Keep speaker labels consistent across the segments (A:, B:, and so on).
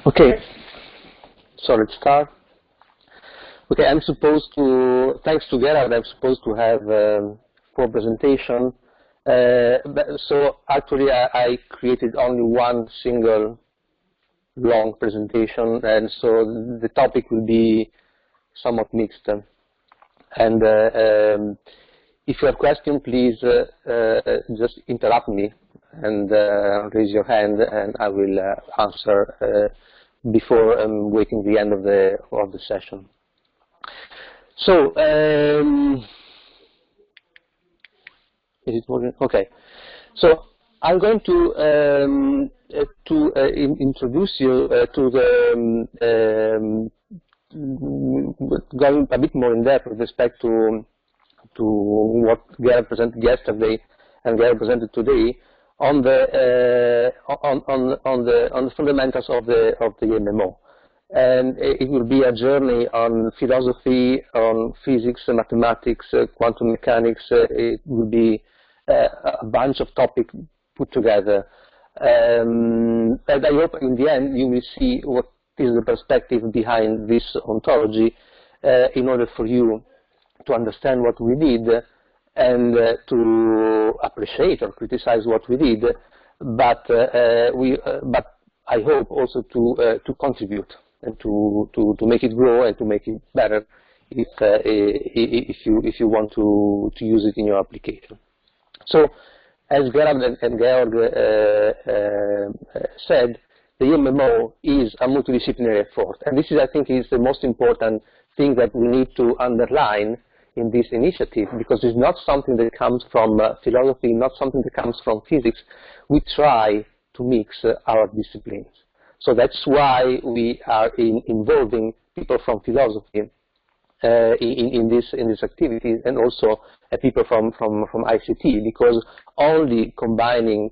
A: Okay, so let's start. Okay, I'm supposed to, thanks to Gerard, I'm supposed to have 4 presentations. So actually I created only one single long presentation, and so the topic will be somewhat mixed. And if you have questions, please just interrupt me and raise your hand, and I will answer before waiting the end of the session. So, is it working? Okay. So I'm going to introduce you to the going a bit more in depth with respect to what Gerard presented yesterday and Gerard presented today on the fundamentals of the EMMO. And it will be a journey on philosophy, on physics, mathematics, quantum mechanics. It will be a bunch of topics put together. And I hope in the end you will see what is the perspective behind this ontology in order for you to understand what we did and to appreciate or criticize what we did, but I hope also to contribute and to make it grow and to make it better if you want to use it in your application. So, as Gerard and Georg said, the EMMO is a multidisciplinary effort, and this is, I think, is the most important thing that we need to underline in this initiative, because it's not something that comes from philosophy, not something that comes from physics. We try to mix our disciplines. So that's why we are involving people from philosophy in this activity, and also people from ICT, because only combining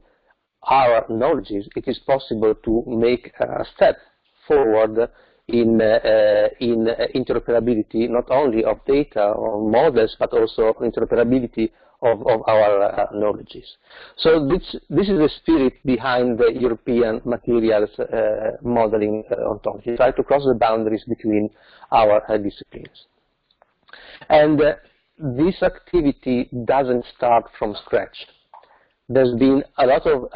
A: our knowledges it is possible to make a step forward in interoperability, not only of data or models, but also interoperability of our knowledges. So this is the spirit behind the European materials modeling ontology, try to cross the boundaries between our disciplines. And this activity doesn't start from scratch. There's been a lot of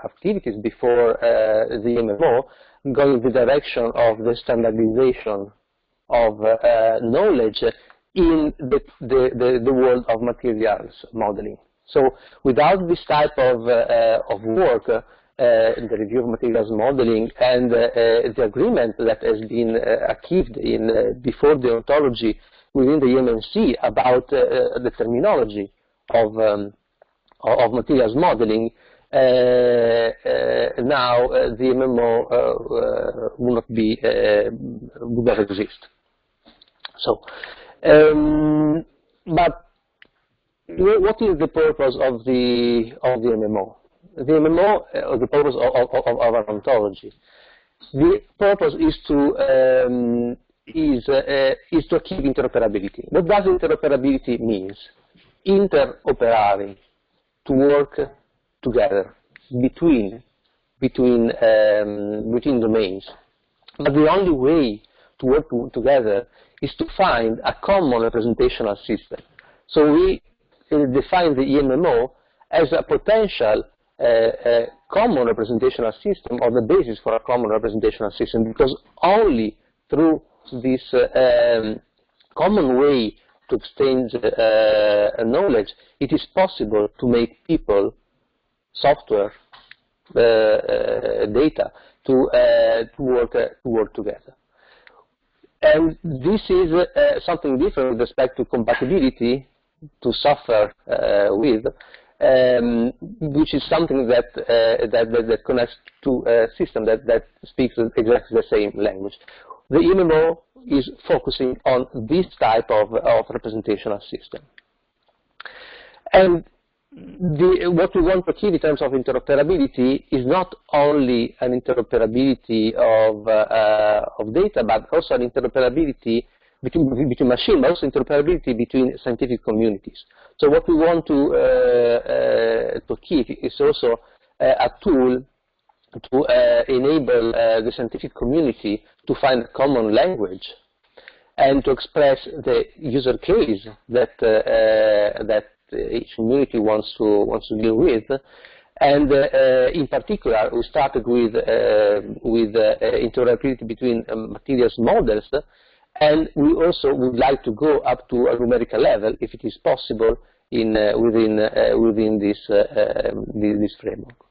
A: activities before the EMMO going in the direction of the standardization of knowledge in the world of materials modeling. So without this type of work, the review of materials modeling and the agreement that has been achieved before the ontology within the EMMC about the terminology of materials modeling, now the EMMO would not exist. So, but what is the purpose of the EMMO? The EMMO, the purpose of our ontology. The purpose is to achieve interoperability. What does interoperability mean? Interoperare, to work together between domains. But the only way to work together is to find a common representational system. So we define the EMMO as a potential common representational system, or the basis for a common representational system, because only through this common way to exchange knowledge, it is possible to make people, software, data to work together. And this is something different with respect to compatibility, to software with, which is something that connects to a system that speaks exactly the same language. The EMMO is focusing on this type of representational system. And what we want to achieve in terms of interoperability is not only an interoperability of data, but also an interoperability between machines, but also interoperability between scientific communities. So what we want to achieve is also a tool enable the scientific community to find a common language and to express the user case that that each community wants to deal with. And in particular, we started with interoperability between materials models, and we also would like to go up to a numerical level, if it is possible, within this framework.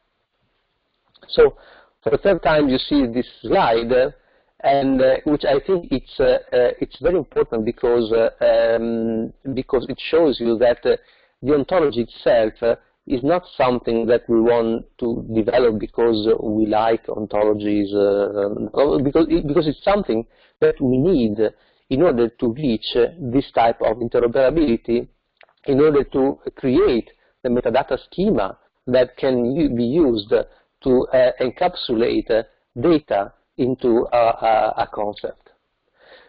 A: So, for the third time, you see this slide, and which I think it's very important because it shows you that the ontology itself is not something that we want to develop because we like ontologies, because it's something that we need in order to reach this type of interoperability, in order to create the metadata schema that can be used to encapsulate data into a concept.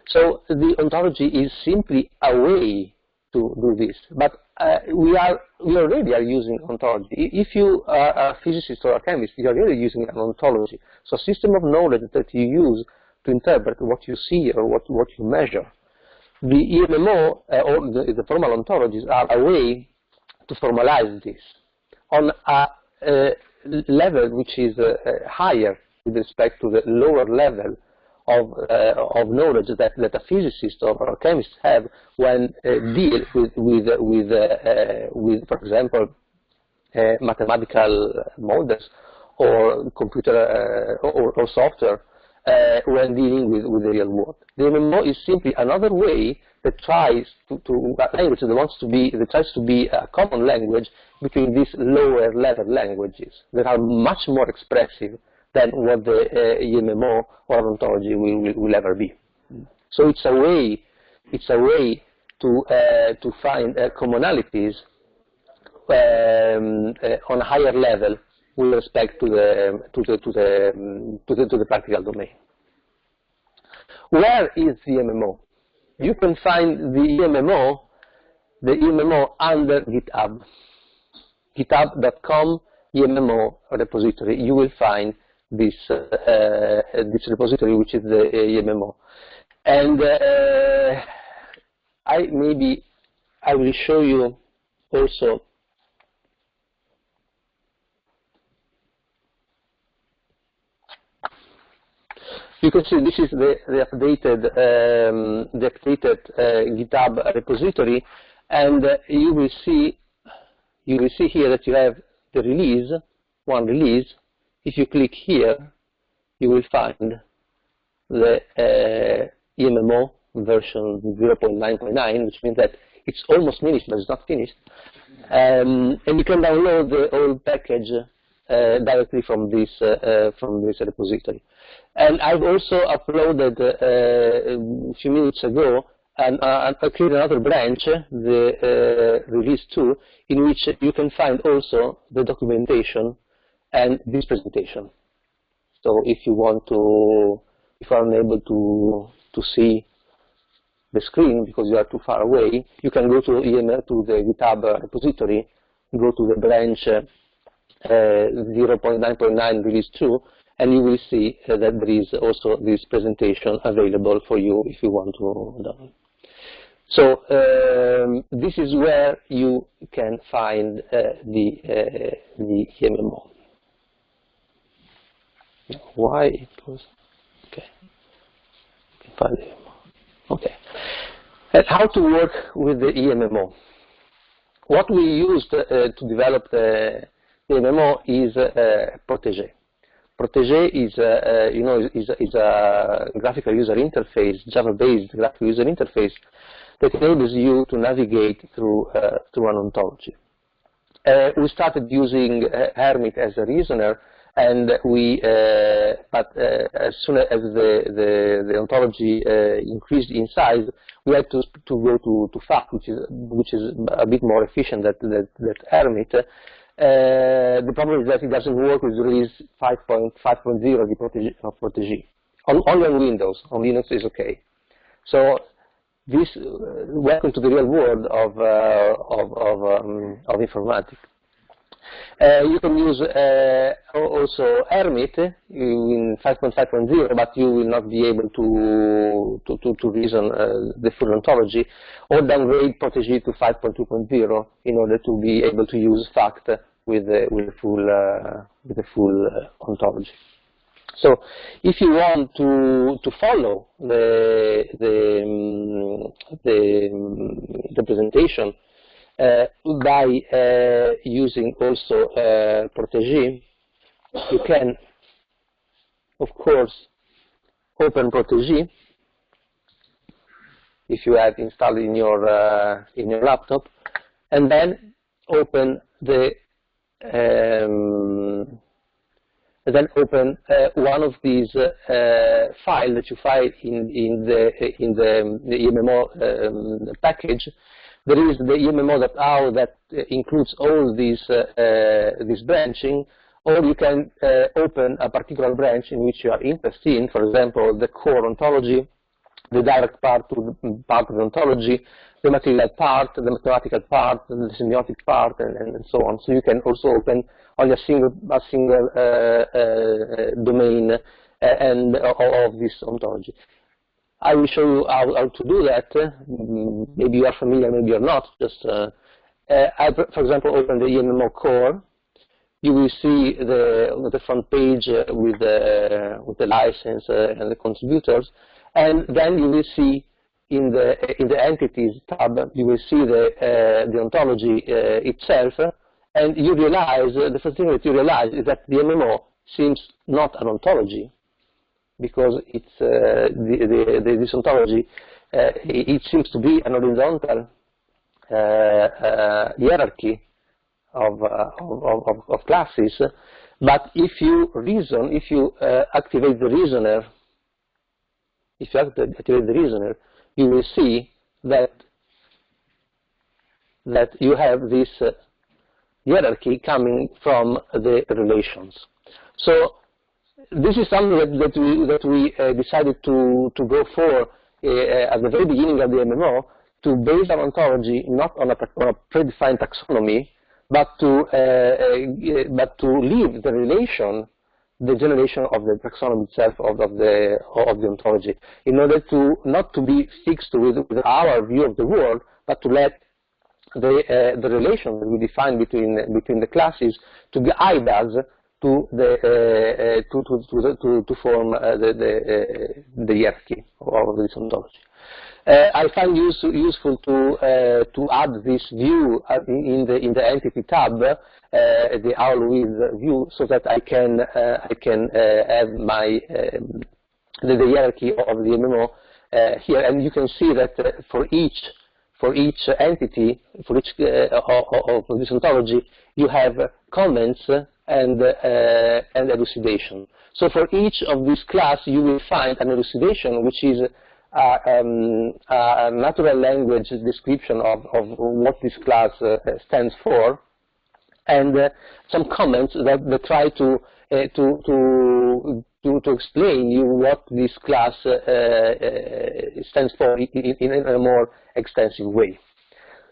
A: So the ontology is simply a way to do this, but we already are using ontology. If you are a physicist or a chemist, you are already using an ontology. So a system of knowledge that you use to interpret what you see or what you measure. The EMMO or the formal ontologies are a way to formalize this on a level which is higher with respect to the lower level of knowledge that a physicist or a chemist have when deal with, for example, mathematical models or computer or software when dealing with the real world. The EMMO is simply another way that tries that tries to be a common language between these lower level languages that are much more expressive than what the EMMO or ontology will ever be. So it's a way to find commonalities on a higher level with respect to the practical domain. Where is the EMMO? You can find the EMMO under GitHub. GitHub.com EMMO repository. You will find this repository, which is the EMMO. And I will show you also you can see this is the updated GitHub repository, and you will see here that you have the release, one release. If you click here, you will find the EMMO version 0.9.9, which means that it's almost finished, but it's not finished. And you can download the whole package directly from this repository. And I've also uploaded a few minutes ago I created another branch, the release 2, in which you can find also the documentation and this presentation. So if you want to, if you are unable to see the screen because you are too far away, you can go to the GitHub repository, go to the branch 0.9.9 release 2, and you will see that there is also this presentation available for you if you want to download. So this is where you can find the EMMO. Why it was okay? You can find the EMMO. Okay. And how to work with the EMMO? What we used to develop the EMMO is Protégé. Protégé is, is a graphical user interface, Java-based graphical user interface that enables you to navigate through an ontology. We started using Hermit as a reasoner, and but as soon as the ontology increased in size, we had to go to FAC, which is a bit more efficient than Hermit. The problem is that it doesn't work with release 5.5.0 of Protégé. Only on Windows. On Linux is okay. So this welcome to the real world of informatics. You can use also Hermit in 5.5.0, but you will not be able to reason the full ontology, or downgrade Protégé to 5.2.0 in order to be able to use FACT with the full ontology. So, if you want to follow the presentation by using also Protégé, you can, of course, open Protégé if you have installed in your laptop, and then open the one of these files that you find in the EMMO package. There is the EMMO.AU that includes all these this branching, or you can open a particular branch in which you are interested in, for example, the core ontology, the direct part of the ontology, the material part, the mathematical part, the semiotic part, and so on. So you can also open only a single domain of this ontology. I will show you how to do that. Maybe you are familiar, maybe you're not. Just I, for example, open the EMMO core. You will see the front page with the license and the contributors, and then you will see in the entities tab, you will see the ontology itself, and you realize the first thing that you realize is that the EMMO seems not an ontology, because it's this ontology it seems to be an horizontal hierarchy of classes. But if you reason, if you activate the reasoner, you will see that you have this hierarchy coming from the relations. So this is something that we decided to go for at the very beginning of the EMMO, to base our ontology not on a predefined taxonomy, but to leave the relation, the generation of the taxonomy itself of the ontology, in order to not to be fixed with our view of the world, but to let the relation that we define between the classes to guide us to form the hierarchy of this ontology. I find useful to add this view in the entity tab, the owl with view, so that I can have my the hierarchy of the EMMO here, and you can see that for each entity, for each of this ontology, you have comments and elucidation. So for each of these class, you will find an elucidation, which is a natural language description of what this class stands for, and some comments that try to explain you what this class stands for in a more extensive way.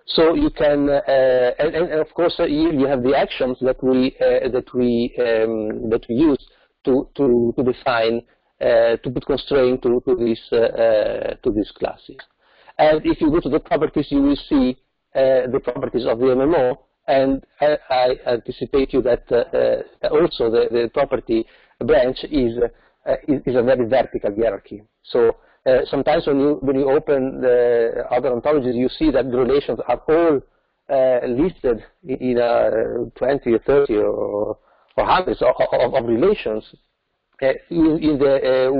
A: So you can, and of course, you have the actions that we use to define, to put constraint to these classes. And if you go to the properties, you will see the properties of the EMMO, and I anticipate you that also the property branch is a very vertical hierarchy. So sometimes when you open the other ontologies, you see that the relations are all listed in 20 or 30 or hundreds of relations. In the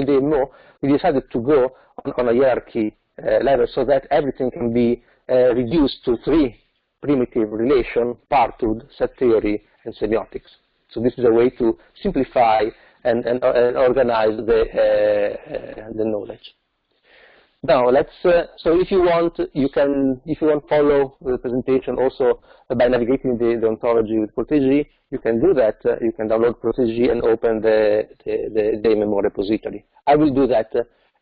A: EMMO, we decided to go on a hierarchy level, so that everything can be reduced to 3 primitive relations: Parthood, set theory, and semiotics. So this is a way to simplify and organize the knowledge. Now let's. So if you want, you can. If you want to follow the presentation also by navigating the ontology with Protégé, you can do that. You can download Protégé and open the EMMO repository. I will do that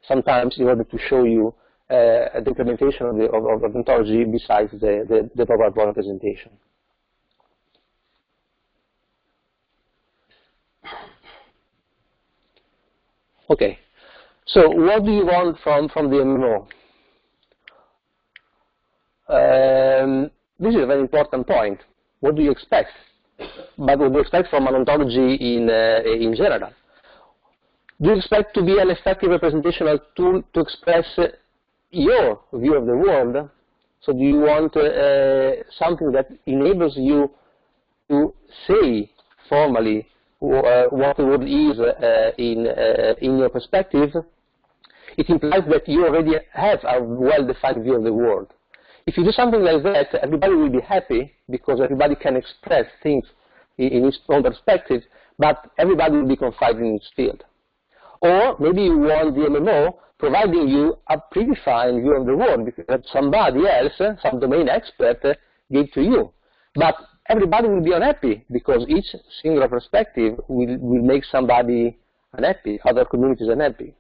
A: sometimes in order to show you the implementation of ontology besides the PowerPoint presentation. Okay, so what do you want from the EMMO? This is a very important point. What do you expect? But what do you expect from an ontology in general? Do you expect to be an effective representational tool to express your view of the world? So do you want something that enables you to say formally what the world is in your perspective? It implies that you already have a well-defined view of the world. If you do something like that, everybody will be happy because everybody can express things in its own perspective, but everybody will be confined in its field. Or maybe you want the EMMO providing you a predefined view of the world because somebody else, some domain expert, gave to you. But everybody will be unhappy because each singular perspective will make somebody unhappy, other communities unhappy.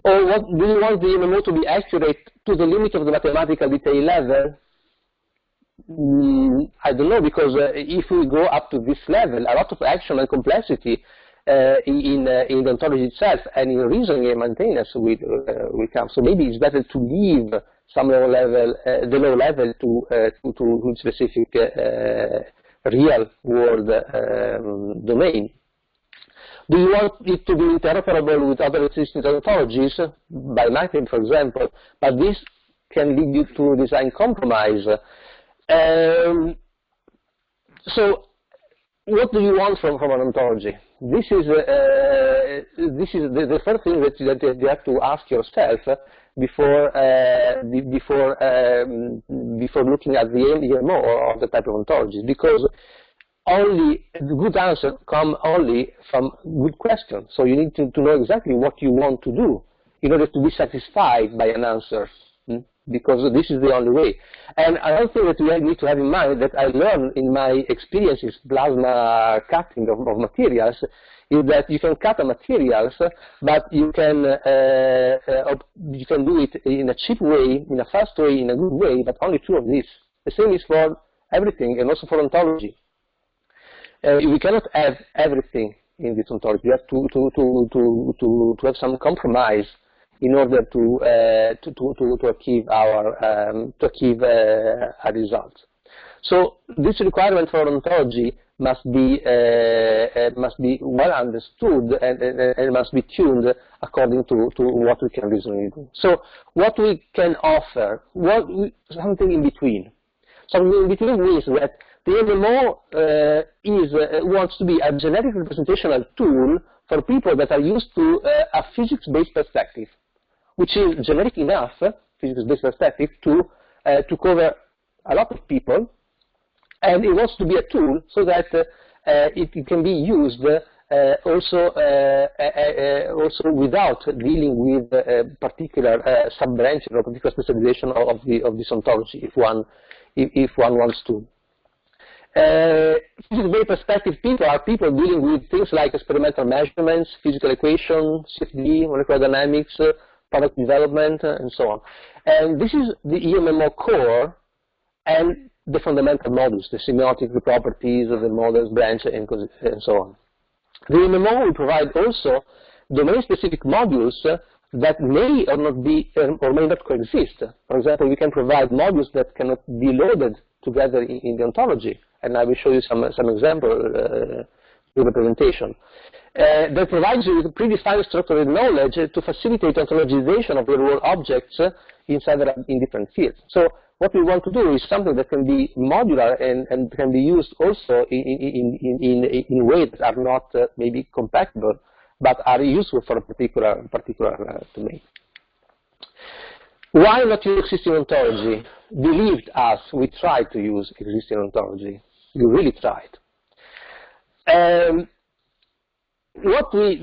A: Or what, do you want the EMMO to be accurate to the limit of the mathematical detail level? I don't know, because if we go up to this level, a lot of action and complexity in the ontology itself and in reasoning and maintenance will come. So maybe it's better to leave some low level, the low level to specific real world domain. Do you want it to be interoperable with other existing ontologies, by mapping, for example? But this can lead you to design compromise. So, what do you want from an ontology? This is the first thing that you have to ask yourself before looking at the EMMO or the type of ontologies, because only the good answers come only from good questions. So you need to know exactly what you want to do in order to be satisfied by an answer, because this is the only way. And another thing that we need to have in mind that I learned in my experiences plasma cutting of materials is that you can cut the materials, but you can do it in a cheap way, in a fast way, in a good way, but only two of these. The same is for everything and also for ontology. We cannot have everything in this ontology. We have to have some compromise in order to achieve a result. So this requirement for ontology must be well understood and must be tuned according to what we can reasonably do. So what we can offer, something in between. Something in between means that the EMMO wants to be a generic representational tool for people that are used to a physics-based perspective, which is generic enough, physics-based perspective, to cover a lot of people, and it wants to be a tool so that it can be used also without dealing with a particular sub-branch or particular specialization of this ontology, if one wants to. Physics-based perspective people are people dealing with things like experimental measurements, physical equations, CFD, molecular dynamics, product development, and so on. And this is the EMMO core and the fundamental modules, the semiotic, the properties of the models, branch, and so on. The EMMO will provide also domain-specific modules that may or not be or may not coexist. For example, we can provide modules that cannot be loaded together in the ontology, and I will show you some example with the presentation. That provides you with predefined structured knowledge to facilitate ontologization of real-world objects in different fields. So what we want to do is something that can be modular and can be used also in ways that are not maybe compatible, but are useful for a particular domain. Why not use existing ontology? Believed us, we tried to use existing ontology. We really tried. What we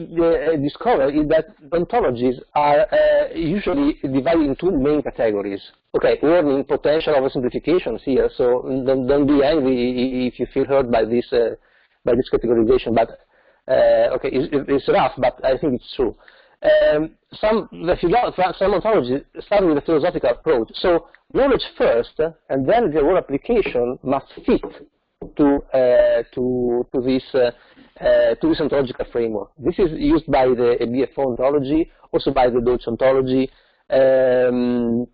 A: discovered is that ontologies are usually divided into two main categories. Okay, warning, potential oversimplifications here, so don't be angry if you feel hurt by this categorization, but okay, it's rough, but I think it's true. Some ontologies start with a philosophical approach. So knowledge first, and then the whole application must fit this ontological framework. This is used by the BFO ontology, also by the Deutsch ontology, and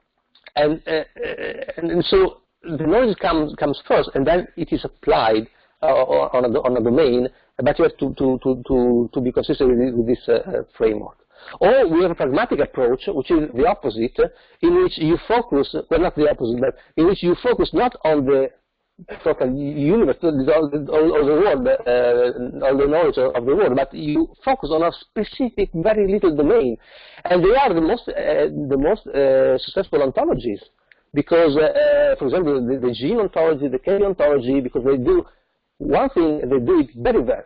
A: so the knowledge comes first, and then it is applied on a domain, but you have to be consistent with this framework. Or we have a pragmatic approach, which is the opposite, in which you focus, well, not the opposite, but in which you focus not on the total universe, all the world, all the knowledge of the world, but you focus on a specific, very little domain. And they are the most successful ontologies, because, for example, the gene ontology, the K ontology, because they do one thing, they do it very well.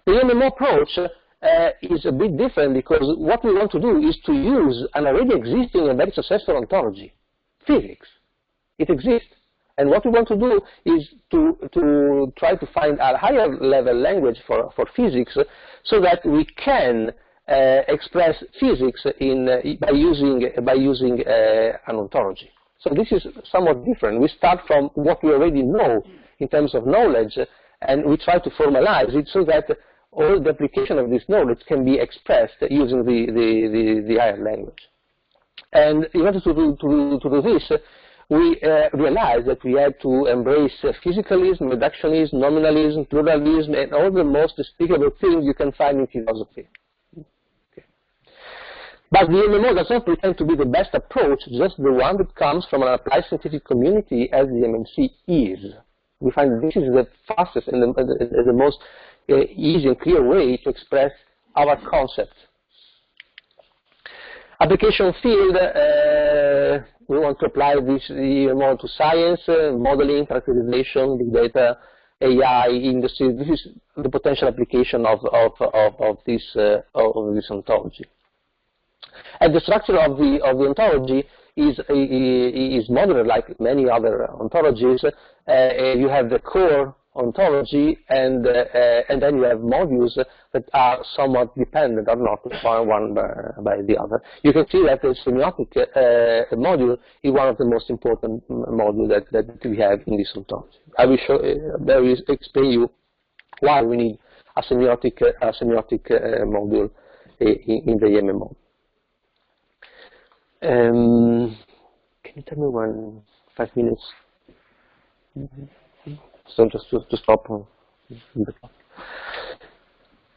A: The EMMO approach is a bit different, because what we want to do is to use an already existing and very successful ontology, physics. It exists. And what we want to do is to try to find a higher level language for physics, so that we can express physics by using an ontology. So this is somewhat different. We start from what we already know in terms of knowledge, and we try to formalize it so that all the application of this knowledge can be expressed using the higher language. And in order to do this, we realized that we had to embrace physicalism, reductionism, nominalism, pluralism, and all the most despicable things you can find in philosophy. Okay. But the EMMO does not pretend to be the best approach, just the one that comes from an applied scientific community, as the MMC is. We find that this is the fastest and the most easy and clear way to express our concepts. Application field, we want to apply this more to science, modeling, characterization, big data, AI, industry. This is the potential application of this ontology. And the structure of the ontology is modeled like many other ontologies. You have the core ontology, and then you have modules that are somewhat dependent or not one by the other. You can see that the semiotic module is one of the most important modules that we have in this ontology. I will explain you why we need a semiotic module in the EMMO. Can you tell me 5 minutes? So just to stop.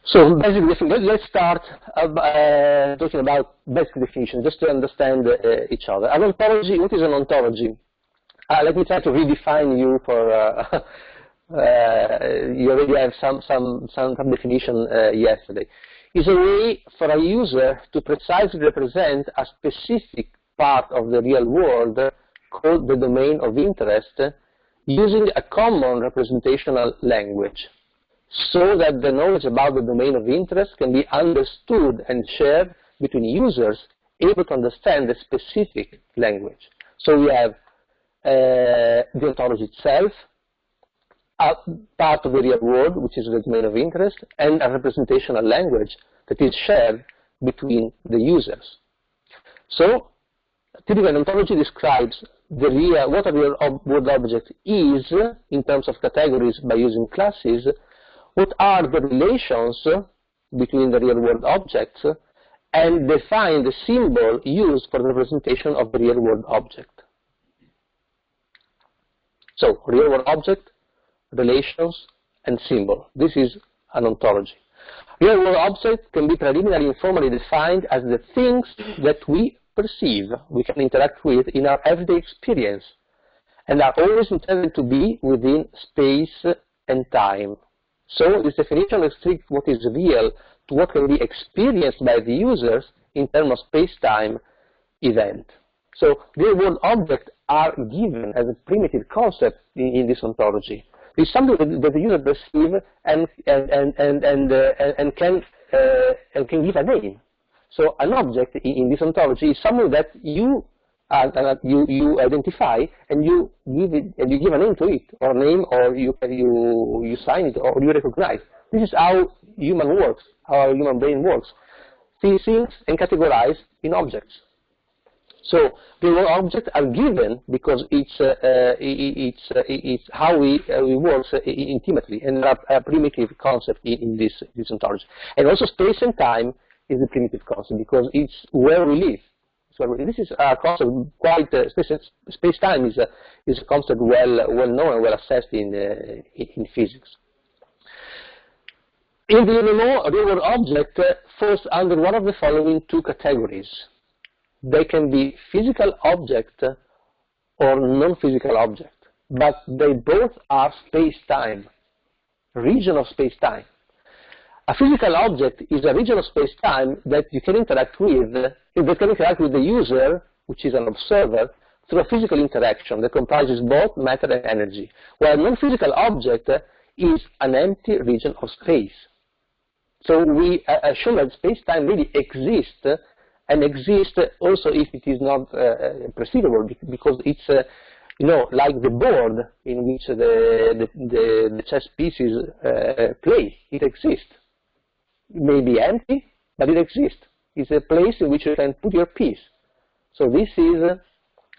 A: So basically, let's start talking about basic definition, just to understand each other. An ontology, what is an ontology? Let me try to redefine you for, you already have some definition yesterday. It's a way for a user to precisely represent a specific part of the real world called the domain of interest, using a common representational language, so that the knowledge about the domain of interest can be understood and shared between users able to understand the specific language. So we have the ontology itself, a part of the real world, which is the domain of interest, and a representational language that is shared between the users. So typical ontology describes what a real world object is in terms of categories by using classes, what are the relations between the real world objects, and define the symbol used for the representation of the real world object. So real world object, relations, and symbol. This is an ontology. Real world object can be preliminarily and formally defined as the things that we perceive, we can interact with in our everyday experience, and are always intended to be within space and time. So this definition restricts what is real to what can be experienced by the users in terms of space-time event. So real-world objects are given as a primitive concept in this ontology. It's something that the user perceives and can give a name. So an object in this ontology is something that you identify, and you give a name to it, or name, or you sign it, or you recognize. This is how human works, how our human brain works. See things and categorize in objects. So real-world objects are given because it's how we work intimately, and a primitive concept in this ontology. And also space and time is a primitive concept because it's where we live. So this is a concept quite space-time is a concept well known and well assessed in physics. In the EMMO, a real-world object falls under one of the following two categories. They can be physical object or non-physical object, but they both are space-time, region of space-time. A physical object is a region of space-time that you can interact with, the user, which is an observer, through a physical interaction that comprises both matter and energy, while a non-physical object is an empty region of space. So we show that space-time really exists, and exists also if it is not perceivable, because it's like the board in which the chess pieces play. It exists. It may be empty, but it exists. It's a place in which you can put your piece. So this is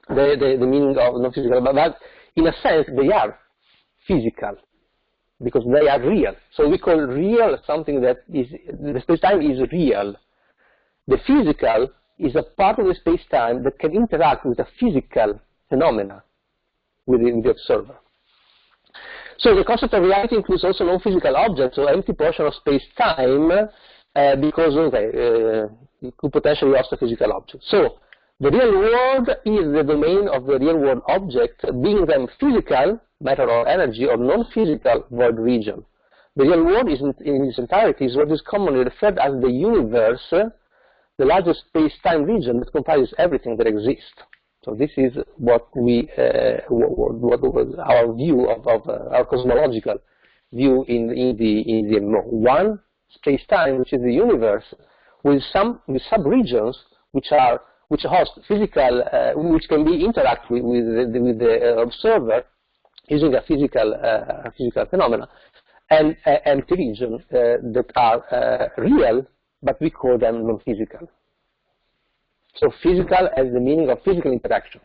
A: the meaning of non-physical, but in a sense they are physical, because they are real. So we call real something that is, the space-time is real. The physical is a part of the space-time that can interact with a physical phenomena within the observer. So the concept of reality includes also non-physical objects, or empty portion of space-time, because it could potentially host a physical object. So the real world is the domain of the real world object, being them physical, matter or energy, or non-physical void region. The real world is in its entirety is what is commonly referred as the universe, the largest space-time region that comprises everything that exists. So this is what we, what our view of our cosmological view in the EMMO. One space-time, which is the universe, with sub-regions which host physical, which can be interact with the observer using a physical phenomena, and empty regions that are real, but we call them non-physical. So physical has the meaning of physical interaction.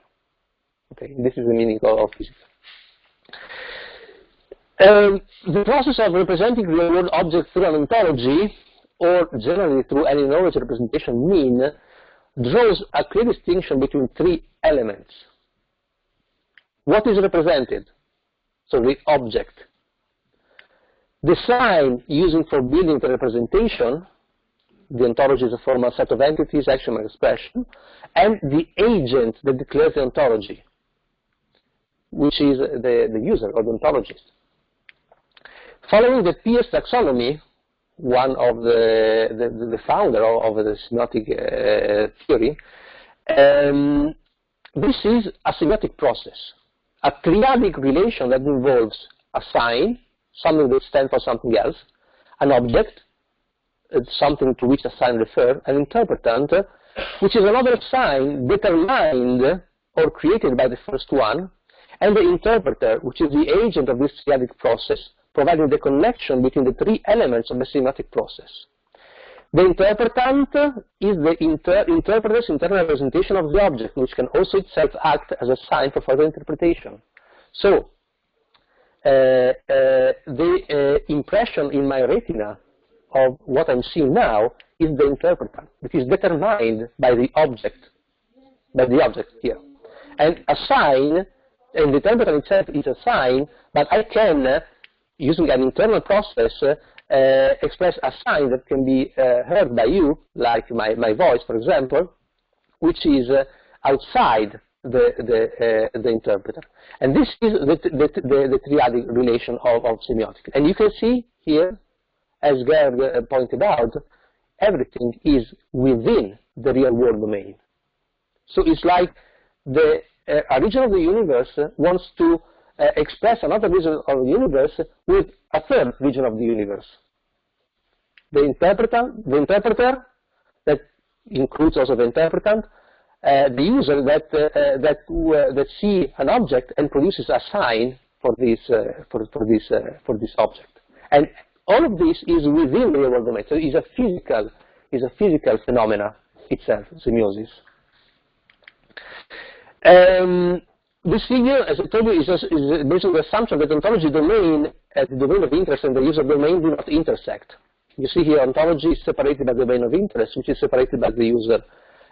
A: Okay, this is the meaning of physical. The process of representing real-world objects through an ontology, or generally through any knowledge representation mean, draws a clear distinction between three elements. What is represented? So the object. The sign using for building the representation. The ontology is a formal set of entities, action, and expression, and the agent that declares the ontology, which is the user or the ontologist. Following the Peirce taxonomy, one of the founder of the semiotic theory, this is a semiotic process, a triadic relation that involves a sign, something that stands for something else, an object, something to which a sign refers, an interpretant, which is another sign determined or created by the first one, and the interpreter, which is the agent of this triadic process, providing the connection between the three elements of the semiotic process. The interpretant is the interpreter's internal representation of the object, which can also itself act as a sign for further interpretation. So, the impression in my retina of what I'm seeing now is the interpretant. It is determined by the object here. And a sign, and the interpretant itself is a sign, but I can, using an internal process, express a sign that can be heard by you, like my voice, for example, which is outside the interpreter. And this is the triadic relation of semiotic. And you can see here, as Gerd pointed out, everything is within the real world domain. So it's like a region of the universe wants to express another region of the universe with a third region of the universe. The interpreter that includes also the interpretant, the user that see an object and produces a sign for this object. And all of this is within the real world domain. So it's a physical phenomena itself, semiosis. This figure, as I told you, is based on the assumption that ontology domain, the domain of interest and the user domain do not intersect. You see here, ontology is separated by the domain of interest, which is separated by the user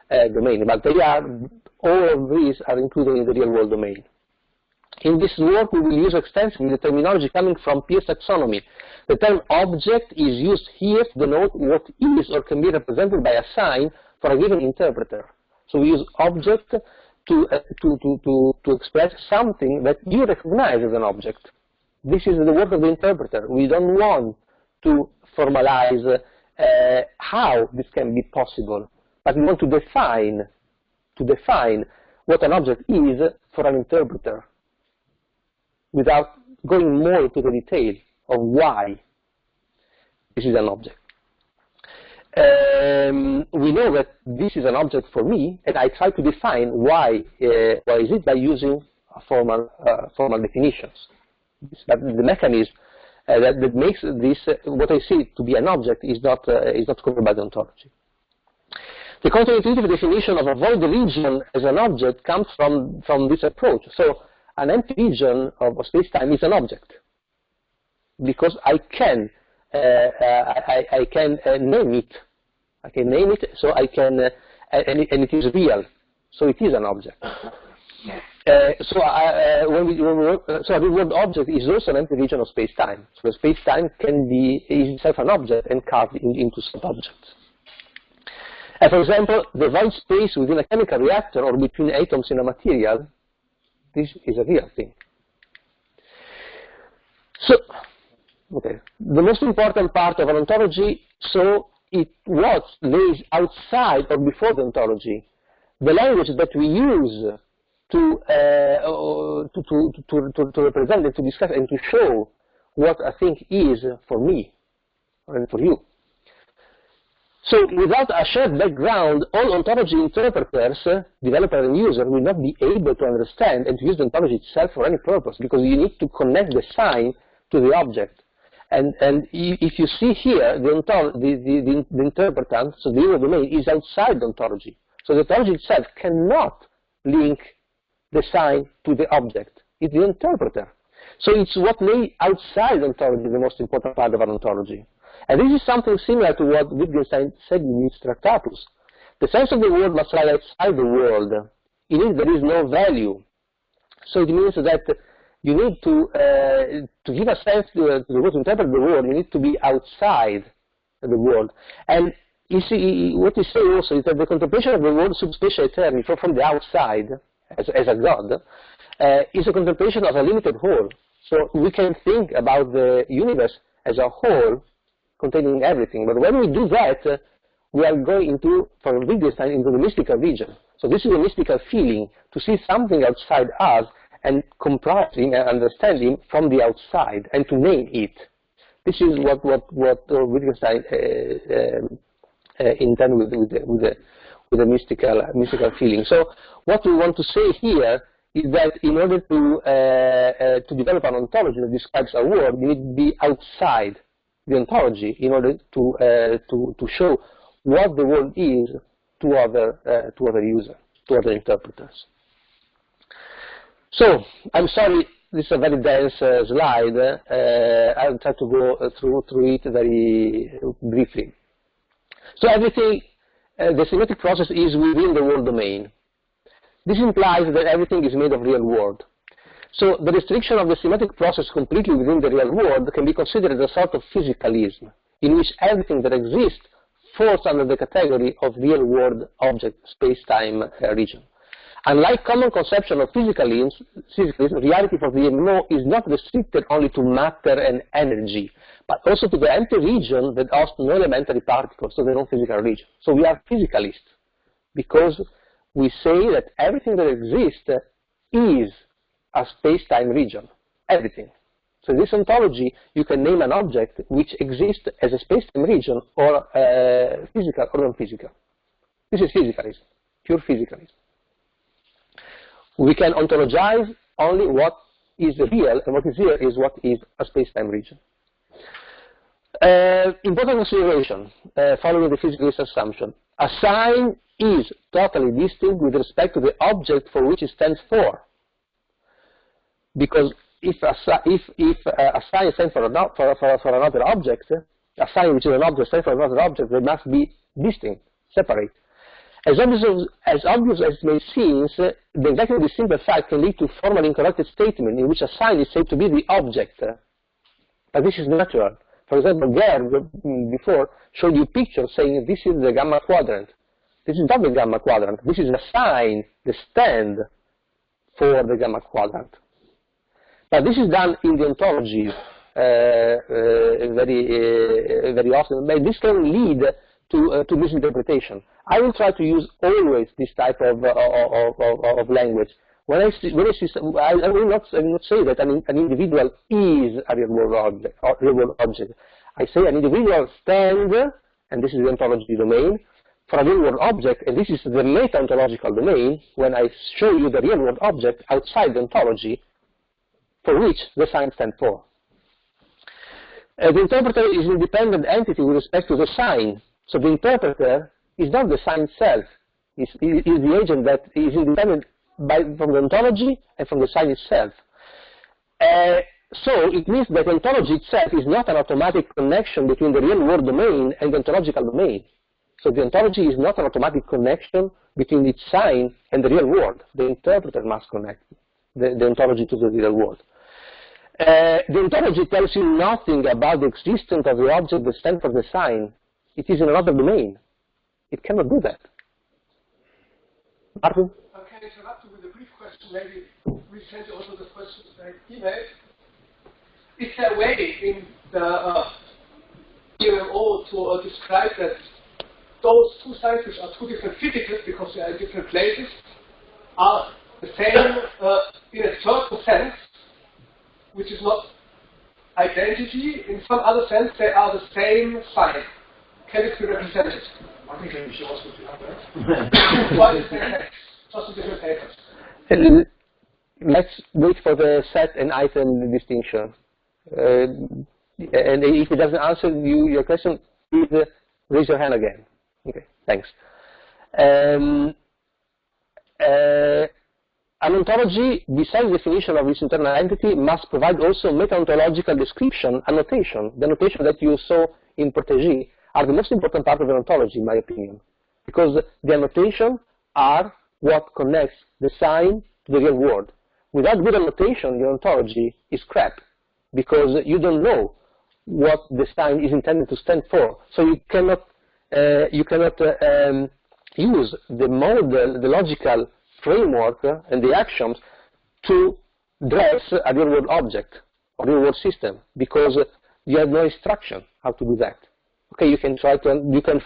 A: domain. But they are, all of these are included in the real-world domain. In this work, we will use extensively the terminology coming from Peirce taxonomy. The term object is used here to denote what is or can be represented by a sign for a given interpreter. So we use object to express something that you recognize as an object. This is the work of the interpreter. We don't want to formalize how this can be possible, but we want to define what an object is for an interpreter without going more into the detail of why this is an object. We know that this is an object for me, and I try to define why is it by using formal definitions. But the mechanism that makes this what I see to be an object is not covered by the ontology. The counterintuitive definition of a void region as an object comes from this approach. So an empty region of space-time is an object because I can name it. I can name it, so I can, and it is real, so it is an object. So the word object is also an empty region of space-time. So space-time is itself an object and carved into sub-objects. For example, the void space within a chemical reactor or between atoms in a material, this is a real thing. So, okay, the most important part of an ontology, so what lays outside or before the ontology, the language that we use to represent and to discuss and to show what a thing is for me and for you. So without a shared background, all ontology interpreters, developer and user, will not be able to understand and to use the ontology itself for any purpose, because you need to connect the sign to the object. And if you see here, the interpretant, so the user domain, is outside the ontology. So the ontology itself cannot link the sign to the object. It's the interpreter. So it's what lay outside the ontology, the most important part of an ontology. And this is something similar to what Wittgenstein said in his Tractatus. The sense of the world must lie outside the world. In it there is no value. So it means that you need to give a sense to the world, to interpret the world, you need to be outside the world. And you see, what you say also is that the contemplation of the world sub specie aeterni, from the outside, as a God, is a contemplation of a limited whole. So we can think about the universe as a whole, containing everything. But when we do that, we are going into, for Wittgenstein, into the mystical region. So this is a mystical feeling, to see something outside us and comprising and understanding from the outside, and to name it. This is what Wittgenstein intended with the mystical feeling. So what we want to say here is that in order to develop an ontology that describes a world, you need to be outside the ontology in order to show what the world is to other users, to other interpreters. So I'm sorry, this is a very dense slide. I'll try to go through it very briefly. So everything, the semiotic process is within the world domain. This implies that everything is made of real world. So the restriction of the semiotic process completely within the real world can be considered as a sort of physicalism, in which everything that exists falls under the category of real world object space-time region. Unlike common conception of physicalism, reality for the EMMO is not restricted only to matter and energy, but also to the empty region that hosts no elementary particles, so the non-physical region. So we are physicalists, because we say that everything that exists is a space-time region, everything. So in this ontology, you can name an object which exists as a space-time region, or physical or non-physical. This is physicalism, pure physicalism. We can ontologize only what is real, and what is real is what is a space-time region. Important consideration following the physicalist assumption. A sign is totally distinct with respect to the object for which it stands for. Because if a sign stands for another object, a sign which is an object stands for another object, they must be distinct, separate. As obvious as it may seem, the exactly this simple fact can lead to formally incorrect statement in which a sign is said to be the object. But this is natural. For example, Gerd before showed you a picture saying this is the gamma quadrant. This is not the gamma quadrant. This is a sign, the stand for the gamma quadrant. But this is done in the ontology very often. But this can lead to misinterpretation. I will try to use always this type of language. When I will not say that an individual is a real-world object. I say an individual stands, and this is the ontology domain, for a real-world object, and this is the meta-ontological domain when I show you the real-world object outside the ontology for which the sign stands for. The interpreter is an independent entity with respect to the sign. So the interpreter is not the sign itself. Is the agent that is independent from the ontology and from the sign itself. So it means that ontology itself is not an automatic connection between the real-world domain and the ontological domain. So the ontology is not an automatic connection between its sign and the real world. The interpreter must connect the ontology to the real world. The ontology tells you nothing about the existence of the object that stands for the sign. It is in another domain. It cannot do that. Martin?
B: Can I interrupt you with a brief question? Maybe we send you also the questions by email. Is there a way in the EMMO to describe that those two signs, which are two different physicals because they are in different places, are the same in a certain sense, which is not identity. In some other sense, they are the same sign. Can it be represented? I think you should also do that. Why is that? Just in different papers.
A: Let's wait for the set and item distinction. And if it doesn't answer your question, please raise your hand again. Okay, thanks. An ontology, besides the definition of its internal entity, must provide also meta-ontological description, annotation. The annotation that you saw in Protégé are the most important part of an ontology, in my opinion, because the annotation are what connects the sign to the real world. Without good annotation, your ontology is crap, because you don't know what the sign is intended to stand for. So you cannot use the model, the logical framework and the actions to dress a real-world object or real-world system, because you have no instruction how to do that. Okay, you can try to you can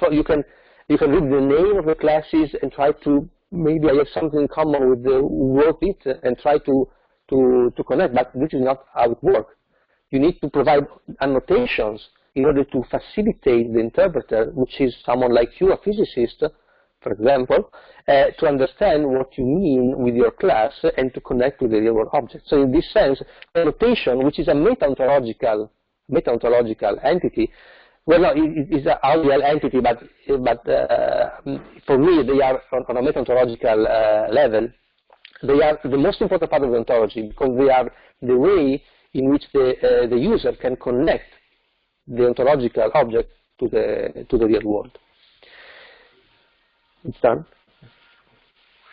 A: read the name of the classes and try to maybe I have something in common with the word it and try to connect, but this is not how it works. You need to provide annotations in order to facilitate the interpreter, which is someone like you, a physicist, for example, to understand what you mean with your class and to connect with the real-world object. So in this sense, annotation, which is a meta-ontological entity, well, no, it is an ideal entity, but for me, they are on a meta-ontological level. They are the most important part of the ontology because they are the way in which the user can connect the ontological object to the real world. It's done.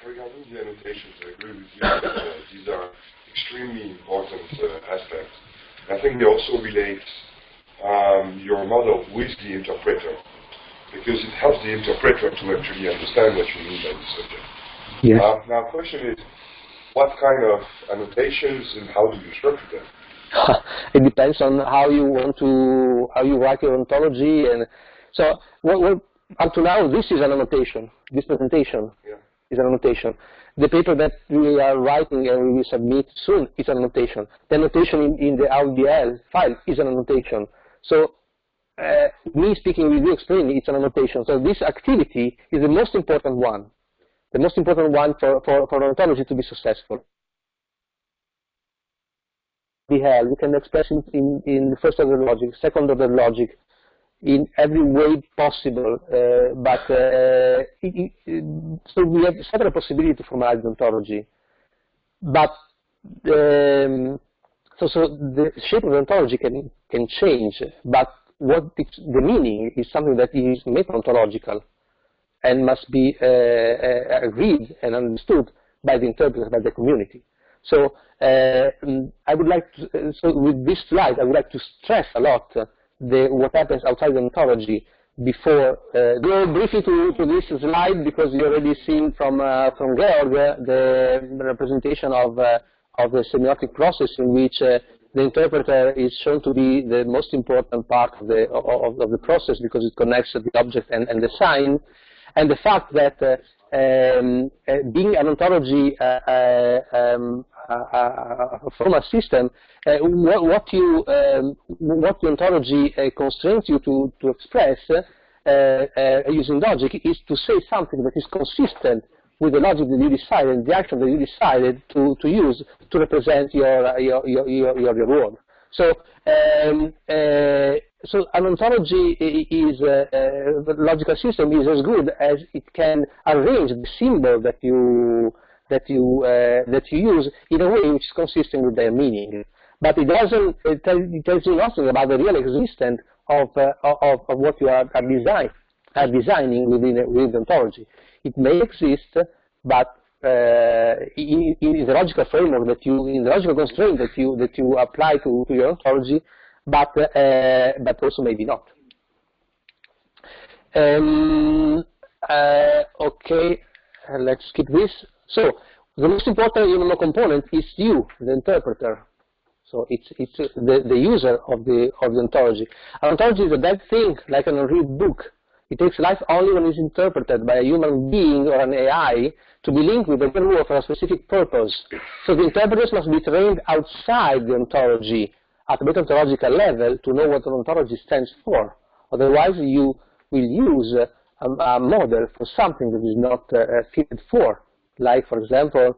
C: Regarding the annotations, I agree with you that these are extremely important aspects. I think they also relate your model with the interpreter, because it helps the interpreter to actually understand what you mean by the subject.
A: Yes.
C: Now, the question is, what kind of annotations and how do you structure them?
A: It depends on how you write your ontology, and so up to now this is an annotation. This presentation is an annotation. The paper that we are writing and we will submit soon is an annotation. The annotation in the RDL file is an annotation. So me speaking with you explaining it's an annotation. So this activity is the most important one. The most important one for an ontology to be successful. We can express it in first order logic, second order logic, in every way possible, so we have several possibilities to formalize the ontology. But so the shape of the ontology can change, but the meaning is something that is meta-ontological and must be agreed and understood by the interpreter, by the community. So I would like to, so with this slide, I would like to stress a lot what happens outside the ontology before. Go briefly to this slide because you already seen from Georg the representation of the semiotic process in which the interpreter is shown to be the most important part of the process because it connects the object and the sign, and the fact that being an ontology formal system, what the ontology constrains you to express using logic is to say something that is consistent with the logic that you decided, the action that you decided to use to represent your world. So, so an ontology is the logical system is as good as it can arrange the symbol that you use in a way which is consistent with their meaning. But it doesn't. It tells you nothing about the real existence of what you are designing within the ontology. It may exist, but in the logical framework in the logical constraint that you apply to your ontology, but also maybe not. Okay, let's skip this. So the most important EMMO component is you, the interpreter. So it's the user of the ontology. An ontology is a dead thing, like an unread book. It takes life only when it's interpreted by a human being or an AI to be linked with the real world for a specific purpose. So the interpreters must be trained outside the ontology at the meta-ontological level to know what an ontology stands for. Otherwise, you will use a model for something that is not fitted for. Like, for example,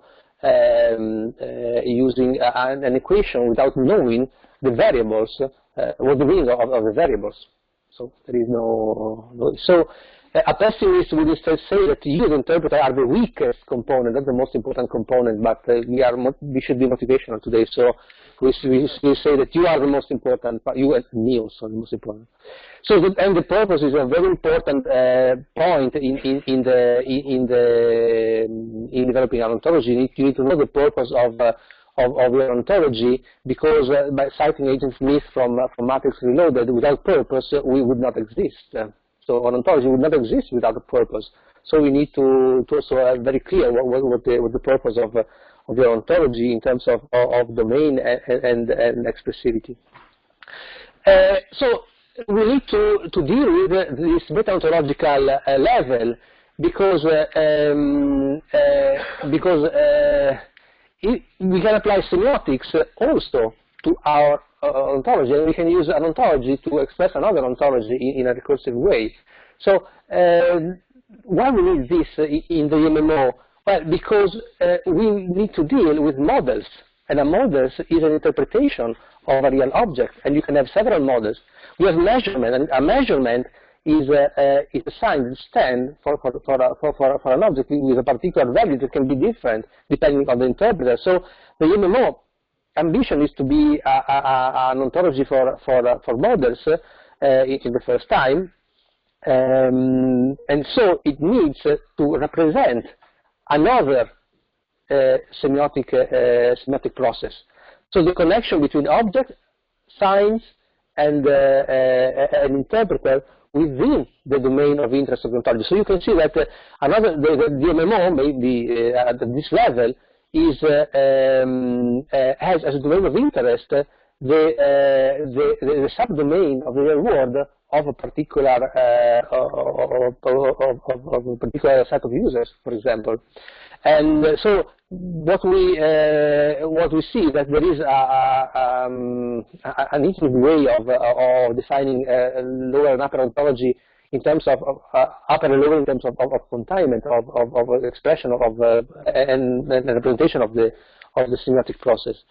A: using an equation without knowing the variables, what the meaning of the variables. So there is no so a pessimist would instead say that you, the interpreter, are the weakest component, not the most important component, but we should be motivational today. So we say that you are the most important, you and me also are the most important. So and the purpose is a very important point in developing an ontology. You need to know the purpose of your ontology, because by citing Agent Smith from Matrix Reloaded, without purpose we would not exist. So an ontology would not exist without a purpose. So we need to also have very clear what the purpose of your ontology in terms of domain and expressivity. So we need to deal with this meta-ontological level because we can apply semiotics also to our ontology, and we can use an ontology to express another ontology in a recursive way. So why we need this in the EMMO? Well, because we need to deal with models, and a model is an interpretation of a real object, and you can have several models. We have measurement, and a measurement is a sign that stands for an object with a particular value that can be different depending on the interpreter. So the EMMO ambition is to be an ontology for models in the first time, and so it needs to represent another semiotic process. So the connection between object, signs, and an interpreter within the domain of interest of the ontology. So you can see that the EMMO, maybe at this level, has as a domain of interest the subdomain of the real world of a particular set of users, for example. And so what we see is that there is an intuitive way of defining lower and upper ontology in terms of upper and lower in terms of containment of expression and representation of the semiotic process.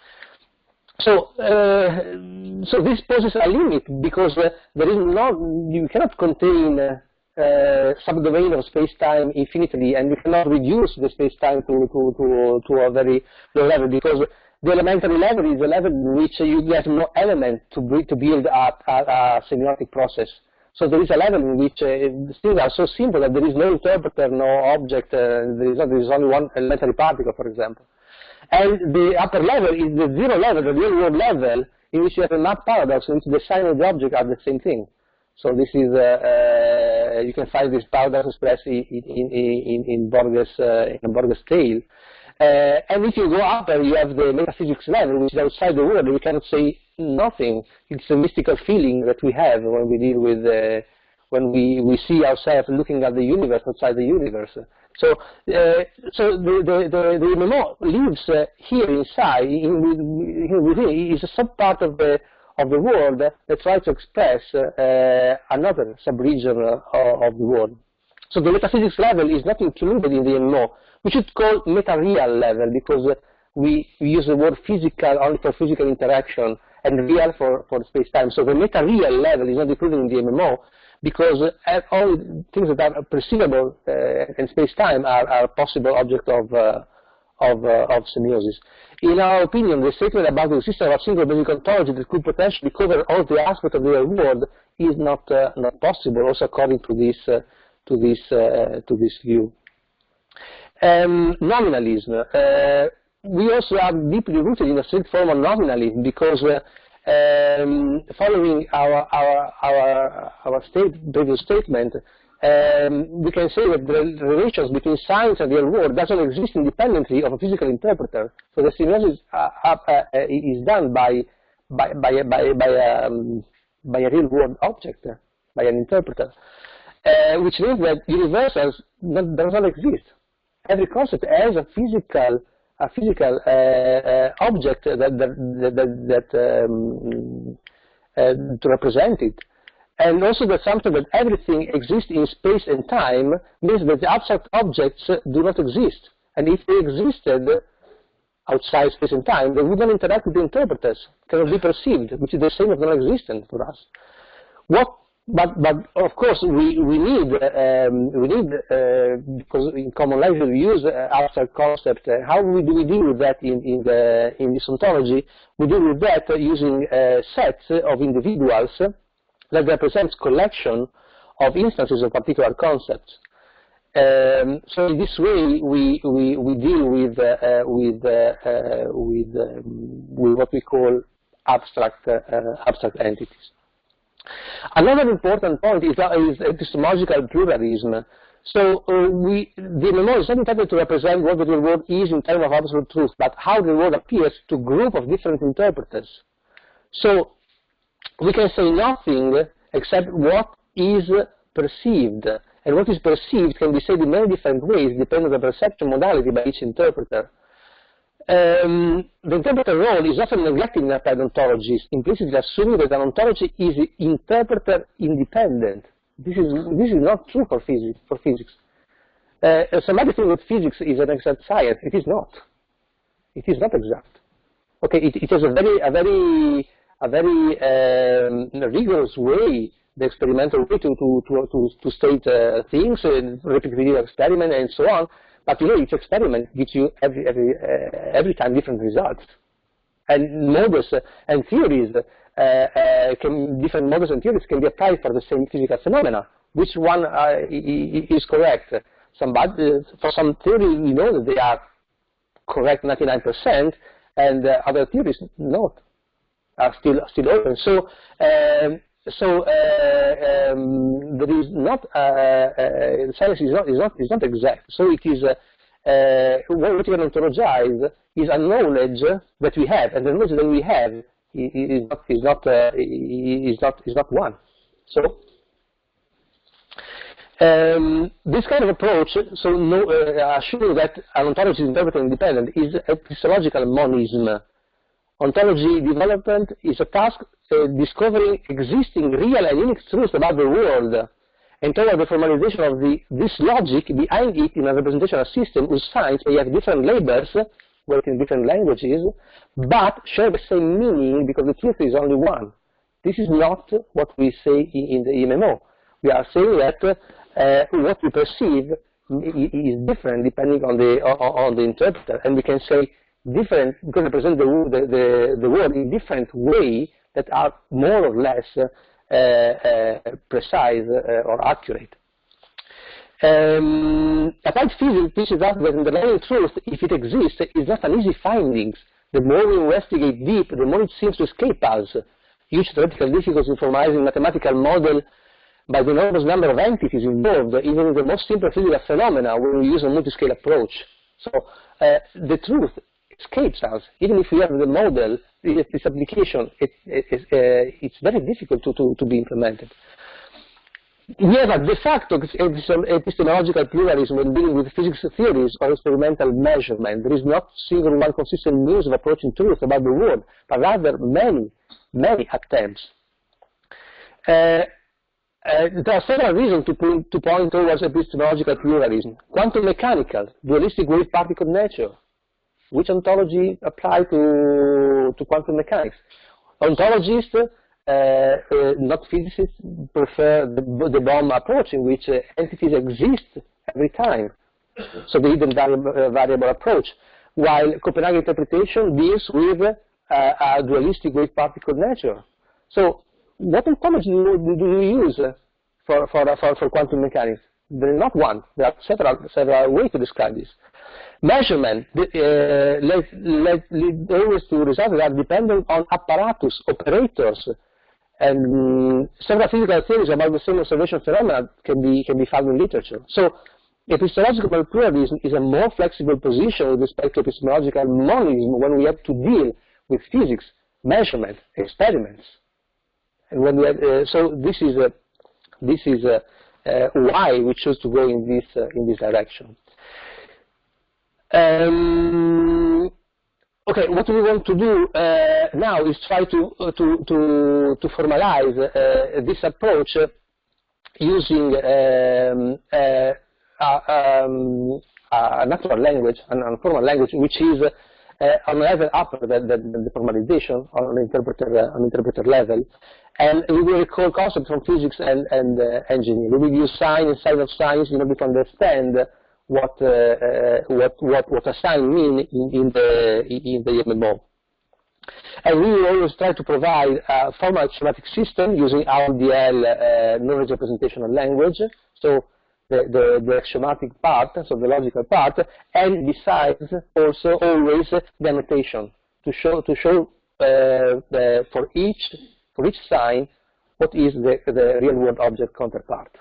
A: So this poses a limit because there is you cannot contain subdomain of space-time infinitely, and you cannot reduce the space-time to a very low level, because the elementary level is a level in which you get no element to build a semiotic process. So there is a level in which things are so simple that there is no interpreter, no object, there is only one elementary particle, for example. And the upper level is the zero level, the real world level, in which you have a map paradox in which the sign and the object are the same thing. So this is, you can find this paradox expressed in Borges scale. And if you go upper, you have the metaphysics level, which is outside the world. We cannot say nothing. It's a mystical feeling that we have when we deal with, when we see ourselves looking at the universe outside the universe. So, the EMMO lives here inside, within, is a sub-part of the world that tries to express another sub-region of the world. So the metaphysics level is not included in the EMMO. We should call meta-real level, because we use the word physical only for physical interaction and real for space-time. So the meta-real level is not included in the EMMO, because all things that are perceivable in space-time are possible object of semiosis. In our opinion, the statement about the existence of a single basic ontology that could potentially cover all the aspects of the real world is not possible, also according to this view. Nominalism. We also are deeply rooted in a strict form of nominalism, because following our previous statement, we can say that the relations between science and the real world doesn't exist independently of a physical interpreter. So the semiosis is done by a real world object, by an interpreter, which means that universals does not exist. Every concept has a physical object to represent it. And also the assumption that everything exists in space and time means that the abstract objects do not exist. And if they existed outside space and time, they wouldn't interact with the interpreters, cannot be perceived, which is the same as non-existent for us. But of course we need because in common language we use abstract concept. How do we deal with that in this ontology? We deal with that using sets of individuals that represents collection of instances of particular concepts. So in this way we deal with what we call abstract entities. Another important point is epistemological pluralism. So the EMMO is not intended to represent what the real world is in terms of absolute truth, but how the world appears to a group of different interpreters. So we can say nothing except what is perceived, and what is perceived can be said in many different ways depending on the perception modality by each interpreter. The interpreter role is often neglected in applied ontologies, implicitly assuming that an ontology is interpreter independent. This is not true for physics. Somebody thinks that physics is an exact science. It is not. It is not exact. Okay, it has a very rigorous way, the experimental way to state things, repetitive experiment, and so on. But you know, each experiment gives you every time different results, and models and theories. Different models and theories can be applied for the same physical phenomena. Which one is correct? For some theories, we know that they are correct 99%, and other theories not, are still open. So there is not science is not exact. So it is what we can ontologize is a knowledge that we have, and the knowledge that we have is not one. So this kind of approach, assuming that an ontology is interpreted independent, is epistemological monism. Ontology development is a task discovering existing real and unique truths about the world, and toward the formalization of this logic behind it in a representational system whose signs may have different labels written in different languages, but share the same meaning because the truth is only one. This is not what we say in the EMMO. We are saying that what we perceive is different depending on the interpreter, and we can say different because they present the world in different way that are more or less precise or accurate. Applied physics teaches us that underlying truth, if it exists, is not an easy finding. The more we investigate deep, the more it seems to escape us. Huge theoretical difficulties in formalizing mathematical model by the enormous number of entities involved, even in the most simple physical phenomena when we use a multi-scale approach. So the truth escapes us, even if we have the model, this application, it's very difficult to be implemented. We have a de facto epistemological pluralism when dealing with physics theories or experimental measurement. There is not single one consistent means of approaching truth about the world, but rather many attempts. There are several reasons to point towards epistemological pluralism. Quantum mechanical, dualistic wave-particle nature. Which ontology apply to quantum mechanics? Ontologists, not physicists, prefer the bomb approach in which entities exist every time. So the hidden variable approach. While Copenhagen interpretation deals with a dualistic wave-particle nature. So what ontology do you use for quantum mechanics? There is not one. There are several ways to describe this. Measurement leads always to results that are dependent on apparatus, operators, and several physical theories about the same observation phenomena can be found in literature. So epistemological pluralism is a more flexible position with respect to epistemological monism when we have to deal with physics, measurement, experiments, and when we have, so this is why we choose to go in this direction. Okay, what we want to do now is try to formalize this approach using a natural language, an formal language, which is on a level upper than the formalization on interpreter level, and we will recall concepts from physics and engineering. We will use sign inside of science in order to understand what a sign means in the EMMO. And we will always try to provide a formal schematic system using RDL knowledge representational language, so the schematic part, so the logical part, and besides also always the annotation to show for each sign what is the real world object counterpart.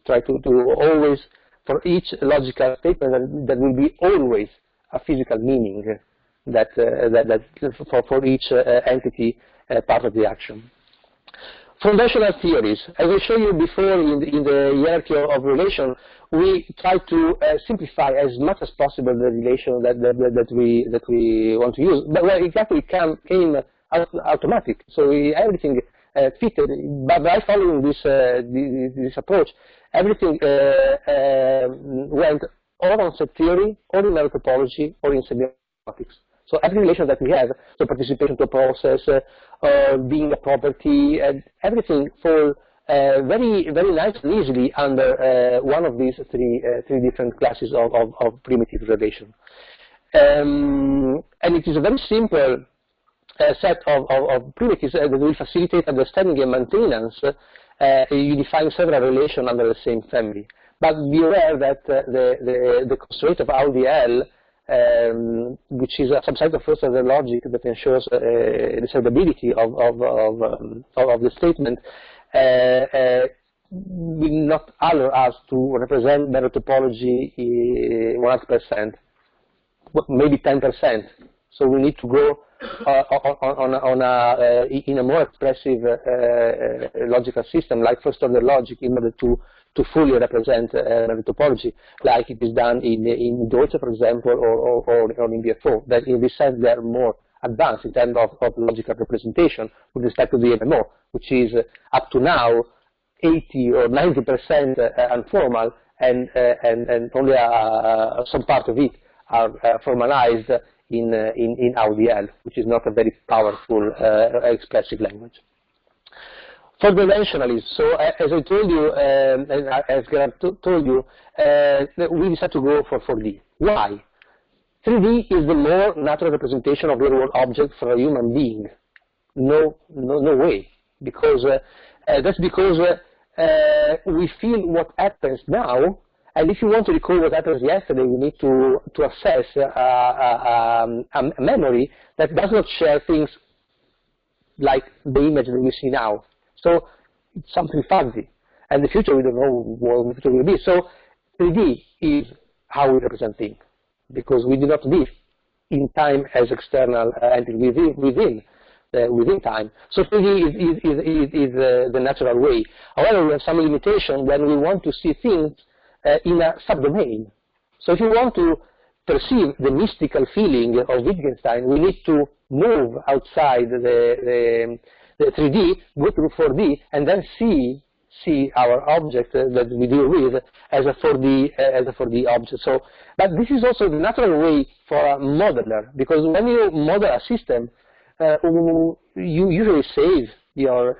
A: Try to always, for each logical statement, that will be always a physical meaning that for each entity part of the action. Foundational theories. As I showed you before in the hierarchy of relation, we try to simplify as much as possible the relation that we want to use. But well, exactly came automatic. So everything fitted. But by following this approach, everything went or on set theory, or in mereotopology, or in semiotics. So every relation that we have, so participation to a process, being a property, and everything fall very nice and easily under one of these three different classes of primitive relation. And it is a very simple set of primitives that will facilitate understanding and maintenance. You define several relations under the same family. But be aware that the constraint of RDL, which is a subset of first order logic that ensures the servability of the statement, will not allow us to represent mereotopology 100%, maybe 10%. So we need to go in a more expressive logical system, like first order logic, in order to fully represent mereotopology, like it is done in Deutsche, for example, or in BFO. That in this sense they are more advanced in terms of logical representation with respect to the EMMO, which is up to now 80 or 90% informal, and only some part of it formalized in AuDL, which is not a very powerful expressive language. Four-dimensionalism. So as I told you, as Gerard told you, we decided to go for 4D. Why? 3D is the more natural representation of real-world object for a human being. No way, because that's because we feel what happens now, and if you want to recall what happened yesterday, you need to access a memory that does not share things like the image that we see now. So it's something fuzzy, and the future we don't know what the future will be. So 3D is how we represent things, because we do not live in time as external entity within time. So 3D is the natural way. However, we have some limitation when we want to see things in a subdomain. So if you want to perceive the mystical feeling of Wittgenstein, we need to move outside the 3D, go through 4D, and then see our object that we deal with as a 4D object. So, but this is also the natural way for a modeler, because when you model a system, you usually save your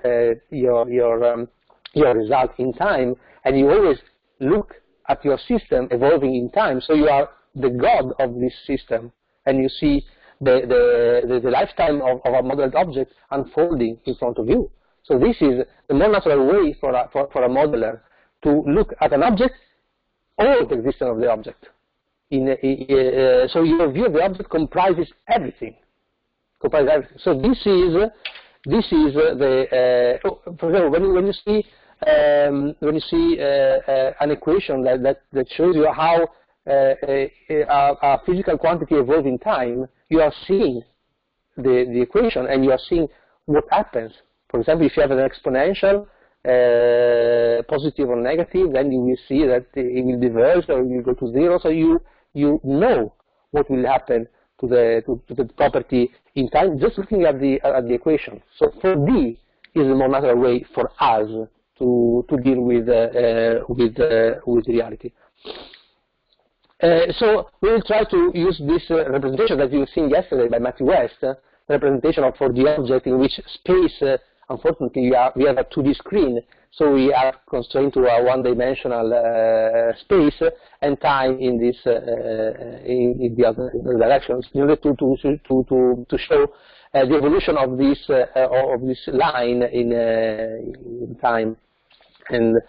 A: result in time, and you always look at your system evolving in time. So you are the god of this system, and you see the lifetime of a modeled object unfolding in front of you. So this is the more natural way for a modeler to look at an object, all the existence of the object. So your view of the object comprises everything. So this is the for example, when you see an equation that shows you how a physical quantity evolves in time, you are seeing the equation, and you are seeing what happens. For example, if you have an exponential, positive or negative, then you will see that it will diverge or it will go to zero. So you know what will happen to the property in time just looking at the equation. So 4D is the more natural way for us to deal with reality. So we will try to use this representation that you've seen yesterday by Matthew West, the representation of 4D object in which space, unfortunately, we have a 2D screen, so we are constrained to a one-dimensional space and time in this in the other directions in order to show the evolution of this line in time. And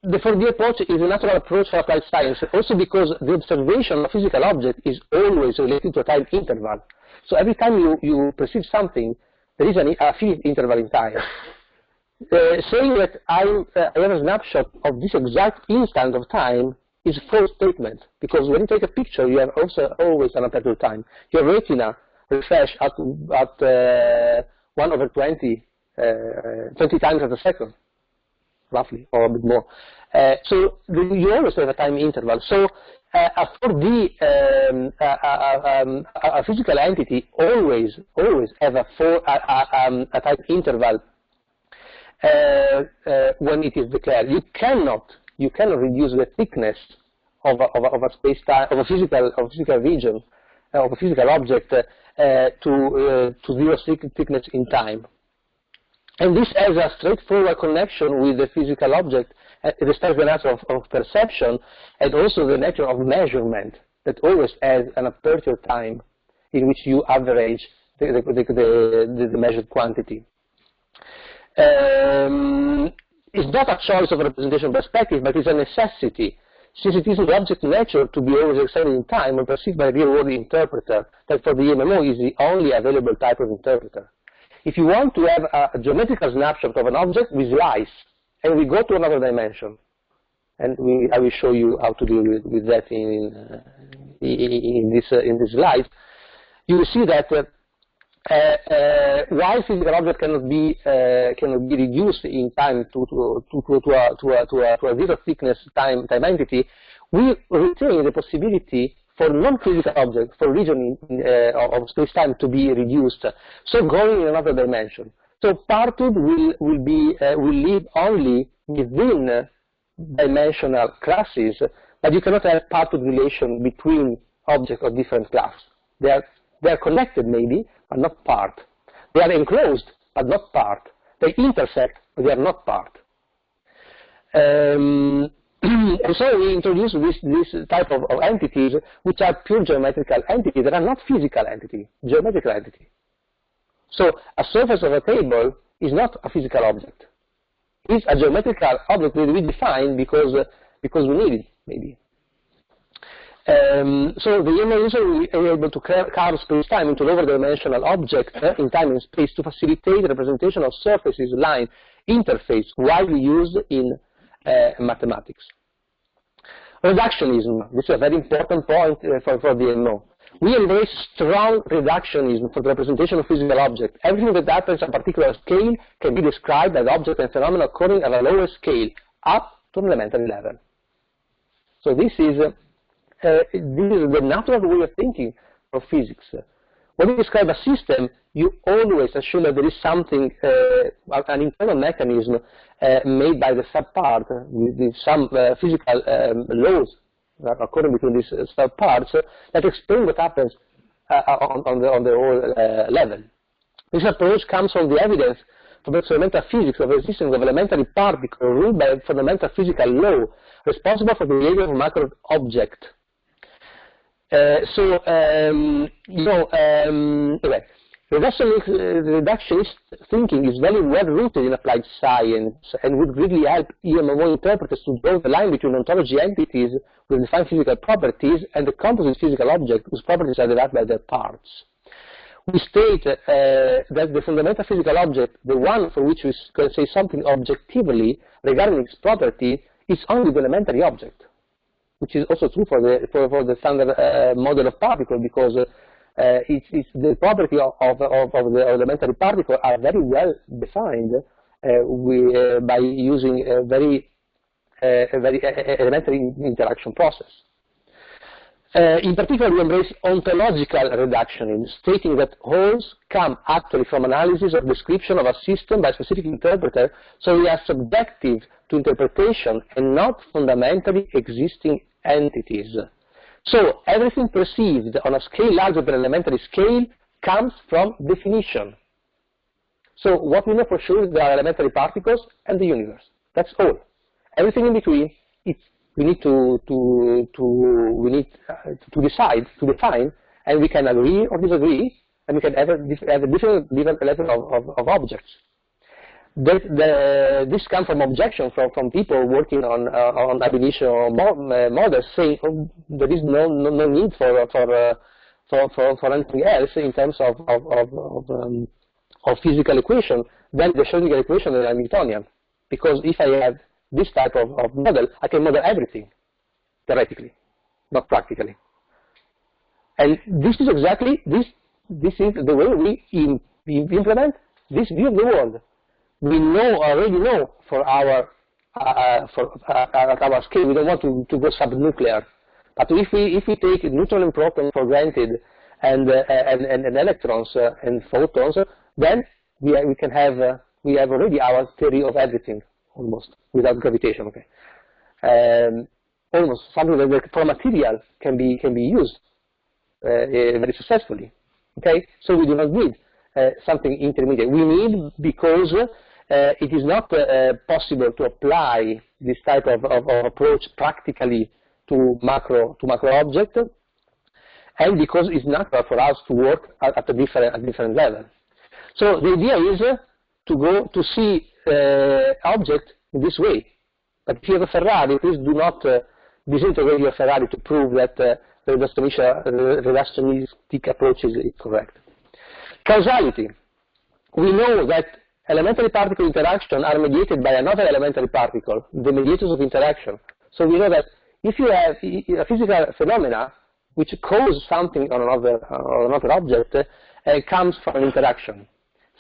A: the 4D approach is a natural approach for applied science, also because the observation of physical object is always related to a time interval. So every time you perceive something, there is a finite interval in time. Saying that I have a snapshot of this exact instant of time is a false statement, because when you take a picture, you have also always an aperture time. Your retina refresh at 1/20, 20 times at a second, roughly, or a bit more. So you always have a time interval. So a 4D, a physical entity always have a time interval when it is declared. You cannot reduce the thickness of a space-time, of a physical region, of a physical object to zero thickness in time. And this has a straightforward connection with the physical object. It respects the nature of perception and also the nature of measurement that always has an aperture time in which you average the measured quantity. It's not a choice of representation perspective, but it's a necessity, since it is the object nature to be always extended in time and perceived by a real-world interpreter, that for the EMMO is the only available type of interpreter. If you want to have a geometrical snapshot of an object, we slice, and we go to another dimension. And I will show you how to deal with that in this slide. You will see that while physical object cannot be reduced in time to a zero thickness time entity, we retain the possibility for non-physical objects, for region of space-time to be reduced, so going in another dimension. So Parthood will live only within dimensional classes, but you cannot have Parthood relation between objects of different class. They are connected maybe, but not part. They are enclosed, but not part. They intersect, but they are not part. And so we introduce this type of entities, which are pure geometrical entities. They are not physical entity, geometrical entity. So a surface of a table is not a physical object. It's a geometrical object that we define because we need it, maybe. So the EMMO user will be able to carve space-time into lower dimensional objects in time and space to facilitate the representation of surfaces, line, interface, widely used in mathematics. Reductionism. This is a very important point for the EMMO. We embrace strong reductionism for the representation of physical objects. Everything that happens at a particular scale can be described as object and phenomena occurring at a lower scale, up to an elementary level. So this is the natural way of thinking of physics. When you describe a system, you always assume that there is something, an internal mechanism made by the subpart with some physical laws occurring between these subparts that explain what happens on the whole level. This approach comes from the evidence from experimental physics of the existence of elementary particles ruled by a fundamental physical law responsible for the behavior of a macro object. Reductionist thinking is very well rooted in applied science and would really help EMMO interpreters to draw the line between ontology entities with defined physical properties and the composite physical object whose properties are derived by their parts. We state that the fundamental physical object, the one for which we can say something objectively regarding its property, is only the elementary object, which is also true for the standard model of particle, because it's the property of the elementary particle are very well defined by using a very elementary interaction process. In particular, we embrace ontological reductionism, stating that wholes come actually from analysis or description of a system by a specific interpreter, so they are subjective to interpretation and not fundamentally existing entities. So everything perceived on a scale larger than elementary scale comes from definition. So what we know for sure is there are elementary particles and the universe. That's all. Everything in between, we need to decide, to define, and we can agree or disagree, and we can have a different level of objects. This comes from objection from people working on ab initio models, saying there is no need for anything else in terms of physical equation. Then the Schrödinger equation is Hamiltonian, because if I have this type of model, I can model everything theoretically, not practically. And this is exactly this is the way we implement this view of the world. We already know for our at our scale, we don't want to go subnuclear. But if we take neutron and proton for granted and electrons and photons, then we have already our theory of everything almost without gravitation. Okay, almost something that for material can be used very successfully. Okay, so we do not need something intermediate. We need because it is not possible to apply this type of approach practically to macro object, and because it's natural for us to work at a different level. So the idea is to go to see object in this way. But if you have a Ferrari, please do not disintegrate your Ferrari to prove that the reductionistic approach is correct. Causality. We know that elementary particle interactions are mediated by another elementary particle, the mediators of interaction. So we know that if you have a physical phenomena which cause something on another object, comes from an interaction.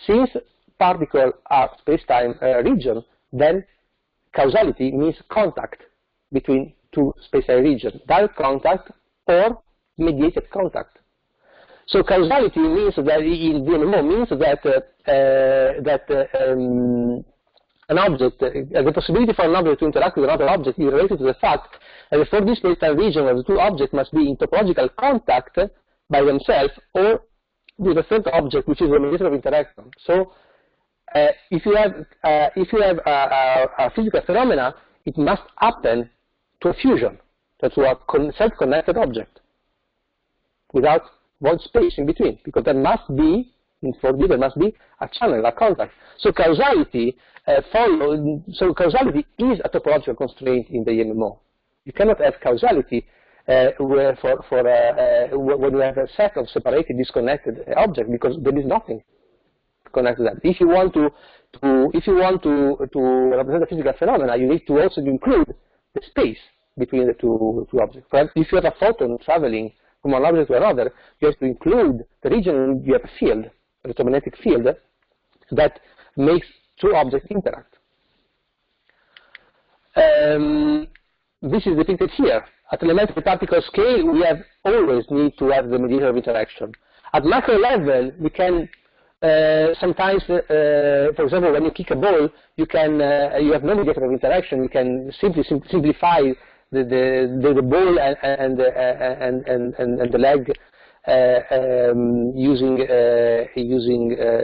A: Since particles are space-time region, then causality means contact between two space-time regions, direct contact or mediated contact. So causality means that in the EMMO means that an object, the possibility for an object to interact with another object is related to the fact that for this space-time region where the two objects must be in topological contact by themselves or with a third object which is a mediator of interaction. So if you have a physical phenomena, it must happen to a fusion, to a self-connected object without void space in between, because there must be, in 4D, there must be a channel, a contact. So causality causality is a topological constraint in the EMMO. You cannot have causality when you have a set of separated, disconnected objects, because there is nothing connected to that. If you want to represent a physical phenomena, you need to also include the space between the two objects. For example, if you have a photon traveling from one object to another, you have to include the region you have a field, an electromagnetic field, that makes two objects interact. This is depicted here. At elementary particle scale, we always need to have the mediator of interaction. At macro level, we can sometimes, for example, when you kick a ball, you have no mediator of interaction. You can simply simplify the ball and the leg using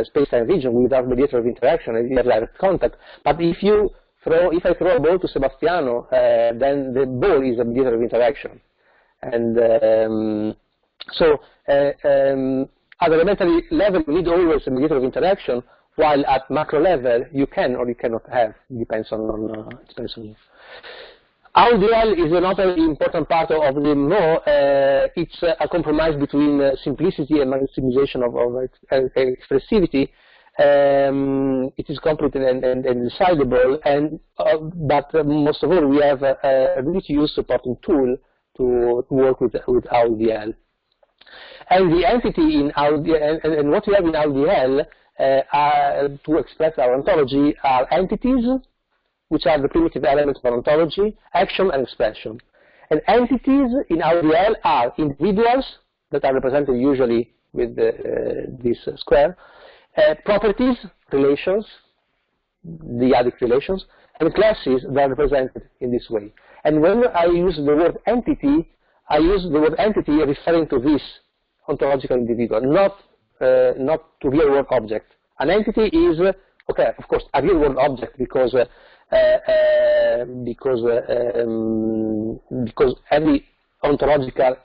A: space-time region without mediator of interaction, and you have direct contact. But if I throw a ball to Sebastiano, then the ball is a mediator of interaction. And at elementary level, you need always a mediator of interaction, while at macro level, you can or you cannot have. It depends on you. RDL is another important part of the EMMO. It's a compromise between simplicity and maximization of expressivity. It is complete and decidable, but most of all, we have a ready-to-use supporting tool to work with RDL. And the entity in RDL, and what we have in RDL to express our ontology are entities, which are the primitive elements of ontology, action and expression. And entities in RDL are individuals that are represented usually with this square, properties, relations, dyadic relations, and classes that are represented in this way. And when I use the word entity, I use the word entity referring to this ontological individual, not to real-world object. An entity is, okay, of course, a real-world object because every ontological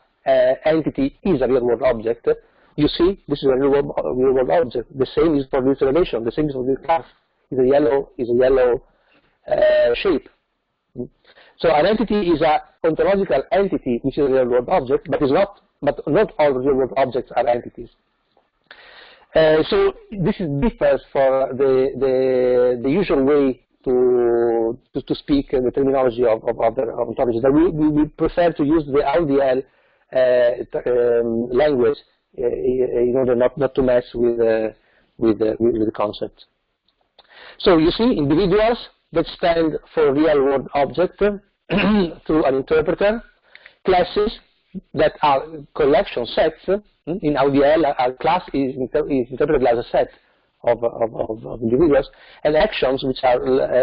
A: entity is a real-world object. You see, this is a real-world object. The same is for this relation. The same is for this class. Is a yellow shape. So an entity is an ontological entity, which is a real-world object, but not all real-world objects are entities. So this differs for the usual way to speak the terminology of other ontologies. We prefer to use the RDL language in order not to mess with the concept. So you see individuals that stand for real-world object through an interpreter, classes that are collection sets. In RDL, a class is interpreted as a set of individuals, and actions, which are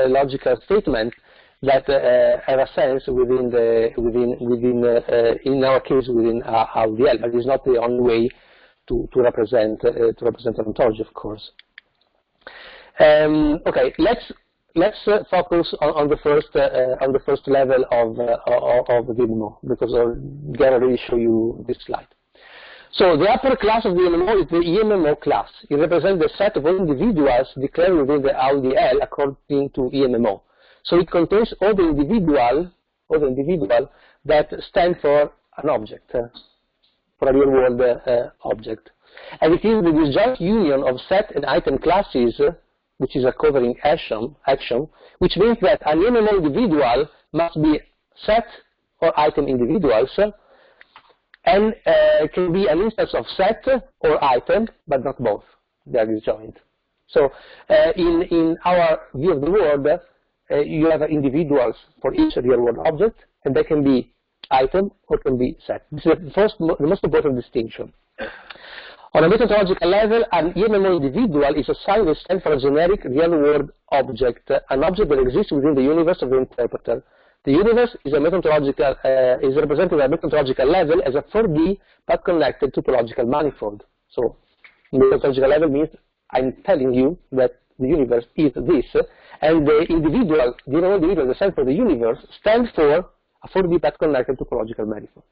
A: logical statements that have a sense in our case within RDL, but it's not the only way to represent an ontology, of course. Okay, let's focus on the first level of the EMMO, because I'll already show you this slide. So the upper class of the EMMO is the EMMO class. It represents the set of all individuals declared within the RDL according to EMMO. So it contains all the individual that stand for an object, for a real-world object. And it is the disjoint union of set and item classes, which is a covering action, which means that an EMMO individual must be set or item individuals, and can be an instance of set or item, but not both. They are disjoint. So in our view of the world, you have individuals for each real-world object, and they can be item or can be set. This is the most important distinction. On a methodological level, an EMMO individual is assigned a stand for a generic real-world object, an object that exists within the universe of the interpreter. The universe is is represented at a methodological level as a 4D but connected topological manifold. So, methodological level means I'm telling you that the universe is this, and the individual, the stand for the universe, stands for a 4D but connected topological manifold.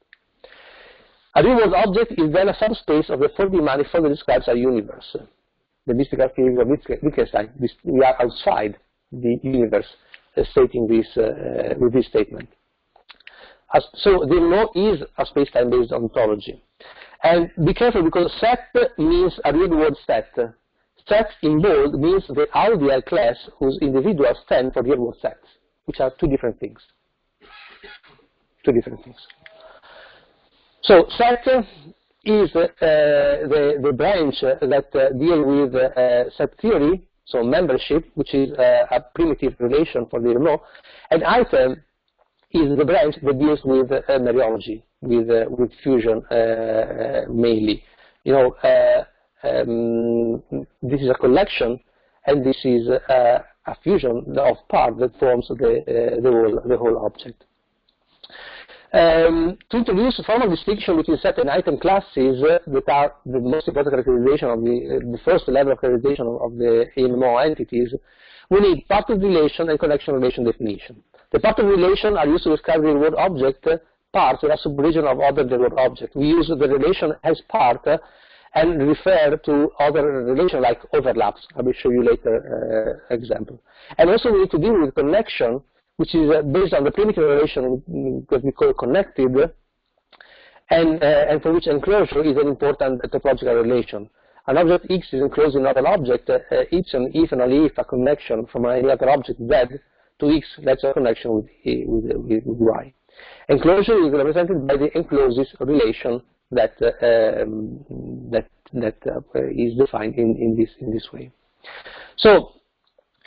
A: A real-world object is then a subspace of the 4D manifold that describes our universe. The mystical theory of Wittgenstein, we are outside the universe, stating this with this statement. So the EMMO is a space-time-based ontology. And be careful, because set means a real-world set. Set in bold means the ideal class whose individuals stand for real-world sets, which are two different things. Two different things. So set is the branch that deals with set theory, so membership, which is a primitive relation for the EMMO, and item is the branch that deals with Mereotopology, with fusion mainly. You know, this is a collection, and this is a fusion of parts that forms the whole object. To introduce a formal distinction between set and item classes that are the most important characterization of the first level of characterization of the EMMO entities, we need Parthood relation and connection relation definition. The Parthood relation are used to describe the real-world object parts or a subregion of other real-world object. We use the relation as part and refer to other relations like overlaps. I will show you later example. And also we need to deal with connection, which is based on the primitive relation that we call connected, and for which enclosure is an important topological relation. An object X is enclosed in another object, if and only if a connection from any other object Z to X lets a connection with Y. Enclosure is represented by the encloses relation that is defined in this way. So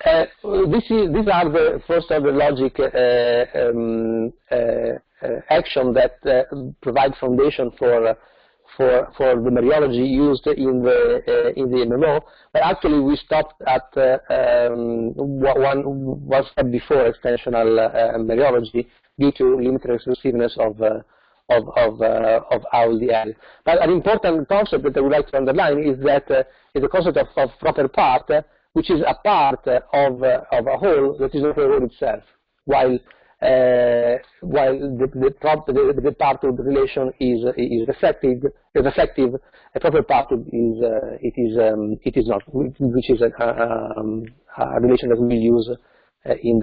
A: these are the first order logic action that provide foundation for the Mereotopology used in the EMMO, but actually we stopped at one step before extensional Mereotopology due to limited exclusiveness of AUL-DL. But an important concept that I would like to underline is that is the concept of proper part, which is a part of a whole that is not a whole itself, while the part of the relation is reflective, a proper part it is not, which is a relation that we will use in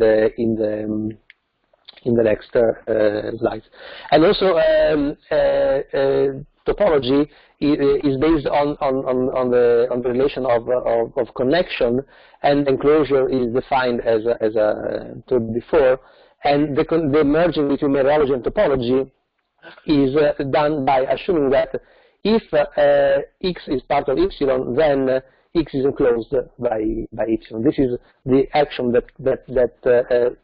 A: the next slides. And also topology is based on the relation of connection, and enclosure is defined as a told before, and the merging between Mereotopology and topology is done by assuming that if X is part of epsilon, then X is enclosed by epsilon. This is the action that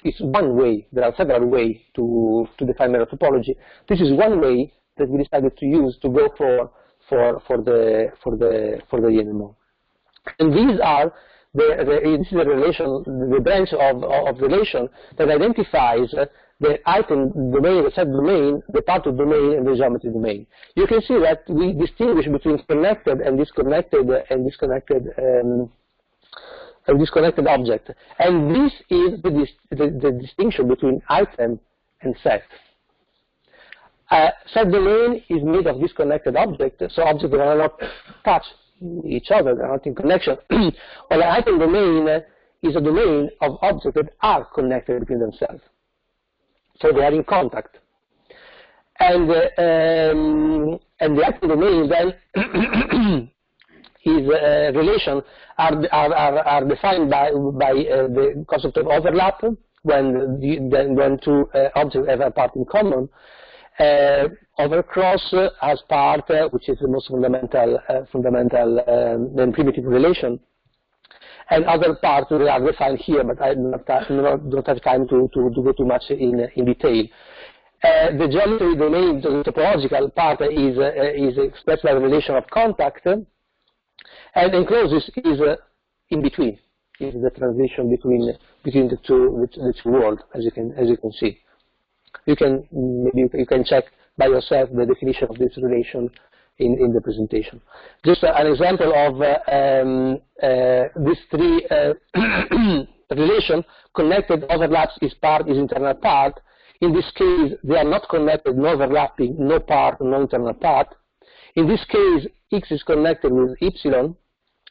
A: is one way. There are several ways to define Mereotopology. This is one way that we decided to use to go for the EMMO. And these are this is the relation, the branch of relation that identifies the item domain, the set domain, the Parthood domain, and the geometry domain. You can see that we distinguish between connected and disconnected object, and this is the distinction between item and set. Set domain is made of disconnected objects, so objects that are not touched each other, they are not in connection. While an item domain is a domain of objects that are connected between themselves, so they are in contact. And the item domain then is relation are defined by the concept of overlap when two objects have a part in common. Overcross as part, which is the most fundamental and primitive relation, and other parts that are defined here, but I don't have time to go too much in detail. The geometry domain, the topological part, is expressed by the relation of contact, And enclosed is in between. Is the transition between the two worlds, as you can see. You can check by yourself the definition of this relation in the presentation. Just an example of these three relation: connected, overlaps, is part, is internal part. In this case, they are not connected, no overlapping, no part, no internal part. In this case, X is connected with Y,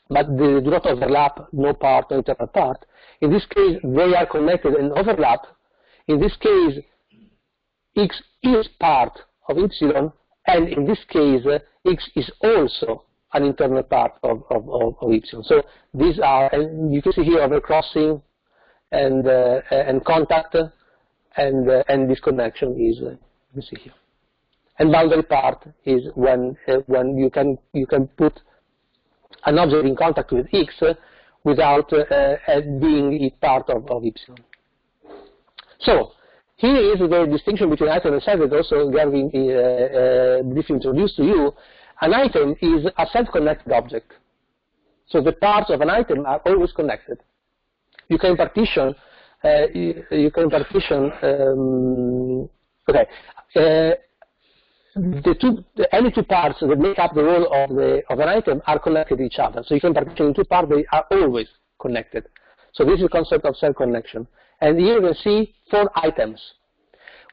A: but they do not overlap, no part, no internal part. In this case, they are connected and overlap. In this case, X is part of Y, and in this case, X is also an internal part of Y. So these are, and you can see here overcrossing and contact, and this connection is, you see here. And boundary part is when you can put an object in contact with X without being part of Y. So here is the distinction between item and set that also Gavin briefly introduced to you. An item is a self-connected object. So the parts of an item are always connected. You can partition. Any two parts that make up the whole of an item are connected to each other. So you can partition in two parts, they are always connected. So this is the concept of self-connection. And here you can see 4 items.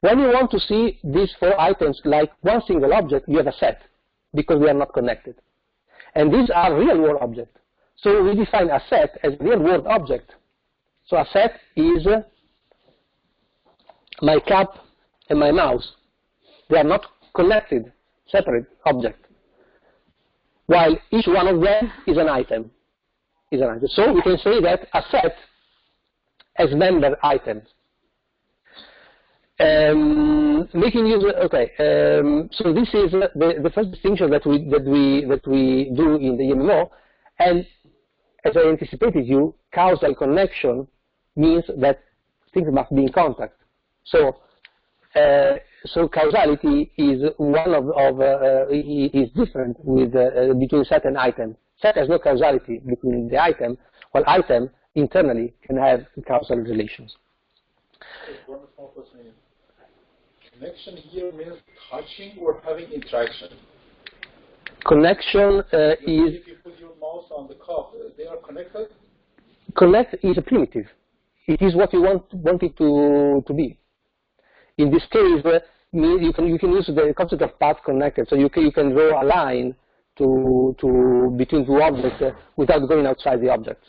A: When you want to see these 4 items like one single object, you have a set, because they are not connected. And these are real-world objects. So we define a set as a real-world object. So a set is my cup and my mouse. They are not connected, separate object, while each one of them is an item. So we can say that a set has member items. Making use, so this is the first distinction that we do in the EMMO, and as I anticipated you, causal connection means that things must be in contact. So causality is is different with between set and item. Set has no causality between the item, while item internally can have causal relations.
D: One small question. Connection here means touching or having interaction.
A: Connection is.
D: If you put your mouse on the cup, they are connected.
A: Connect is a primitive. It is what you want it to be. In this case, you can use the concept of path connected. So you can draw a line between two objects without going outside the objects.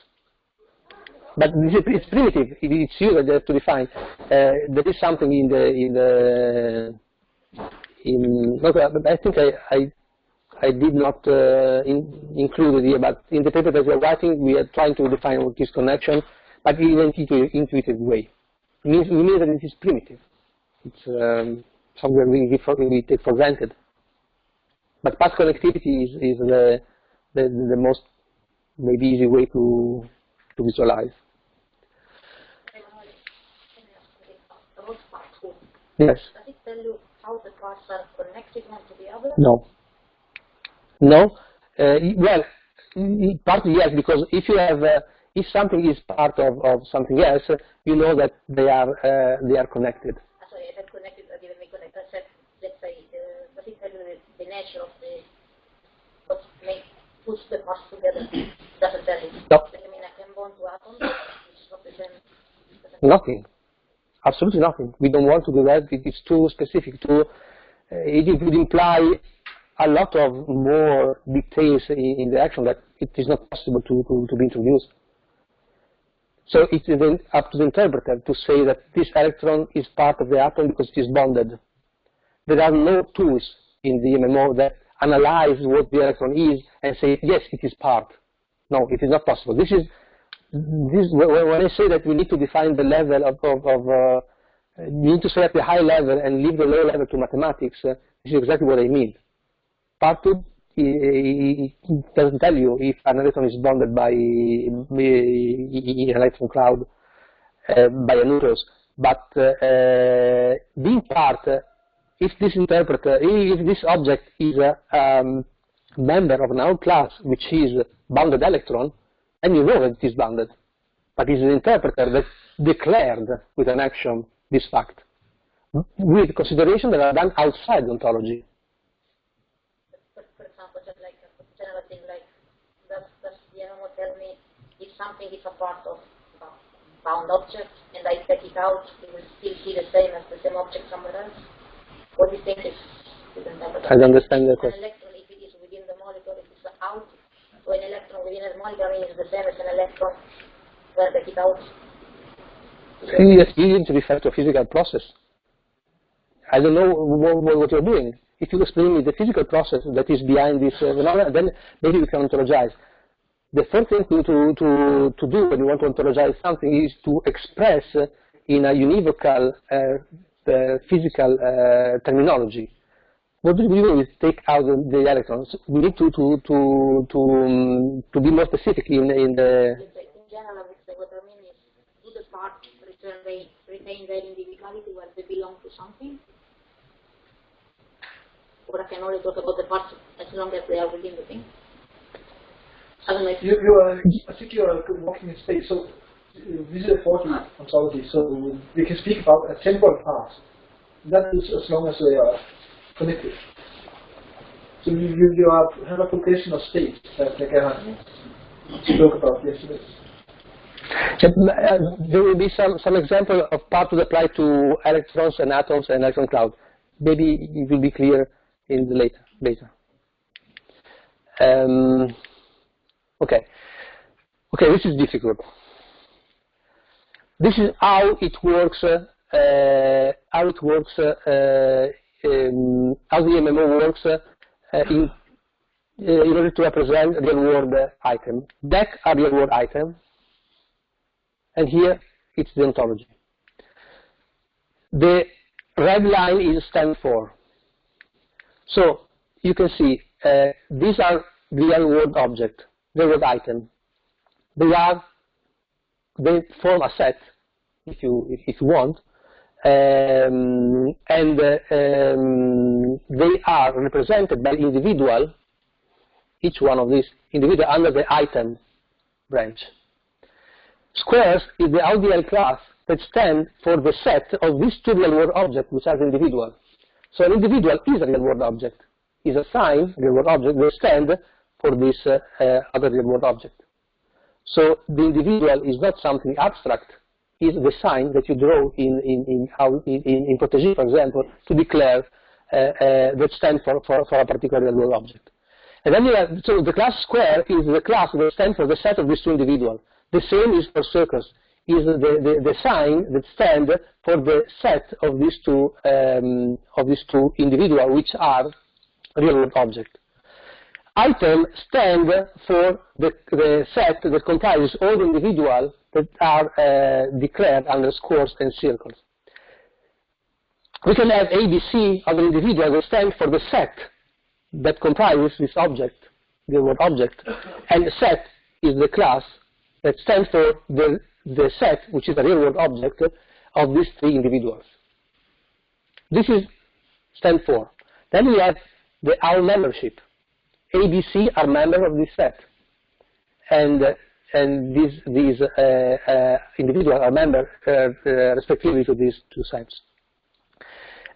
A: But it's primitive. It's used to define. There is something I think I did not include it here, but in the paper that we are writing, we are trying to define what is connection, but in an intuitive way. It means that it is primitive. It's something we take for granted. But path connectivity is the most maybe easy way to visualize. Yes.
E: Does it tell you how the parts are connected one to the other?
A: No. No. Well, partly yes, because if you have if something is part of something else, you know that they are connected.
E: Sorry, I said connected. I didn't make connected. I said, let's say, does it tell you the nature of what puts the parts together? Doesn't tell you.
A: No.
E: Does it mean I can bond to atoms, which is not the same?
A: Nothing. Absolutely nothing. We don't want to do that. It's too specific. It would imply a lot of more details in the action that it is not possible to be introduced. So it is then up to the interpreter to say that this electron is part of the atom because it is bonded. There are no tools in the EMMO that analyze what the electron is and say, yes, it is part. No, it is not possible. When I say that we need to define the level we need to say at the high level and leave the low level to mathematics, this is exactly what I mean. Parthood doesn't tell you if an electron is bonded by an electron cloud by a nucleus, but being part, if this object is member of an out class which is bounded electron, and you know that it is bounded. But it's the interpreter that declared with an action this fact, with consideration that are done outside the ontology.
E: For example, just like a general thing, like does the EMMO tell me if something is a part of a bound object and I take it out, it will still see the same as the same object somewhere else? What do you think is the interpreter?
A: I don't understand the question.
E: An electron, if it is within the molecule, if it's out, so an electron within a molecule is the same as an electron when I take it out.
A: You need to refer to a physical process. I don't know what you're doing. If you explain me the physical process that is behind this phenomena, then maybe we can ontologize. The first thing to do when you want to ontologize something is to express in a univocal physical terminology. What do we do is take out the electrons. We need to be more specific in the.
E: In general, what I mean is, do the parts retain their individuality where they belong to something? Or I can only talk about the parts as long as they are within the thing? I don't know if
B: I think you are walking in space, so this is a 4D ontology, so we can speak about a temporal part. That is as long as they are connected. So you have a progression of states that Gerhard spoke about yesterday.
A: There will be some example of parts that apply to electrons and atoms and electron cloud. Maybe it will be clear in the later. Okay, this is difficult. This is how it works. How the EMMO works in order to represent real-world item. Back are real-world item, and here it's the ontology. The red line is stand for. So you can see these are real-world object, real-world item. They form a set, if you want, and they are represented by individual. Each one of these individual under the item branch. Squares is the RDL class that stand for the set of these two real-world objects, which are the individual. So an individual is a real-world object, is a sign, real-world object, will stand for this other real-world object. So the individual is not something abstract, is the sign that you draw in protégé, for example, to declare that stands for a particular real-world object. And then you have, so the class square is the class that stands for the set of these two individuals. The same is for circles, is the sign that stands for the set of these two individuals, which are real-world objects. Item stand for the set that comprises all the individuals that are declared under squares and circles. We can have ABC of an individual that stand for the set that comprises this object, the word object, and the set is the class that stands for the set, which is a real-world object, of these three individuals. This is stand for. Then we have our membership. ABC are members of this set, and these individuals are members respectively to these two sets.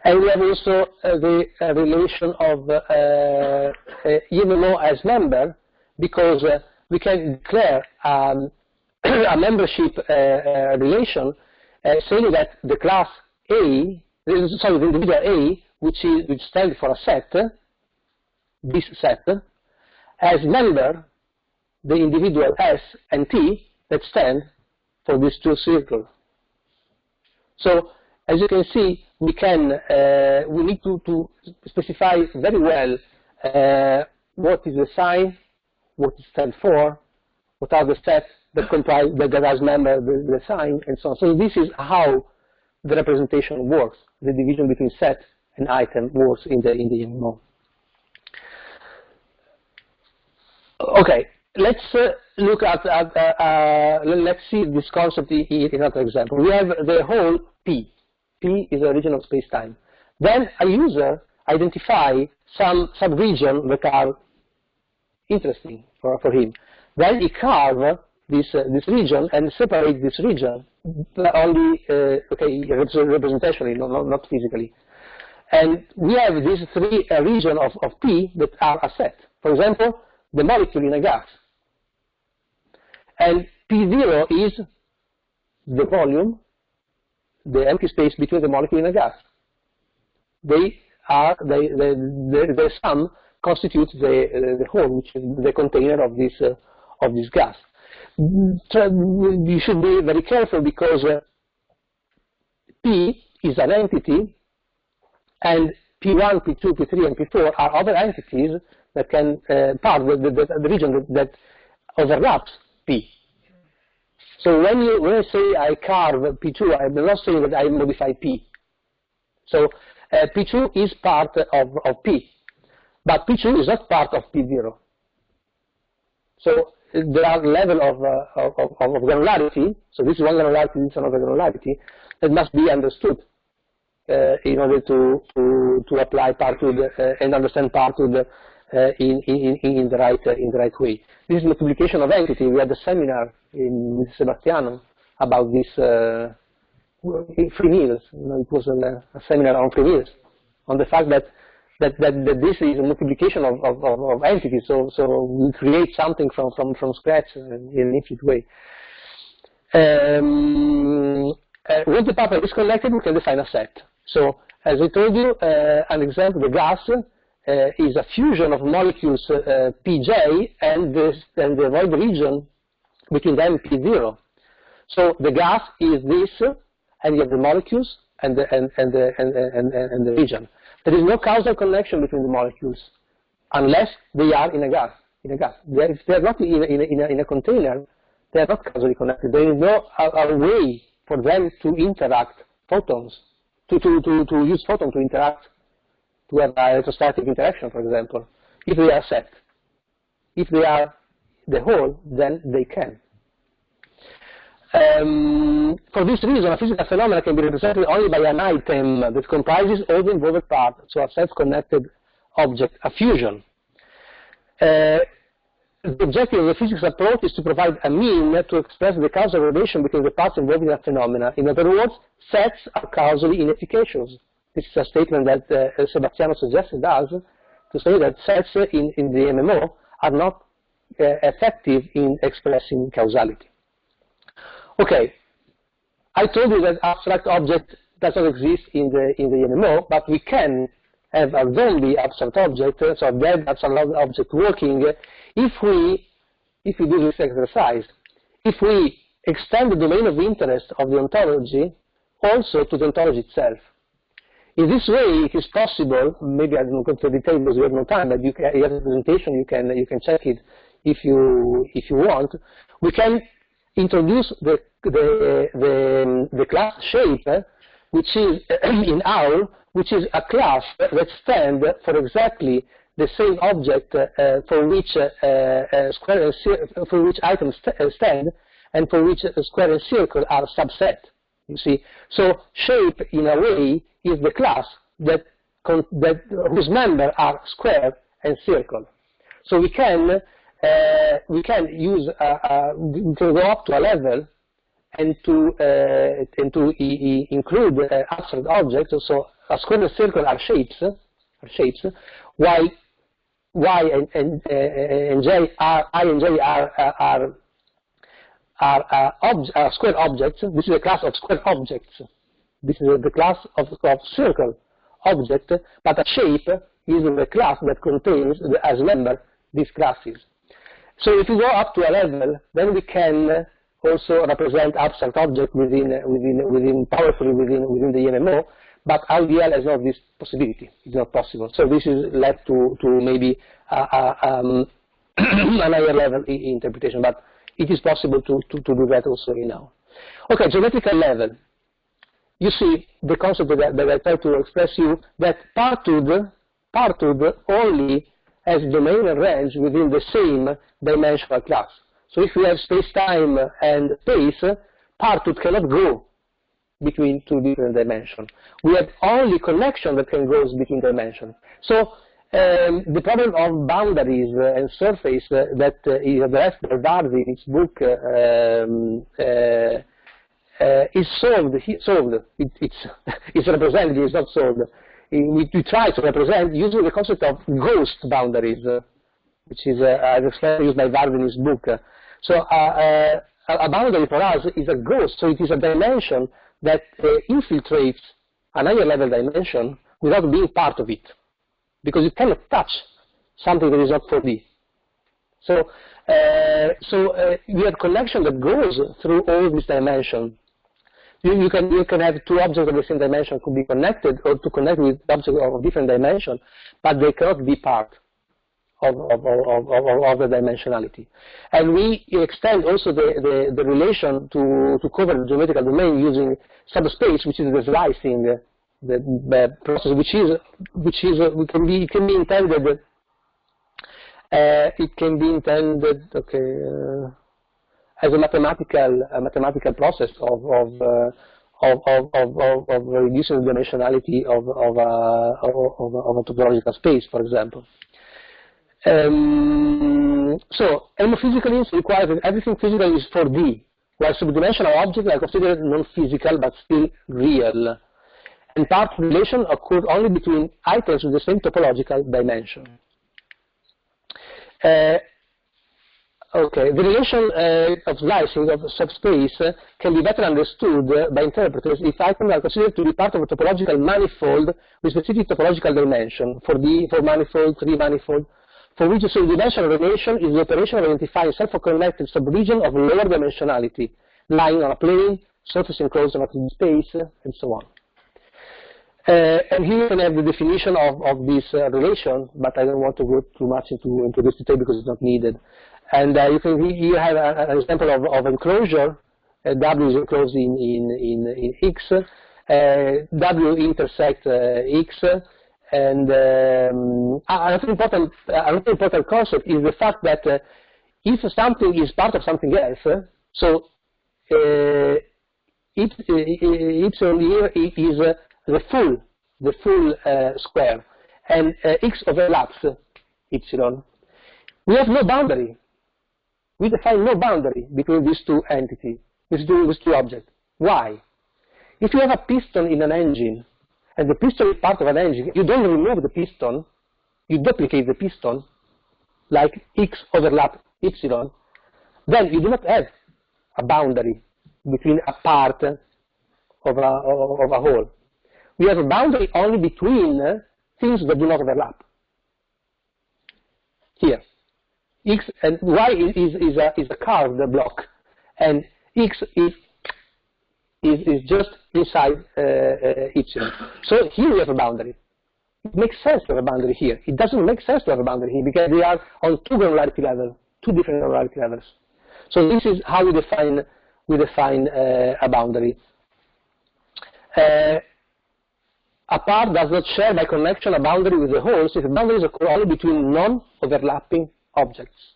A: And we have also the relation of EMMO as member, because we can declare a membership relation saying that the class A, sorry, the individual A, which stands for a set, this set, as member the individual S and T that stand for these two circles. So, as you can see, we need to specify very well what is the sign, what it stands for, what are the sets that comprise, that as member the sign, and so on. So this is how the representation works. The division between set and item works in the EMMO. Okay, let's look at let's see this concept in another example. We have the whole P. P is a region of space-time. Then a user identifies some sub-regions that are interesting for him. Then he carved this region and separate this region only representationally, not physically. And we have these three regions of P that are a set. For example, the molecule in a gas. And P0 is the volume, the empty space between the molecule and a gas. The sum constitutes the whole, which is the container of this gas. You should be very careful because P is an entity, and P1, P2, P3, and P4 are other entities that can part the region that overlaps P. So when I say I carve P2, I'm not saying that I modify P. So P2 is part of P, but P2 is not part of P0. So there are levels of granularity. So this is one granularity, this is another granularity that must be understood in order to apply Parthood and understand Parthood in the right way. This is multiplication of entity. We had a seminar with Sebastiano about this free meals. It was a seminar on free meals, on the fact that this is a multiplication of entities. So we create something from scratch in an infinite way. When the paper is connected, we can define a set. So as I told you, an example, the gas is a fusion of molecules Pj and the void region between them P0. So the gas is this, and you have the molecules and the region. There is no causal connection between the molecules unless they are in a gas. If they are not in a container, they are not causally connected. There is no a way for them to interact photons, to use photons to interact, to have electrostatic interaction, for example, if they are set. If they are the whole, then they can. For this reason, a physical phenomenon can be represented only by an item that comprises all the involved parts, so a self-connected object, a fusion. The objective of the physics approach is to provide a mean to express the causal relation between the parts involved in a phenomena. In other words, sets are causally inefficacious. This is a statement that Sebastiano suggested us, to say that sets in the EMMO are not effective in expressing causality. Okay, I told you that abstract object does not exist in the EMMO, but we can have a zombie abstract object, so a dead abstract object working, if we do this exercise, if we extend the domain of interest of the ontology also to the ontology itself. In this way, it is possible, maybe I don't go into detail because we have no time, but you have a presentation, you can check it if you want. We can introduce the class shape, which is in owl, which is a class that stands for exactly the same object for which items stand, and for which a square and circle are subset. You see, so shape in a way is the class whose members are square and circle. So we can use we can go up to a level and to include abstract objects. So a square and circle are shapes, while Y and J are I and J are square objects. This is a class of square objects. This is the class of circle object, but a shape is the class that contains as member these classes. So if we go up to a level, then we can also represent abstract object powerfully within the EMMO, but RDL has not this possibility. It's not possible. So this is led to maybe an higher level interpretation, but it is possible to do that also now. Okay, geometrical level. You see the concept that I try to express you, that Parthood only has domain and range within the same dimensional class. So if we have space-time and space, Parthood cannot go between two different dimensions. We have only connection that can go between dimensions. So the problem of boundaries and surface that is addressed by Darby in his book is solved. It's represented, it's not solved. We try to represent using the concept of ghost boundaries, which is as explained used by Darby in his book. So a boundary for us is a ghost, so it is a dimension that infiltrates an higher level dimension without being part of it, because it cannot touch something that is not 4D. So, we have connection that goes through all these dimensions. You can have two objects of the same dimension could be connected, or to connect with objects of different dimension, but they cannot be part of the dimensionality. And we extend also the relation to cover the geometrical domain using subspace, which is the slicing, the process, it can be intended. Okay. As a mathematical process of reducing the dimensionality of a topological space, for example. So, EMMO physical requires that everything physical is 4D, while subdimensional objects are considered non-physical but still real. And part relation occurs only between items with the same topological dimension. Okay, the relation of slicing of subspace can be better understood by interpreters if items are considered to be part of a topological manifold with specific topological dimension, 4D, 4-manifold, 3-manifold, for which the subdimensional relation is the operation of identifying self-connected subregion of lower dimensionality, lying on a plane, surface enclosed on a 3D space, and so on. And here you can have the definition of this relation, but I don't want to go too much into this detail because it's not needed. And you can here have an example of enclosure. W is enclosed in X. W intersect X. And another important concept is the fact that if something is part of something else, so epsilon here is the full square, and X overlaps epsilon. We have no boundary. We define no boundary between these two entities, these two objects. Why? If you have a piston in an engine, and the piston is part of an engine, you don't remove the piston, you duplicate the piston, like X overlap epsilon, then you do not have a boundary between a part of a whole. We have a boundary only between things that do not overlap. Here. X and Y is a carved block, and X is just inside epsilon. So here we have a boundary. It makes sense to have a boundary here. It doesn't make sense to have a boundary here because they are on two granularity levels, two different granularity levels. So this is how we define a boundary. A part does not share by connection a boundary with the whole, since boundaries occur only between non-overlapping objects.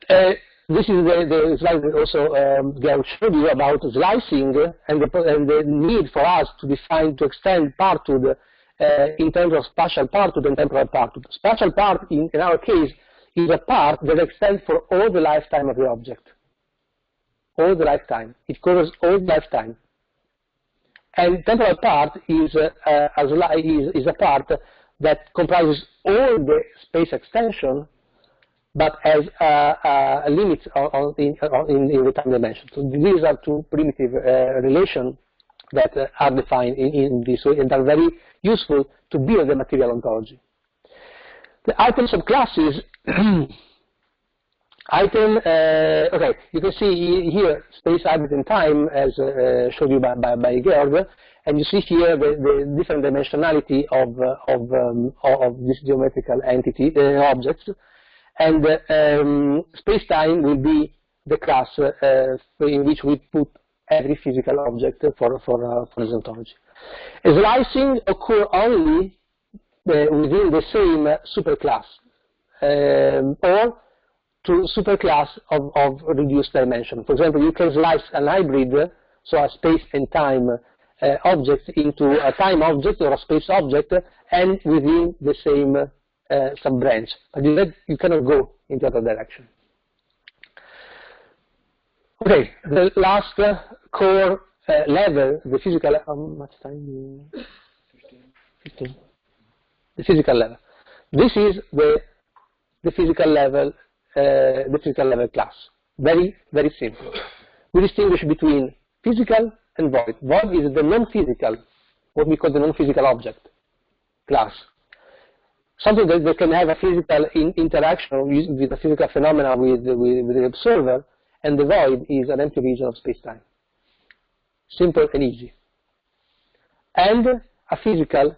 A: This is the slide that also Gerd showed you about slicing and the need for us to extend Parthood in terms of spatial Parthood and temporal Parthood. Spatial part, in our case, is a part that extends for all the lifetime of the object. All the lifetime. It covers all the lifetime. And temporal part is a part that comprises all the space extension, but has a limit in the time dimension. So these are two primitive relations that are defined in this way and are very useful to build the material ontology. The item subclasses. Okay, you can see here space, habit, and time, as showed you by Gerd, and you see here the different dimensionality of this geometrical entity, objects, and space-time will be the class in which we put every physical object for this ontology. Slicing occurs only within the same superclass, or to superclass of reduced dimension. For example, you can slice an hybrid, so a space and time object into a time object or a space object and within the same sub-branch. But you cannot go in the other direction. Okay, the last core level, the physical, how much time? 15. The physical level. This is the physical level class. Very, very simple. We distinguish between physical and void. Void is the non-physical, what we call the non-physical object class. Something that can have a physical interaction with a physical phenomena with the observer, and the void is an empty region of space-time. Simple and easy. And a physical,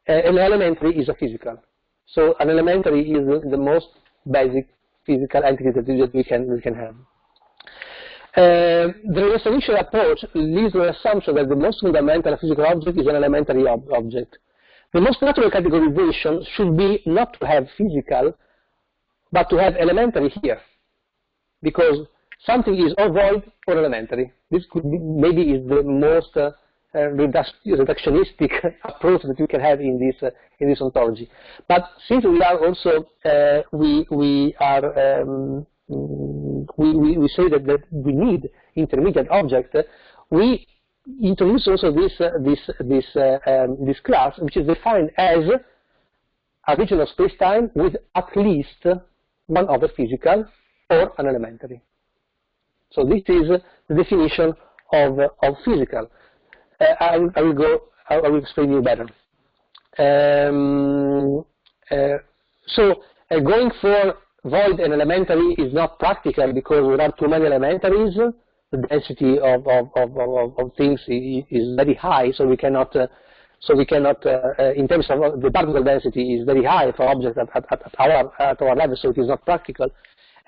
A: an elementary is a physical. So an elementary is the most basic physical entity that we can have. The reductionist approach leads to the assumption that the most fundamental physical object is an elementary object. The most natural categorization should be not to have physical, but to have elementary here, because something is or void or elementary. This could be, maybe is the most reductionistic approach that you can have in this ontology. But since we are also we say that we need intermediate object, we introduce also this class, which is defined as a region of space-time with at least one other physical or an elementary. So this is the definition of physical. I will explain you better. Going for void and elementary is not practical because there are too many elementaries. The density of things is very high, so we cannot. In terms of the particle density is very high for objects at our level, so it is not practical.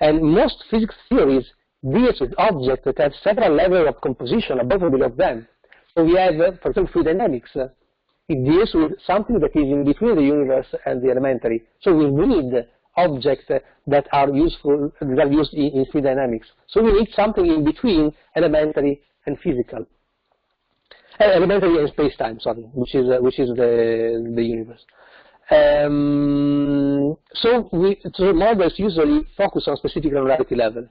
A: And most physics theories deals with objects that have several levels of composition above and below them. So we have, for example, fluid dynamics. It deals with something that is in between the universe and the elementary. So we need objects that are useful, that are used in fluid dynamics. So we need something in between elementary and physical. Elementary and space-time, sorry, which is the universe. So models usually focus on specific granularity level.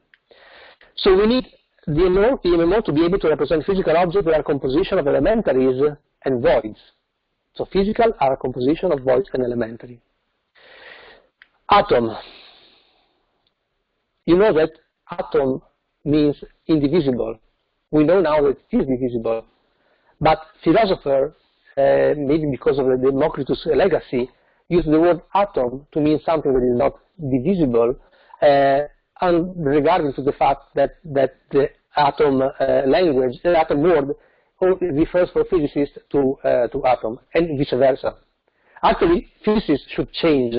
A: So we need the EMMO to be able to represent physical objects that are composition of elementaries and voids. So physical are a composition of voids and elementary. Atom. You know that atom means indivisible. We know now that it is divisible. But philosophers, maybe because of the Democritus legacy, use the word atom to mean something that is not divisible, and regarding to the fact that the atom language, the atom word, refers for physicists to atom, and vice versa. Actually, physicists should change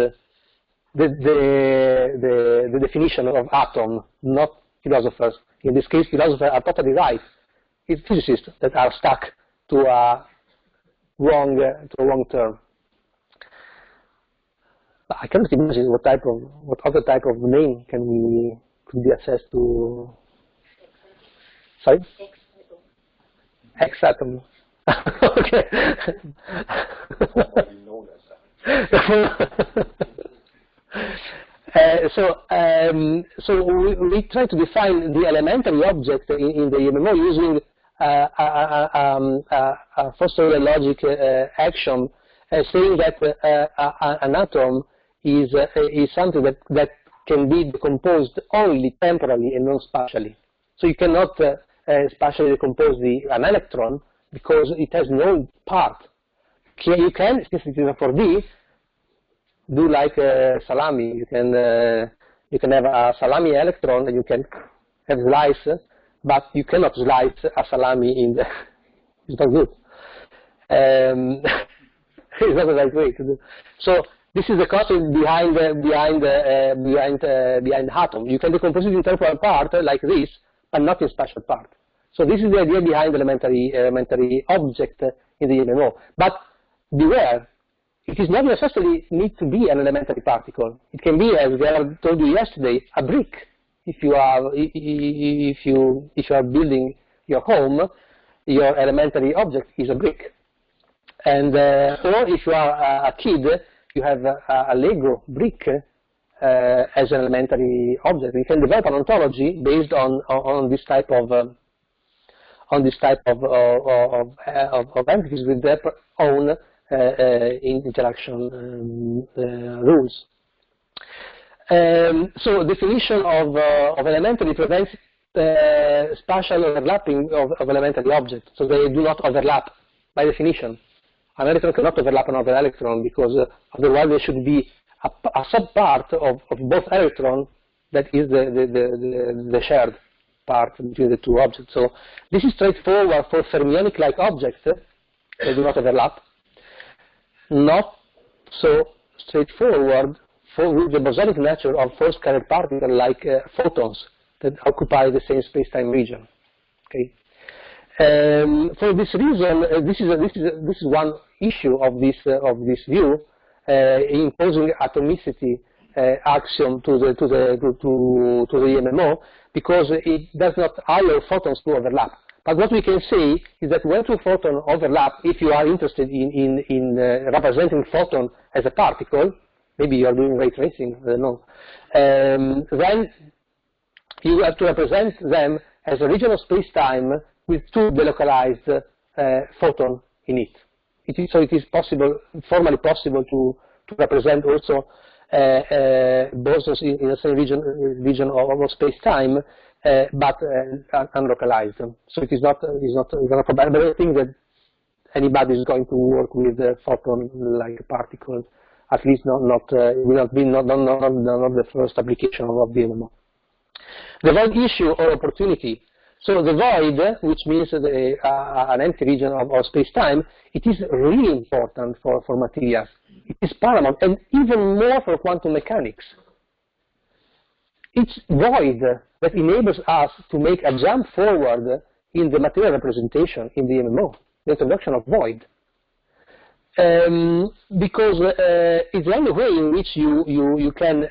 A: the definition of atom, not philosophers. In this case, philosophers are totally right. It's physicists that are stuck to a wrong term. I cannot imagine what other type of name could be assessed to. Sorry? X-atom. Okay. So we try to define the elementary object in the EMMO using a first-order logic action, saying that an atom is something that can be decomposed only temporally and not spatially. So you cannot spatially decompose an electron because it has no part. You can, since it is a 4D, do like salami. You can have a salami electron and you can have slice, but you cannot slice a salami in the. It's not good. It's not the right way to do. So this is the concept behind atom. You can decompose it in temporal part like this, but not in spatial part. So this is the idea behind elementary object in the EMMO. But beware, it is not necessarily need to be an elementary particle. It can be, as I told you yesterday, a brick. If you are building your home, your elementary object is a brick. And or if you are a kid, you have a Lego brick as an elementary object. You can develop an ontology based on this type of entities with their own interaction rules. So definition of elementary prevents spatial overlapping of elementary objects, so they do not overlap by definition. An electron cannot overlap another electron because otherwise there should be a subpart of both electrons that is the shared part between the two objects. So this is straightforward for fermionic-like objects. They do not overlap. Not so straightforward with the bosonic nature of first-scattered particles like photons that occupy the same space-time region. Okay. For this reason, this is one issue of this view, imposing atomicity axiom to the EMMO, because it does not allow photons to overlap. But what we can say is that when two photons overlap, if you are interested in representing photon as a particle, maybe you are doing ray tracing, I don't know, then you have to represent them as a region of space-time with two delocalized photons in it. So it is possible, formally possible, to represent also bosons in the same region of space-time, but unlocalized. So it is not probable. I don't think that anybody is going to work with photon-like particles. At least not the first application of the EMMO. The void issue or opportunity. So the void, which means an empty region of space-time, it is really important for materials. It is paramount, and even more for quantum mechanics. It's void that enables us to make a jump forward in the material representation in the EMMO, the introduction of void. Because it's the only way in which you can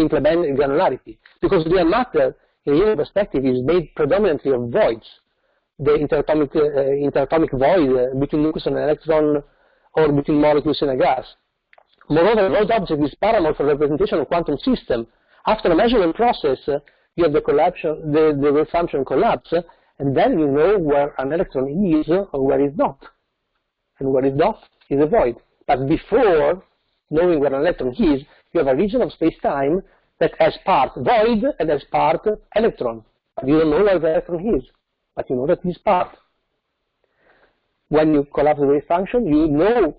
A: implement granularity. Because the matter, in the EMMO perspective, is made predominantly of voids. The interatomic void between nucleus and electron, or between molecules in a gas. Moreover, void object is paramount for representation of quantum system. After a measurement process, you have the resumption collapse, and then you know where an electron is or where it's not. And where it's not is a void. But before knowing where an electron is, you have a region of space-time that has part void and has part electron. But you don't know where the electron is, but you know that it's part. When you collapse the wave function, you know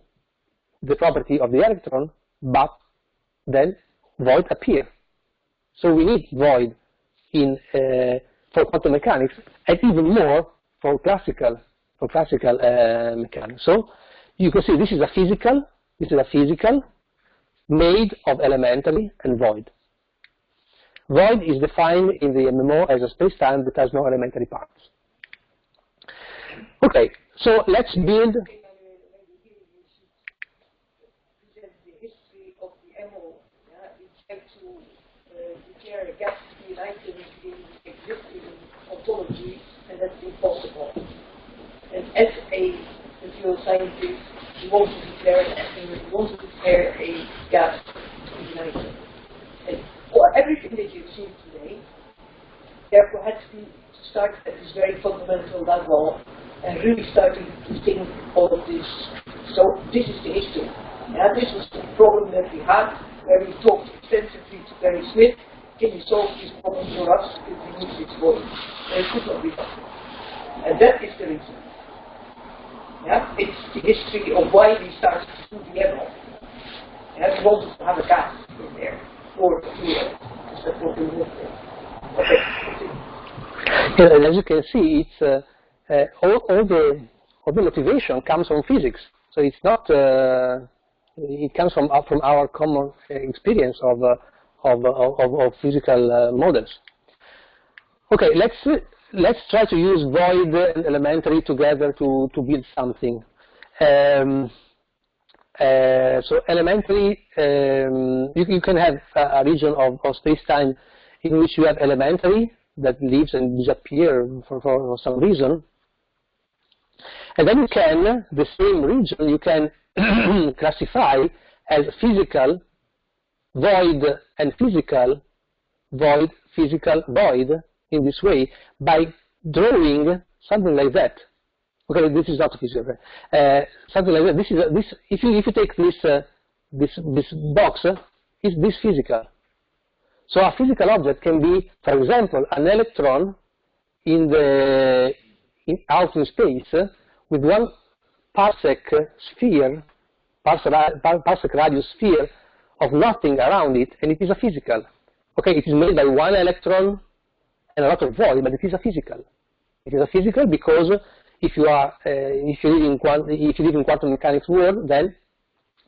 A: the property of the electron, but then void appears. So we need void for quantum mechanics, and even more for classical mechanics. So you can see this is a physical made of elementary and void. Void is defined in the EMMO as a space-time that has no elementary parts. Okay, so let's build.
F: Declare a gap between items in existing ontology, and that's impossible. And as a material scientist, you want to declare an atom, you want to declare a gap between items. And for everything that you've seen today, therefore had to start at this very fundamental level and really starting to think all of this. So this is the history. Yeah, this was the problem that we had, where we talked extensively to Barry Smith. Can you solve this problem for us if we use this void? And it could not be done. And that is the reason. Yeah? It's the history of why we started to do the EMMO. Yeah? We wanted to have a gas in there for the fuel. Because that's what we wanted. Okay, continue.
A: Yeah, and as you can see, it's all the motivation comes from physics. So it's not. It comes from our common experience of physical models. Okay, let's try to use void and elementary together to build something. So elementary, you can have a region of space-time in which you have elementary that lives and disappears for some reason. And then you can, the same region, you can classify as physical, void, and physical, void, physical, void, in this way, by drawing something like that. Okay, this is not physical. Something like that. If you take this box, is this physical? So a physical object can be, for example, an electron out in space with one parsec sphere, parsec radius sphere of nothing around it, and it is a physical. Okay, it is made by one electron and a lot of void, but it is a physical. It is a physical because if you live in quantum mechanics world, then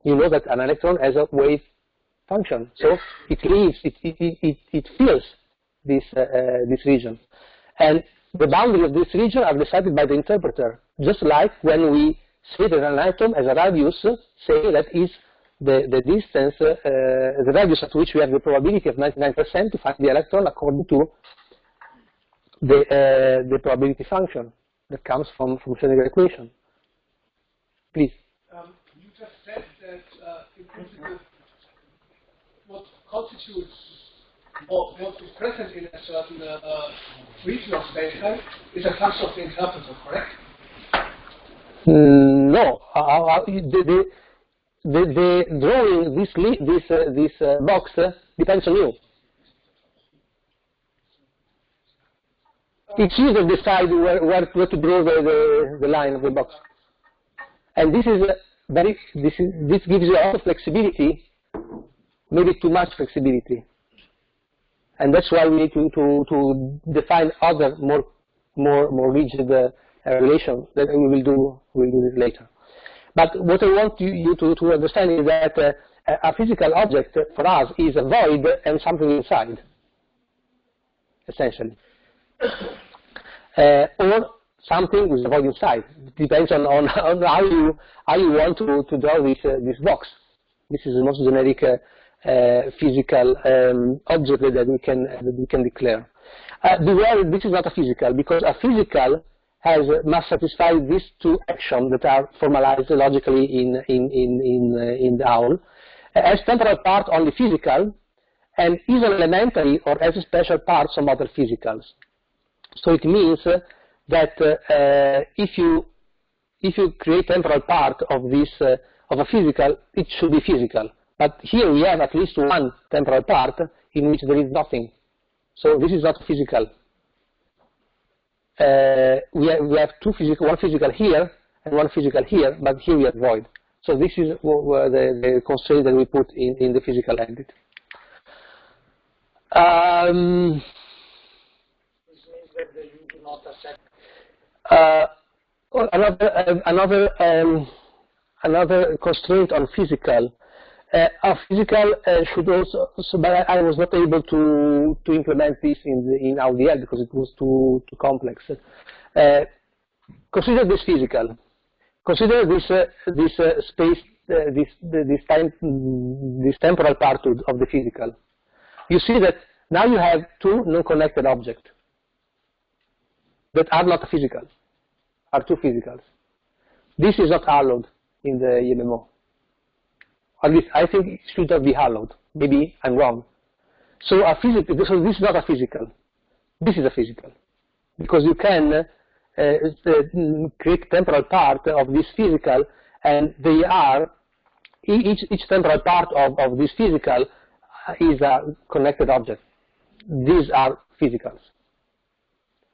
A: you know that an electron has a wave function. So it leaves, it fills this region, and the boundaries of this region are decided by the interpreter. Just like when we say that an atom has a radius, say that is the distance, the radius at which we have the probability of 99% to find the electron according to the probability function that comes from Schrödinger equation. Please.
B: You just said that in principle, what constitutes or what is present in a certain region of space-time is a function of the interpreter, correct?
A: No. The drawing this box depends on you. It's you that decide where to draw the line of the box, and this gives you a lot of flexibility, maybe too much flexibility, and that's why we need to define other more rigid relation that we will do this later. But what I want you to understand is that a physical object for us is a void and something inside, essentially. Or something with a void inside. It depends on how you want to draw this box. This is the most generic physical object that we can declare. Beware, this is not a physical, because a physical must satisfy these two axioms that are formalized logically in the OWL. As temporal part only physical, and is an elementary or as a special part some other physicals. So it means that if you create temporal part of this of a physical, it should be physical. But here we have at least one temporal part in which there is nothing. So this is not physical. We have one physical here and one physical here, but here we have void. So this is the constraint that we put in the physical entity.
D: This means that you do not accept.
A: Another constraint on physical. A physical should also, but I was not able to implement this in RDL because it was too complex. Consider this physical. Consider this space, this temporal part of the physical. You see that now you have two non-connected objects that are not physical, are two physicals. This is not allowed in the EMMO. At least I think it should not be allowed. Maybe I'm wrong. So this is not a physical. This is a physical, because you can create temporal part of this physical, and they are each temporal part of this physical is a connected object. These are physicals.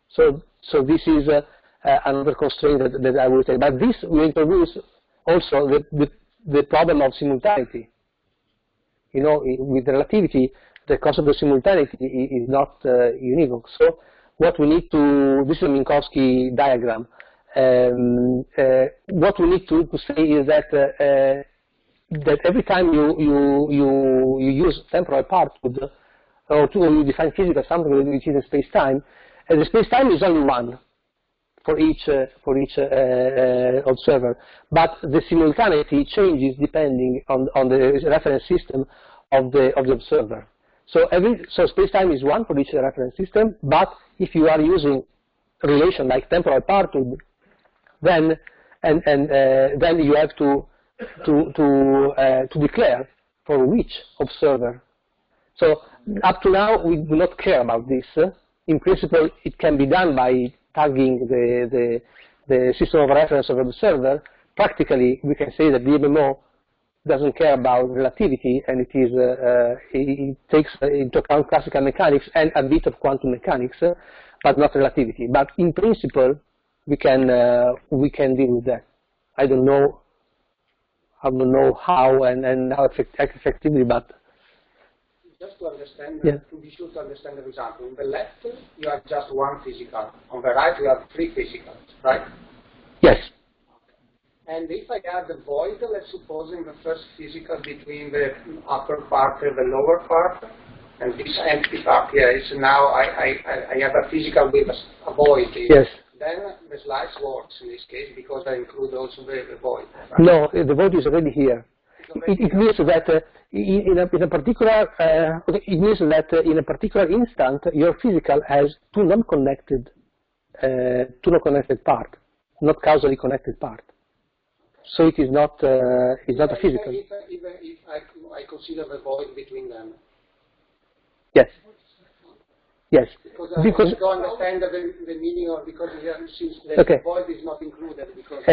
A: So this is another constraint that I will say. But this will introduce also the problem of simultaneity. You know, with relativity, the concept of simultaneity is not univoc. So what we need to, this is a Minkowski diagram. What we need to say is that that every time you use temporal part or you define physical something which is a space-time, the space-time is only one for each observer, but the simultaneity changes depending on the reference system of the observer. So space-time is one for each reference system, but if you are using a relation like temporal Parthood, then you have to declare for which observer. So up to now, we do not care about this. In principle, it can be done by tagging the system of reference of observer. Practically, we can say that the EMMO doesn't care about relativity, and it takes into account classical mechanics and a bit of quantum mechanics, but not relativity. But in principle, we can deal with that. I don't know how and how effectively, but
G: just to understand,
A: yeah.
G: to be sure to understand the result. On the left, you have just one physical. On the right, you have three physicals, right?
A: Yes.
G: And if I add the void, let's suppose in the first physical between the upper part and the lower part, and this empty part here is now I have a physical with a void.
A: Yes.
G: Then the slice works in this case because I include also the void. Right?
A: No, the void is already here. It means that in a particular instant, your physical has two non-connected part, not causally connected part. So it is not a physical.
G: Even if I consider the void between them.
A: Yes. Yes.
G: Because I don't understand the meaning of because since the void is not included. Because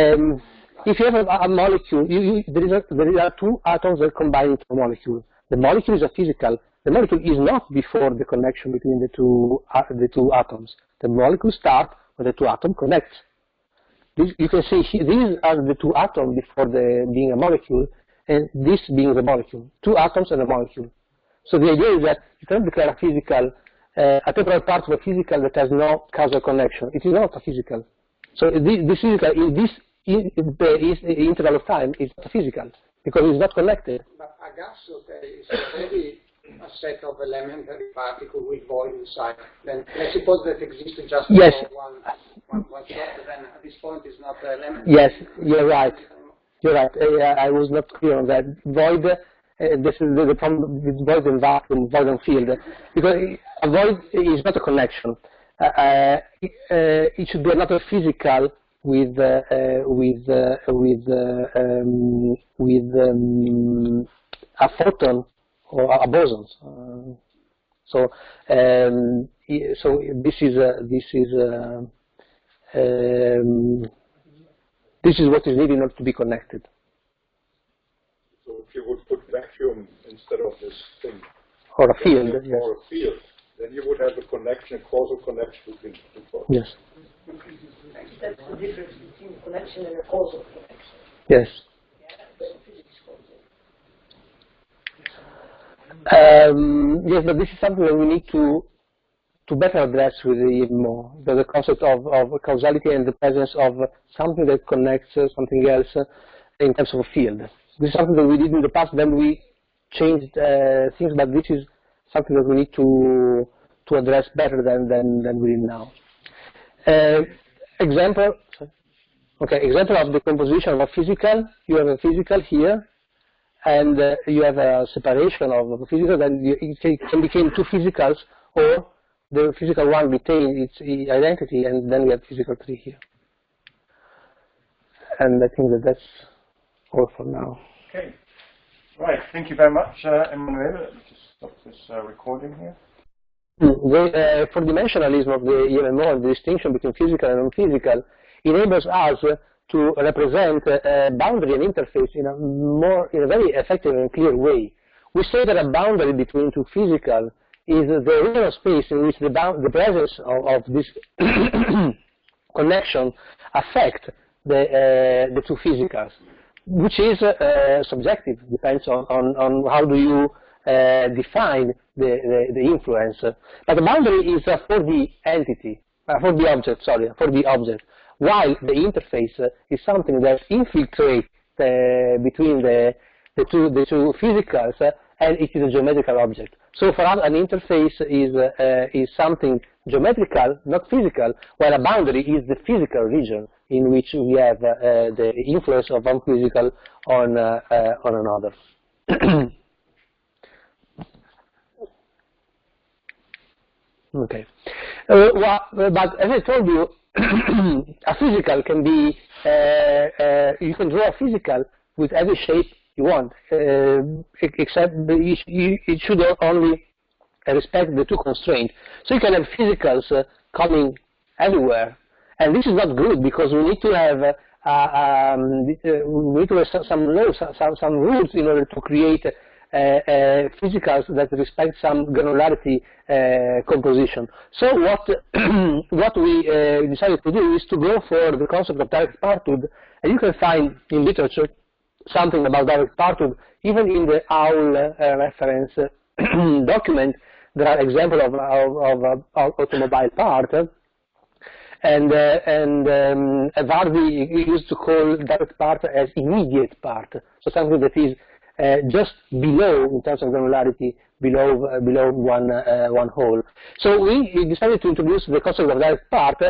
A: if you have a molecule, there are two atoms that combine into a molecule. The molecule is a physical. The molecule is not before the connection between the two atoms. The molecule starts when the two atoms connect. You can see here, these are the two atoms before being a molecule, and this being the molecule. Two atoms and a molecule. So the idea is that you cannot declare a physical, a temporal part of a physical that has no causal connection. It is not a physical. So this physical in this interval of time is not physical because it's not connected.
G: But a gas is already a set of elementary particles with void inside. Then I suppose that exists just
A: yes.
G: one shot. Then at this point is not elementary.
A: Yes, you're right. You're right. I was not clear on that. Void. This is the problem with void and vacuum, void and field, because a void is not a connection. It should be another physical with a photon or a boson. So this is what is needed in order to be connected.
D: So if you would put vacuum instead of this thing,
A: or a field, yes.
D: Or a field, then you would have a connection, a causal connection between the two parts.
A: Yes.
F: That's the difference between connection and a causal connection.
A: Yes. Yes, but this is something that we need to better address with the EMMO, the concept of causality and the presence of something that connects something else in terms of a field. This is something that we did in the past, then we changed things, but this is something that we need to address better than we did now. Example of the composition of a physical. You have a physical here, and you have a separation of a physical, then it can become two physicals, or the physical one retains its identity, and then we have physical 3 here. And I think that's all for now.
H: Okay. Right. Thank you very much, Emanuele. Let me just stop this recording here.
A: The four-dimensionalism of the EMMO and the distinction between physical and non-physical enables us to represent boundary and interface in a very effective and clear way. We say that a boundary between two physical is the regional space in which the presence of this connection affect the two physicals, which is subjective, depends on how do you define the influence. But the boundary is for the entity, for the object, while the interface is something that infiltrates between the two physicals, and it is a geometrical object. So for us, an interface is something geometrical, not physical, while a boundary is the physical region in which we have the influence of one physical on another. Okay. But as I told you, a physical can be, you can draw a physical with every shape you want, except it should only respect the two constraints. So you can have physicals coming everywhere, and this is not good because we need to have some laws, some rules in order to create physicals that respect some granularity composition. So what we decided to do is to go for the concept of direct parthood, and you can find in literature something about direct parthood, even in the OWL reference document. There are examples of automobile part, and Vardy used to call direct part as immediate part, so something that is just below, in terms of granularity, below one hole. So we decided to introduce the concept of direct part,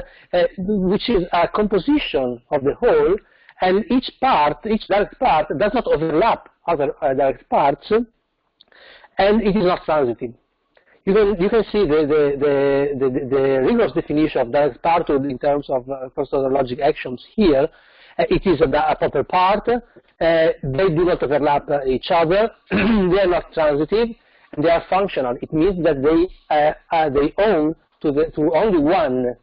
A: which is a composition of the whole, and each direct part does not overlap other direct parts, and it is not transitive. You can see the rigorous definition of direct parthood in terms of cross-logic actions here. It is a proper part. They do not overlap each other. They are not transitive, and they are functional. It means that they own to only one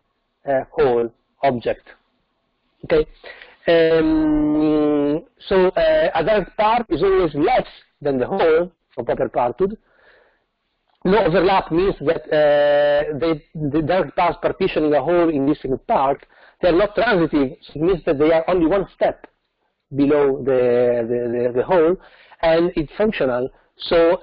A: whole object. Okay. So a direct part is always less than the whole for proper parthood. No overlap means that the direct parts partitioning a whole in distinct parts, they are not transitive, so it means that they are only one step below the whole, and it's functional. So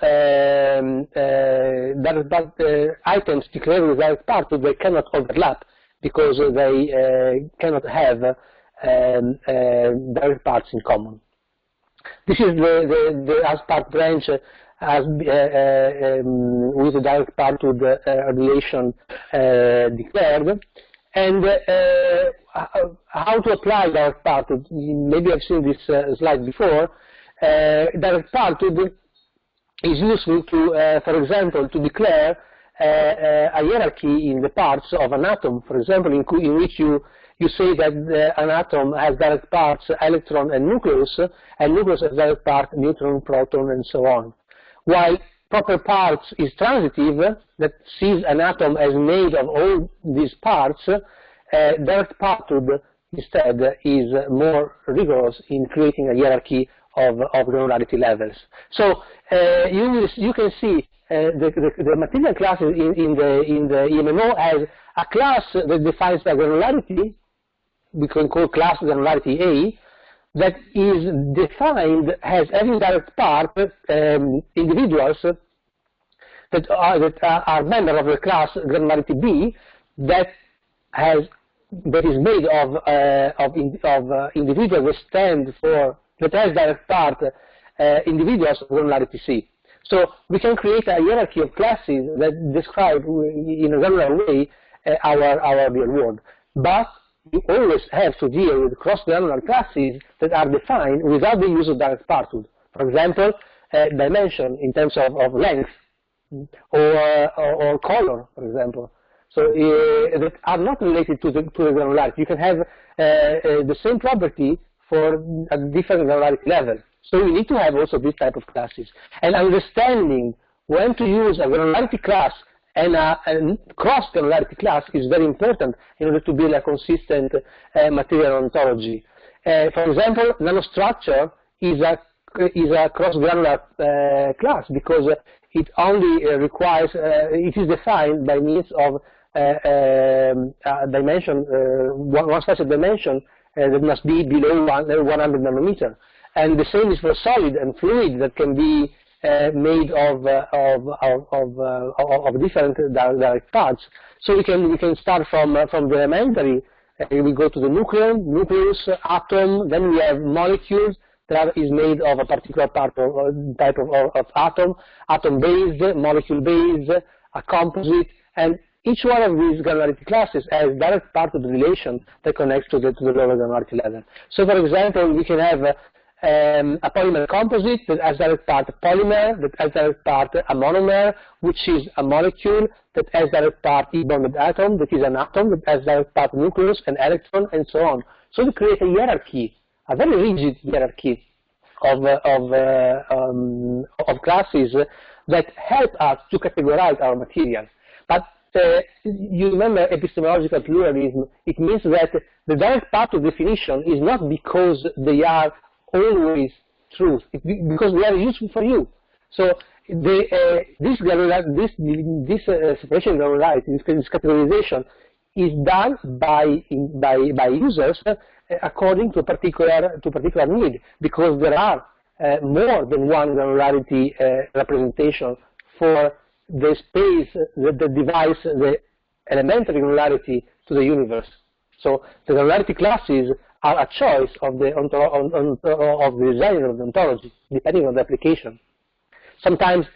A: items declared with direct parthood, they cannot overlap because they cannot have direct parts in common. This is the as part branch with the direct parthood relation declared. And how to apply direct parthood? Maybe I've seen this slide before. Direct parthood is useful to, for example, to declare a hierarchy in the parts of an atom, for example, in which you say that an atom has direct parts electron and nucleus has direct part neutron, proton, and so on. While proper parts is transitive, that sees an atom as made of all these parts, direct parthood instead is more rigorous in creating a hierarchy of granularity levels. So you can see the material classes in the EMMO as a class that defines the granularity. We can call class granularity A, that is defined as every direct part individuals that are members of the class granularity B that is made of individuals that has direct part individuals of granularity C. So we can create a hierarchy of classes that describe in a regular way our real world. But you always have to deal with cross-granular classes that are defined without the use of direct parthood. For example, dimension in terms of length or color, for example. So that are not related to the granularity. You can have the same property for a different granularity level. So we need to have also this type of classes. And understanding when to use a granularity class and a cross-granularity class is very important in order to build a consistent material ontology. For example, nanostructure is a cross-granular class because it only requires, it is defined by means of dimension, one special dimension that must be below 100 nanometer. And the same is for solid and fluid that can be made of different direct parts. So we can start from the elementary. We go to the nucleus, atom. Then we have molecules that is made of a particular type of atom, atom-based, molecule-based, a composite, and each one of these granularity classes has direct part of the relation that connects to the lower granularity level. So, for example, we can have a polymer composite that has direct part polymer, that has direct part a monomer, which is a molecule that has direct part E-bonded atom, that is an atom that has direct part nucleus, an electron, and so on. So we create a hierarchy, a very rigid hierarchy of classes that help us to categorize our material. But you remember epistemological pluralism, it means that the direct part of definition is not because they are always truth, because they are useful for you. So this separation of granularity, this categorization, is done by users according to a particular need, because there are more than one granularity representation for the space that divides the elementary granularity to the universe. So the granularity classes are a choice of the designer of the ontology, depending on the application. Sometimes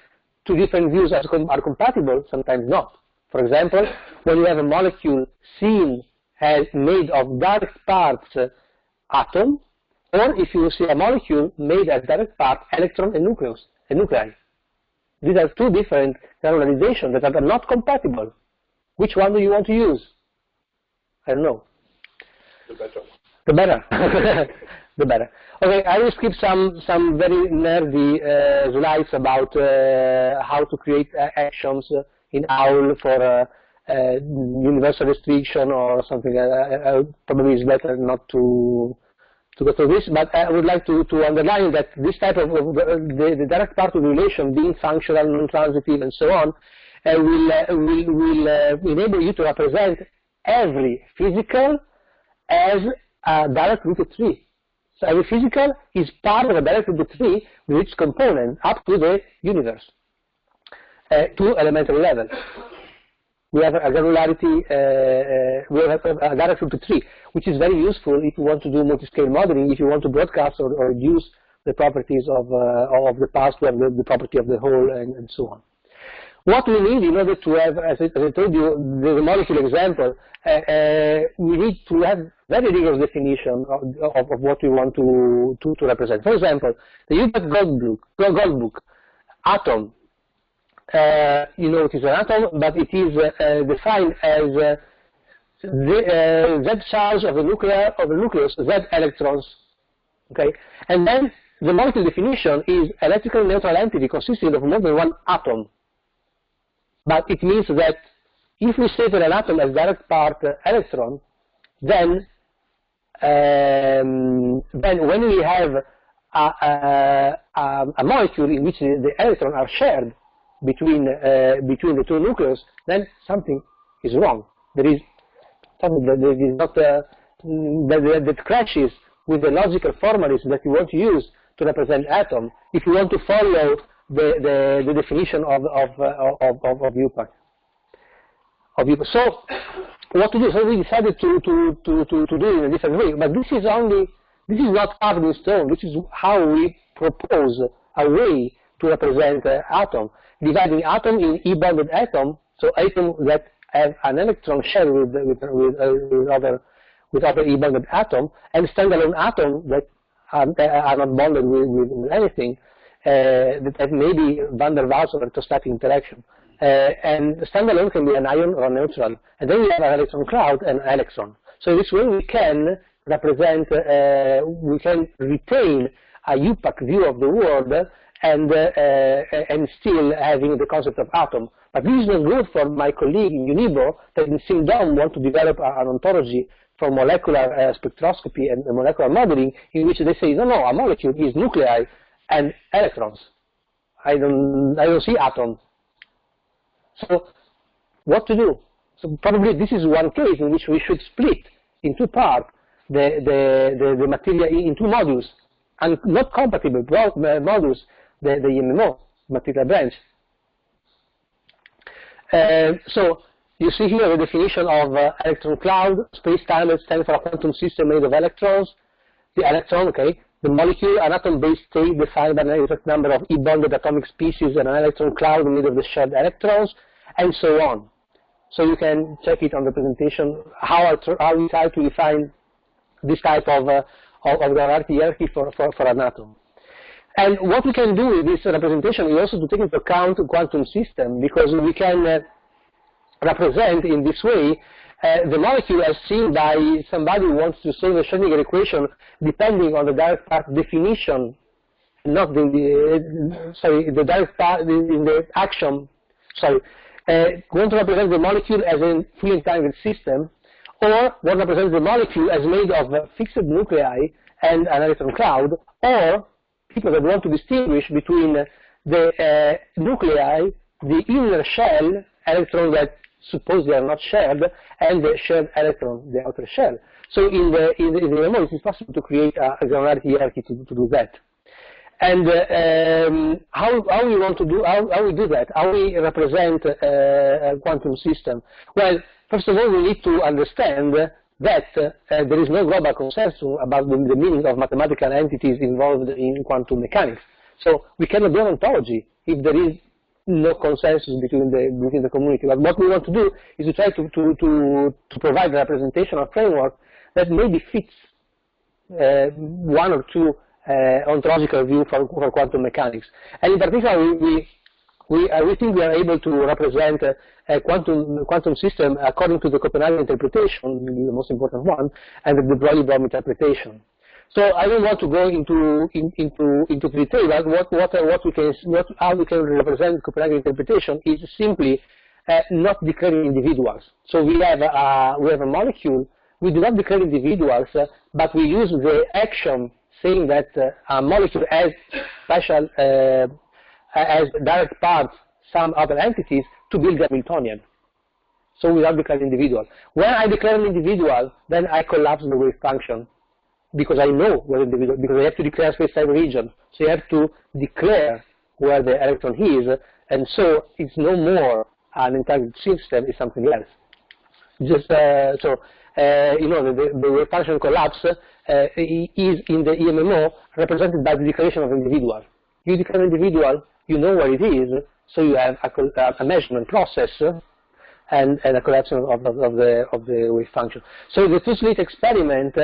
A: two different views are compatible, sometimes not. For example, when you have a molecule seen as made of direct parts atom, or if you see a molecule made as direct part electron and nuclei. These are two different granularizations that are not compatible. Which one do you want to use? I don't know.
C: The better.
A: The better. The better. Okay, I will skip some very nerdy slides about how to create actions in OWL for universal restriction or something. Probably it's better not to go through this, but I would like to underline that this type of the direct part of the relation, being functional, non-transitive, and so on, will enable you to represent every physical as a direct rooted tree. So every physical is part of a direct rooted tree with its component up to the universe, to elementary level. We have a granularity, we have a direct rooted tree, which is very useful if you want to do multi-scale modeling, if you want to broadcast or reduce the properties of the past to have the property of the whole, and so on. What we need in order to have, as I told you, the molecule example, we need to have very rigorous definition of what we want to represent. For example, the Hubert Goldbook atom. You know it is an atom, but it is defined as the Z charge of the nucleus, Z electrons. Okay, and then the molecule definition is electrically neutral entity consisting of more than one atom. But it means that if we say that an atom has direct part electron, then when we have a molecule in which the electrons are shared between the two nucleus, then something is wrong. There is something that is not that crashes with the logical formalism that you want to use to represent atom. If you want to follow the definition of UPAC. So what to do? So we decided to do it in a different way. But this is not carved in stone. This is how we propose a way to represent atom, dividing atom in E-bonded atom, so atoms that have an electron share with other E-bonded atom, and standalone atom that are not bonded with anything. That have maybe van der Waals or electrostatic interaction. And standalone can be an ion or a neutral. And then we have an electron cloud and electron. So this way we can represent, we can retain a UPAC view of the world and still having the concept of atom. But this is not good for my colleague in UNIBO that in SimDom want to develop an ontology for molecular spectroscopy and molecular modeling, in which they say, no, a molecule is nuclei and electrons. I don't see atoms. So what to do? So probably this is one case in which we should split in two parts the material in two modules, and not compatible modules, the EMMO material branch. So you see here the definition of electron cloud, space-time that stands for a quantum system made of electrons. The electron, okay. The molecule, an atom-based state defined by an exact number of E-bonded atomic species and an electron cloud made of the shared electrons, and so on. So you can check it on the presentation, how we try to define this type of of granularity hierarchy for an atom. And what we can do with this representation is also to take into account quantum system, because we can represent in this way the molecule as seen by somebody who wants to solve a Schrödinger equation depending on the direct part definition, not the direct part in the action. Want to represent the molecule as a fully entangled system, or want to represent the molecule as made of fixed nuclei and an electron cloud, or people that want to distinguish between the nuclei, the inner shell, electrons that supposedly are not shared, and the shared electron, the outer shell. So in the EMMO, it is possible to create a granularity hierarchy to do that. And how we want to do, how we do that? How we represent a quantum system? Well, first of all, we need to understand that there is no global consensus about the meaning of mathematical entities involved in quantum mechanics. So we cannot do an ontology if there is no consensus between the community. But what we want to do is to try to provide a representational framework that maybe fits one or two ontological view for quantum mechanics. And in particular, we think we are able to represent a quantum system according to the Copenhagen interpretation, the most important one, and the de Broglie-Bohm interpretation. So I don't want to go into detail, but how we can represent Copenhagen interpretation is simply not declaring individuals. So we have a molecule. We do not declare individuals, but we use the action saying that a molecule has special as direct parts some other entities to build a Hamiltonian. So without declaring individual. When I declare an individual, then I collapse the wave function, because I know where the individual, because I have to declare space-time region. So you have to declare where the electron is, and so it's no more an entangled system, it's something else. Just the wave function collapse is in the EMMO represented by the declaration of individual. You declare individual, you know where it is, so you have a measurement process and a collapse of the wave function. So the two-slit experiment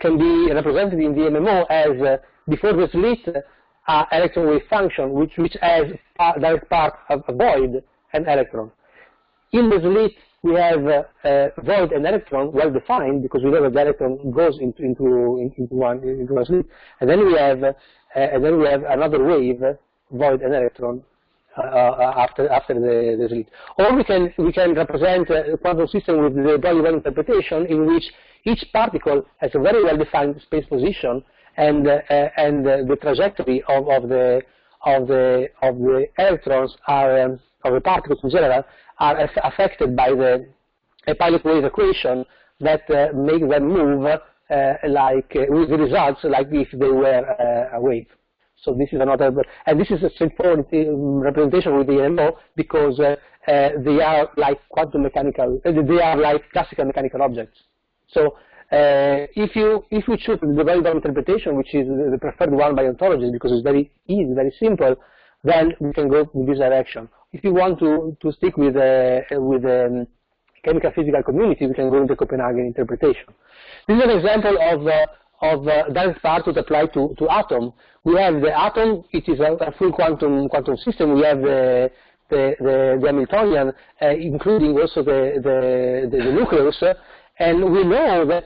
A: can be represented in the EMMO as before the slit electron wave function, which has direct part of a void and electron. In the slit we have void and electron well defined, because we know that the electron goes into one slit, and then we have another wave, void and electron, after the slit. Or we can represent a quantum system with the Broglie-Bohm interpretation, in which each particle has a very well defined space position, and the trajectory of the electrons are of the particles in general are affected by a pilot wave equation that make them move with the results like if they were a wave. So this is another, and this is a straightforward representation with the EMMO, because they are like quantum mechanical, they are like classical mechanical objects. So if we choose the Broglie-Bohm interpretation, which is the preferred one by ontologists, because it's very easy, very simple, then we can go in this direction. If you want to stick with the chemical physical community, we can go into Copenhagen interpretation. This is an example of direct particles applied to atom. We have the atom; it is a full quantum system. We have the Hamiltonian, including also the nucleus, and we know that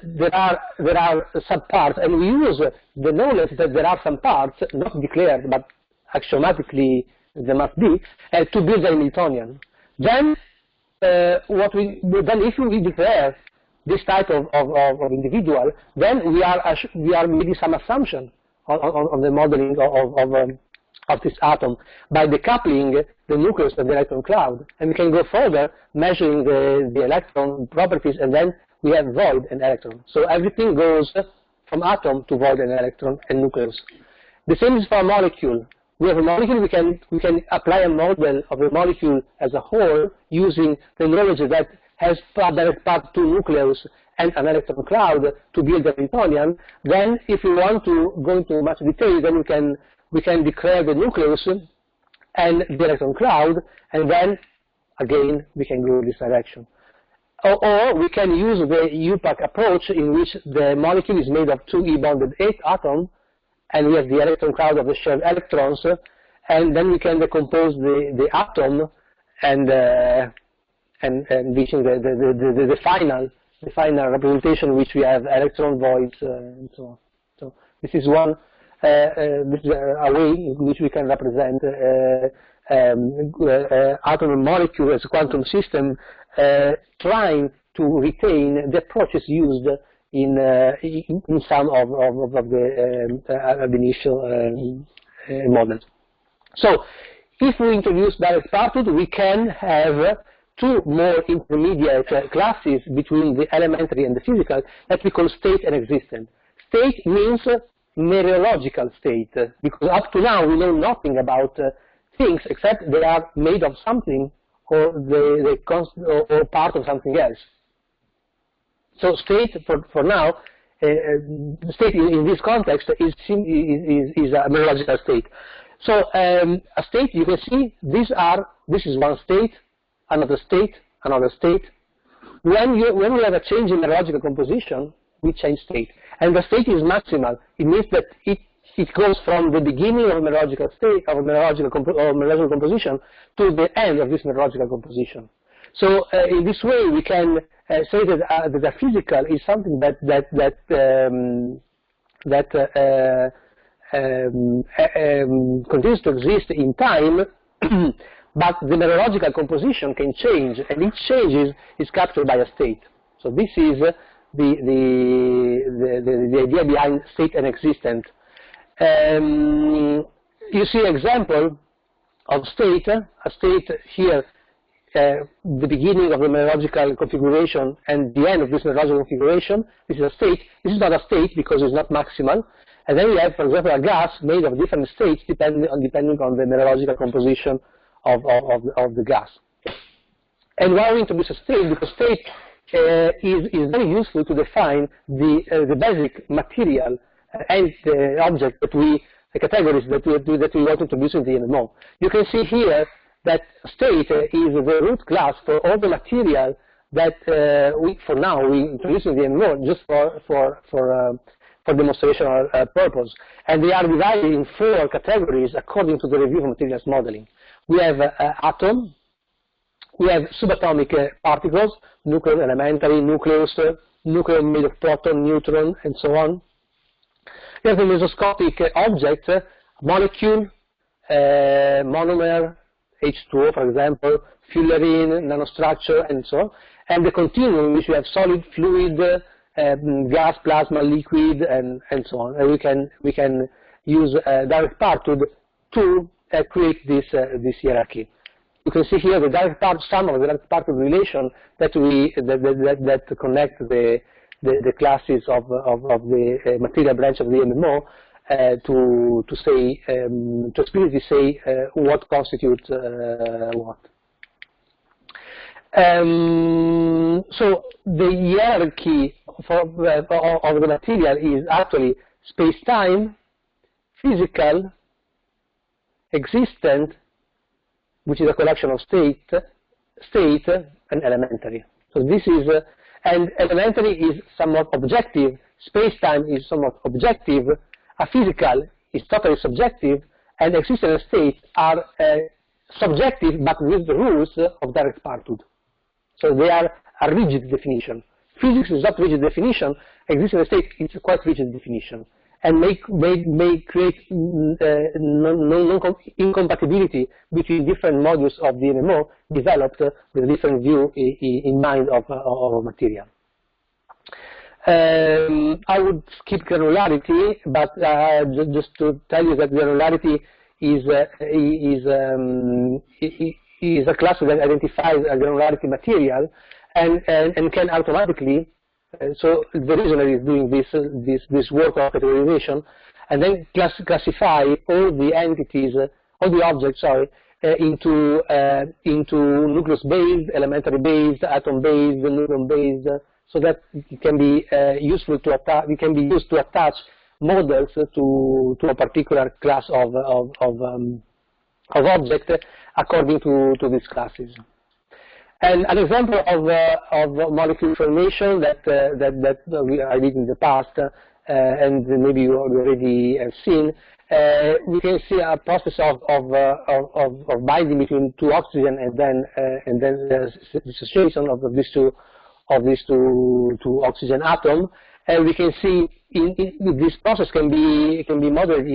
A: there are subparts, and we use the knowledge that there are some parts not declared, but axiomatically there must be, to build a Hamiltonian. Then if we declare this type of individual, then we are making some assumption on the modeling of this atom by decoupling the nucleus and the electron cloud, and we can go further measuring the electron properties, and then we have void and electron. So everything goes from atom to void and electron and nucleus. The same is for a molecule. We have a molecule, we can apply a model of the molecule as a whole using the knowledge that has direct part to nucleus and an electron cloud to build a Hamiltonian. Then if we want to go into much detail, then we can declare the nucleus and the electron cloud, and then again we can go in this direction. Or we can use the UPAC approach, in which the molecule is made of 2 E-bonded atoms, and we have the electron crowd of the shared electrons, and then we can decompose the atom and reaching the final representation, which we have electron voids and so on. So this is one this is a way in which we can represent atom and molecule as a quantum system, trying to retain the approaches used in some of the initial models. So if we introduce direct Parthood, we can have 2 more intermediate classes between the elementary and the physical that we call state and existent. State means mereological state, because up to now we know nothing about things except they are made of something, or or part of something else. So state for now, state in this context is a mereological state. So a state, you can see this is one state, another state, another state. When we have a change in mereological composition, we change state, and the state is maximal. It means that it goes from the beginning of mereological state or mereological composition to the end of this mereological composition. So in this way, we can say that the physical is something that continues to exist in time, but the mereological composition can change, and each change is captured by a state. So this is the idea behind state and existent. You see example of state, a state here, the beginning of the mereological configuration and the end of this mereological configuration. This is a state. This is not a state because it's not maximal. And then we have, for example, a gas made of different states depending on the mereological composition of the gas. And why we introduce a state? Because state is very useful to define the basic material and the object that the categories that we want to introduce in the EMMO. You can see here that state is the root class for all the material that for now we introduce in the EMMO just for demonstrational purpose. And they are divided in 4 categories according to the review of materials modeling. We have atom, we have subatomic particles, nucleus, elementary, nucleus, nucleus made of proton, neutron, and so on. We have the mesoscopic object, molecule, monomer, H2O, for example, fullerene, nanostructure, and so on. And the continuum, in which we have solid, fluid, gas, plasma, liquid, and so on. And we can use direct Parthood to create this hierarchy. You can see here the direct part, some of the direct Parthood relation that connect the classes of the material branch of the EMMO to explicitly say what constitutes what. So the hierarchy of the material is actually space-time, physical, existent, which is a collection of state, and elementary. So this is, and elementary is somewhat objective, space-time is somewhat objective, a physical is totally subjective, and existent and state are subjective but with the rules of direct Parthood. So they are a rigid definition. Physics is not rigid definition, existent and state is a quite rigid definition, and may create incompatibility between different modules of the EMMO developed with a different view in mind of material. I would skip granularity, but just to tell you that granularity is a class that identifies a granularity material and can automatically. So the reasoner is doing this work of categorization, and then classify all the entities, all the objects, into nucleus-based, elementary-based, atom-based, neuron-based, so that it can be useful to attach. It can be used to attach models to a particular class of object according to these classes. And an example of molecule formation that I did in the past, and maybe you already have seen, we can see a process of binding between two oxygen and then the dissociation of these two oxygen atoms, and we can see this process can be modeled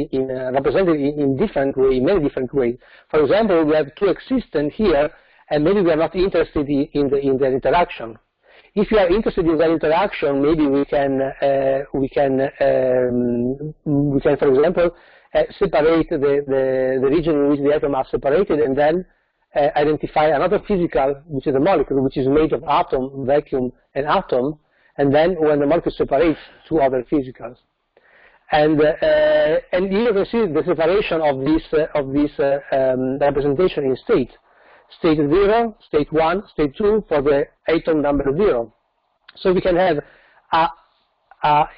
A: represented in different ways, many different ways. For example, we have two existent here, and maybe we are not interested in the interaction. If you are interested in the interaction, maybe we can, for example, separate the region in which the atoms are separated, and then identify another physical, which is a molecule, which is made of atom, vacuum, and atom, and then when the molecule separates, two other physicals. And here you can see the separation of this representation in state. State 0, state 1, state 2 for the atom number 0. So we can have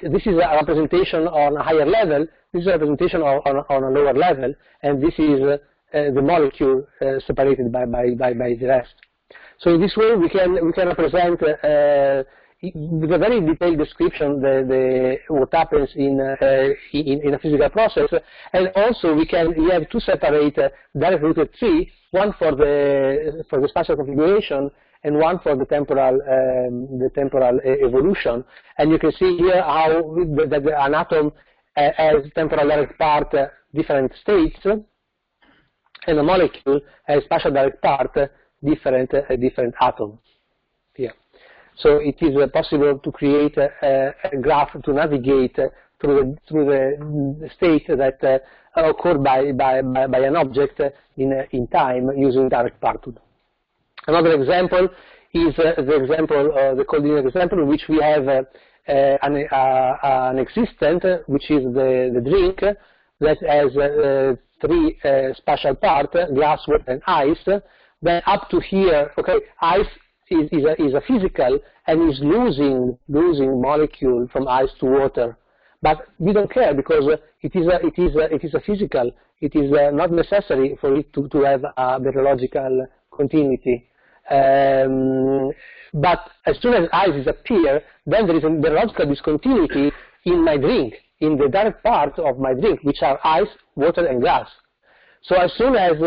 A: this is a representation on a higher level, this is a representation on a lower level, and this is the molecule separated by the rest. So in this way we can represent with a very detailed description what happens in a physical process, and also we have two separate direct rooted tree, one for the spatial configuration and one for the temporal evolution. And you can see here how an atom has temporal direct part different states, and a molecule has spatial direct part different atoms here. So it is possible to create a graph to navigate through the state that occur by an object in time using direct Parthood. Another example is the collinear example, in which we have an existent, which is the drink, that has three spatial parts: glass, water, and ice. Then up to here, okay, ice is a physical and is losing molecule from ice to water, but we don't care because it is a physical. It is not necessary for it to have a meteorological continuity. But as soon as ice disappears, then there is a meteorological discontinuity in my drink, in the direct part of my drink, which are ice, water, and glass. So as soon as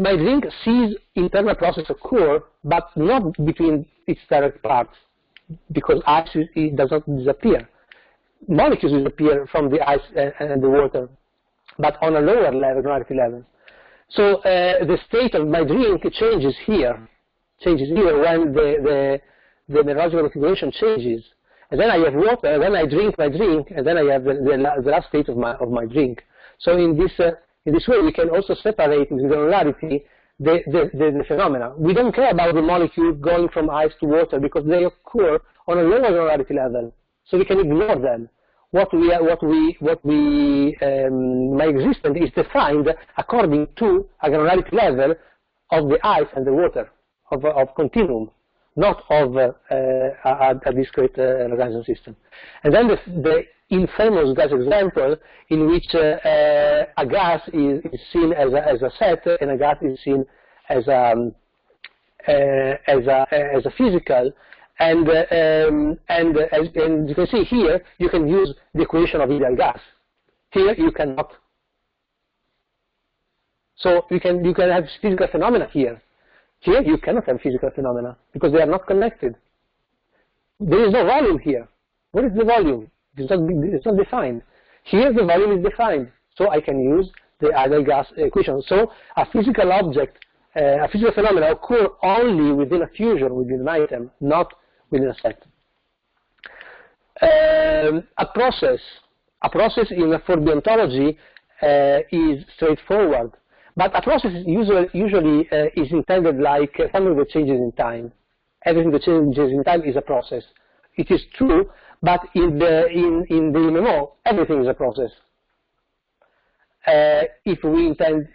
A: my drink sees internal process occur, but not between its direct parts, because ice does not disappear. Molecules disappear from the ice and the water, but on a lower level, granularity level. So the state of my drink changes here when the meteorological configuration changes. And then I have water, and then I drink my drink, and then I have the last state of my drink. So in this way, we can also separate with granularity the phenomena. We don't care about the molecule going from ice to water because they occur on a lower granularity level, so we can ignore them. My existence is defined according to a granularity level of the ice and the water, of continuum, not of a discrete Lagrangian system. And then the infamous gas example, in which a gas is seen as a set and a gas is seen as a physical, and you can see here you can use the equation of ideal gas. Here you cannot. So you can have physical phenomena here. Here you cannot have physical phenomena because they are not connected. There is no volume here. What is the volume? It's not defined. Here the volume is defined, so I can use the ideal gas equation. So a physical object, a physical phenomena occur only within a fusion, within an item, not within a set. A process in for ontology is straightforward, but a process usually is intended like something that changes in time. Everything that changes in time is a process. It is true, but in the EMMO, everything is a process. If we intend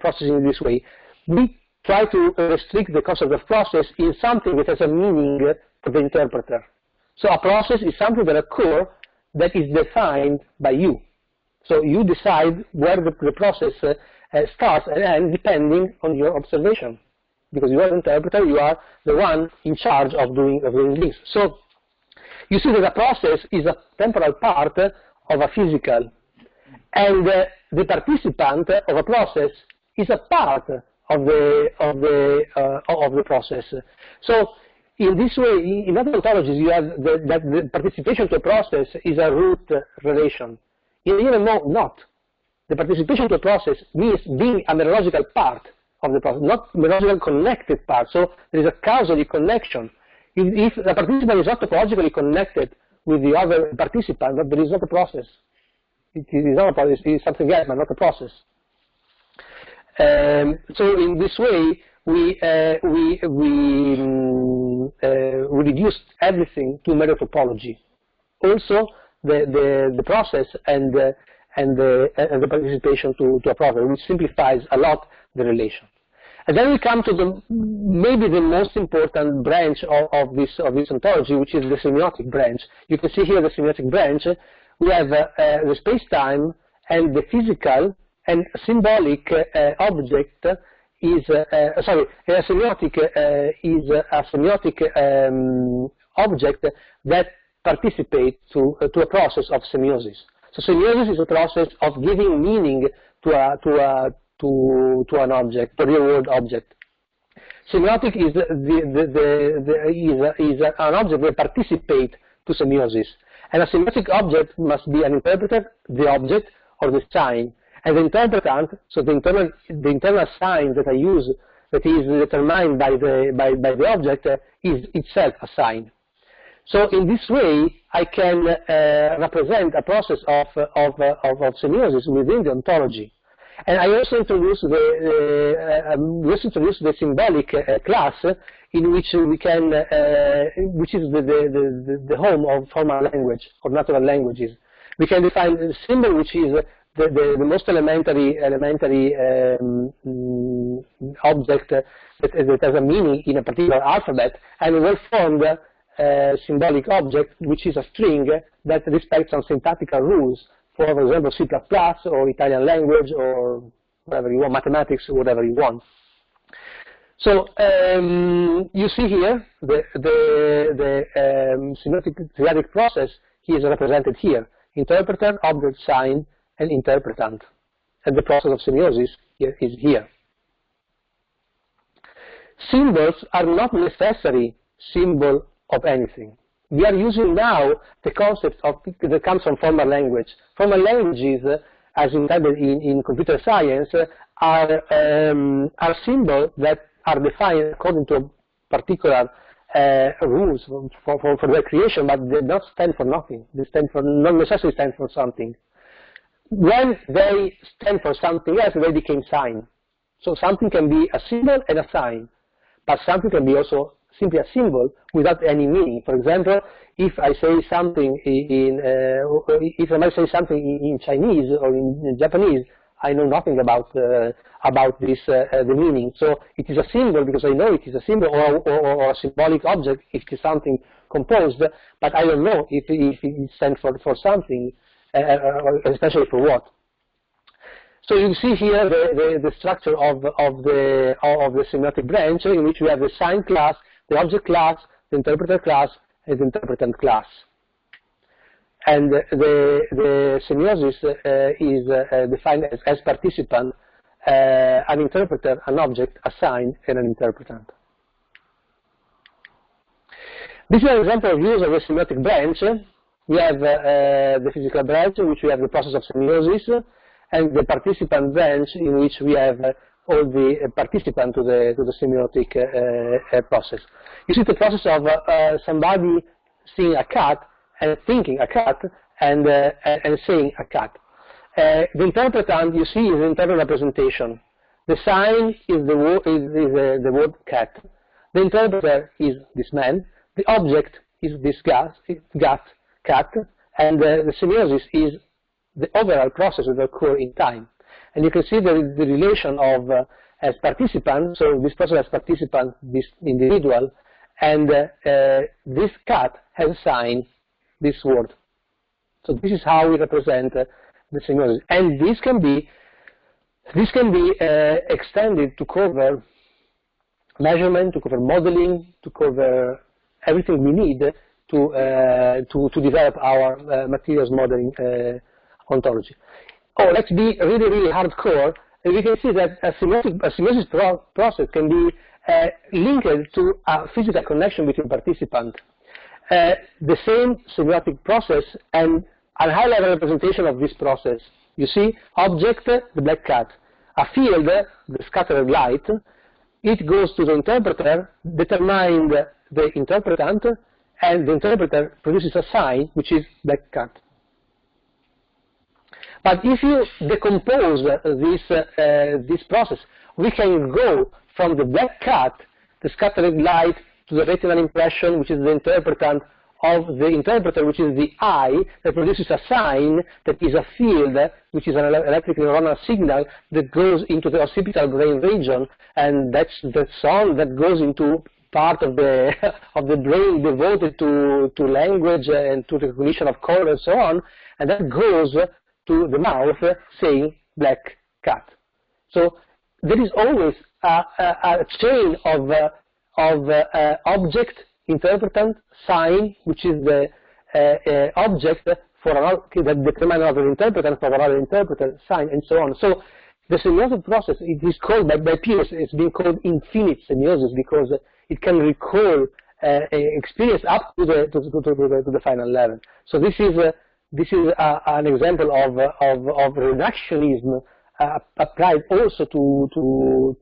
A: processing in this way, we try to restrict the concept of process in something that has a meaning for the interpreter. So a process is something that occurs that is defined by you. So you decide where the process starts and ends depending on your observation. Because you are an interpreter, you are the one in charge of doing things. So you see that a process is a temporal part of a physical, and the participant of a process is a part of the process. So in this way, in other ontologies, you have that the participation to a process is a root relation. In EMMO, not. The participation to a process means being a mereological part of the process, not mereological connected part. So there is a causally connection. If the participant is not topologically connected with the other participant, but there is not a process. It is not a process, it is something else, but not a process. So in this way, we reduce everything to Mereotopology. Also, the process and the participation to a process, which simplifies a lot the relation. And then we come to maybe the most important branch of this ontology, which is the semiotic branch. You can see here the semiotic branch. We have the space-time and the physical and symbolic object is a semiotic is a semiotic object that participates to a process of semiosis. So semiosis is a process of giving meaning to an object, to a real-world object. Semiotic is an object that participates to semiosis, and a semiotic object must be an interpreter, the object, or the sign. And the interpretant, so the internal sign that I use, that is determined by the object, is itself a sign. So in this way, I can represent a process of semiosis within the ontology. And I also introduce the symbolic class, in which we can, which is the home of formal language or natural languages. We can define the symbol, which is the most elementary object that has a meaning in a particular alphabet, and a well-formed symbolic object, which is a string that respects some syntactical rules. For example, C++ or Italian language or whatever you want, mathematics or whatever you want. So you see here the semiotic process is represented here: interpreter, object, sign, and interpretant. And the process of semiosis here is here. Symbols are not necessarily symbol of anything. We are using now the concept that comes from formal language. Formal languages, as intended in computer science, are symbols that are defined according to particular rules for their creation, but they don't stand for nothing. They not necessarily stand for something. When they stand for something else, they became sign. So something can be a symbol and a sign, but something can be also simply a symbol without any meaning. For example, if I say something if I might say something in Chinese or in Japanese, I know nothing about this the meaning. So it is a symbol because I know it is a symbol or a symbolic object if it is something composed, but I don't know if it stands for something, especially for what. So you see here the structure of the semiotic branch, in which we have the sign class, the object class, the interpreter class, and the interpretant class. And the semiosis is defined as participant, an interpreter, an object, a sign, and an interpretant. This is an example of use of the semiotic branch. We have the physical branch, in which we have the process of semiosis, and the participant branch, in which we have all the participants to the semiotic process. You see the process of somebody seeing a cat and thinking a cat and saying a cat. The interpretant, you see, is the internal representation. The sign is the word cat. The interpreter is this man. The object is this cat, and the semiosis is the overall process that occurs in time. And you can see the relation of as participant, so this person as participant, this individual, and this cat has a sign, this word. So this is how we represent the semiosis. And this can be This can be extended to cover measurement, to cover modeling, to cover everything we need to develop our materials modeling ontology. Oh, let's be really, really hardcore. And we can see that a semiosis process can be linked to a physical connection between participants. The same semiotic process and a high-level representation of this process. You see, object, the black cat. A field, the scattered light. It goes to the interpreter, determines the interpretant, and the interpreter produces a sign, which is black cat. But if you decompose this process, we can go from the black cat, the scattered light, to the retinal impression, which is the interpretant, of the interpreter, which is the eye, that produces a sign that is a field, which is an electric neuronal signal that goes into the occipital brain region, and that's the sound that goes into part of the brain devoted to language and to recognition of color and so on, and that goes to the mouth saying black cat. So there is always a chain of object, interpretant, sign, which is the object for that determines another interpretant for another interpreter, sign, and so on. So the semiotic process, it is called by Peirce, it's been called infinite semiosis because it can recall experience up to the final level. So this is an example of reductionism applied also to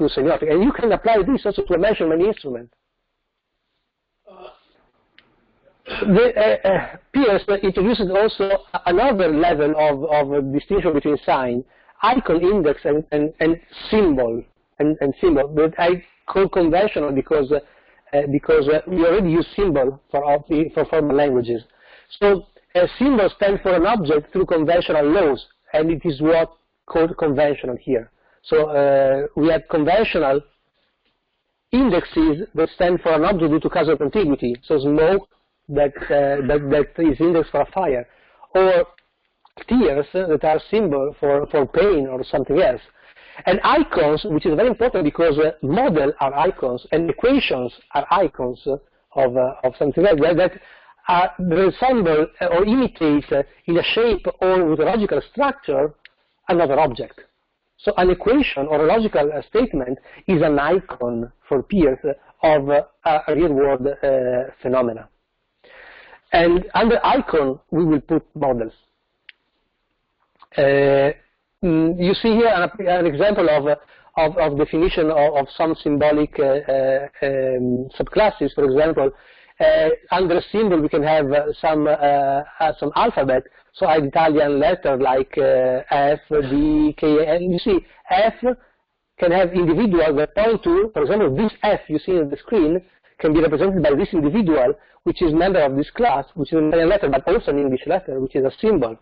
A: semiotic, and you can apply this also to a measurement instrument. Peirce introduces also another level of distinction between sign, icon, index, and symbol, but I call conventional because we already use symbol for formal languages. So symbols stand for an object through conventional laws, and it is what called conventional here. So we have conventional indexes that stand for an object due to causal contiguity. So smoke that is index for a fire, or tears that are symbol for pain or something else. And icons, which is very important because models are icons and equations are icons of something else that resemble or imitate in a shape or with a logical structure another object. So an equation or a logical statement is an icon for Peirce of a real-world phenomena. And under icon, we will put models. You see here an example of definition of some symbolic subclasses. For example, under a symbol we can have some alphabet. So an Italian letter like F, D, K, and you see F can have individuals that point to, for example, this F you see on the screen can be represented by this individual, which is member of this class, which is an Italian letter, but also an English letter, which is a symbol.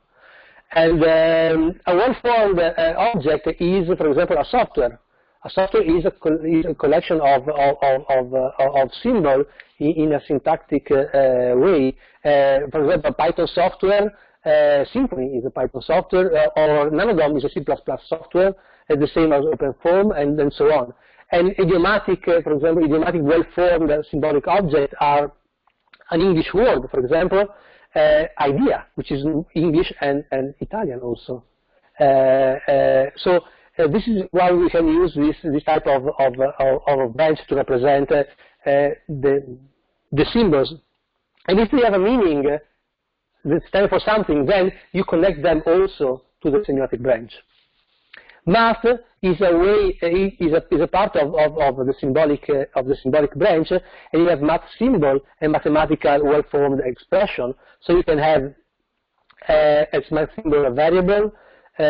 A: And a well-formed object is, for example, a software. A software is a collection of symbols in a syntactic way. For example, Python software, Symfony is a Python software, or Nanodome is a C++ software, the same as OpenFOAM, and so on. And idiomatic, for example, idiomatic well-formed symbolic objects are an English word, for example, idea, which is English and Italian also. So this is why we can use this type of branch to represent the symbols. And if they have a meaning that stands for something, then you connect them also to the semiotic branch. Math is a way is a part of the symbolic branch, and you have math symbol and mathematical well-formed expression. So you can have as math symbol a variable,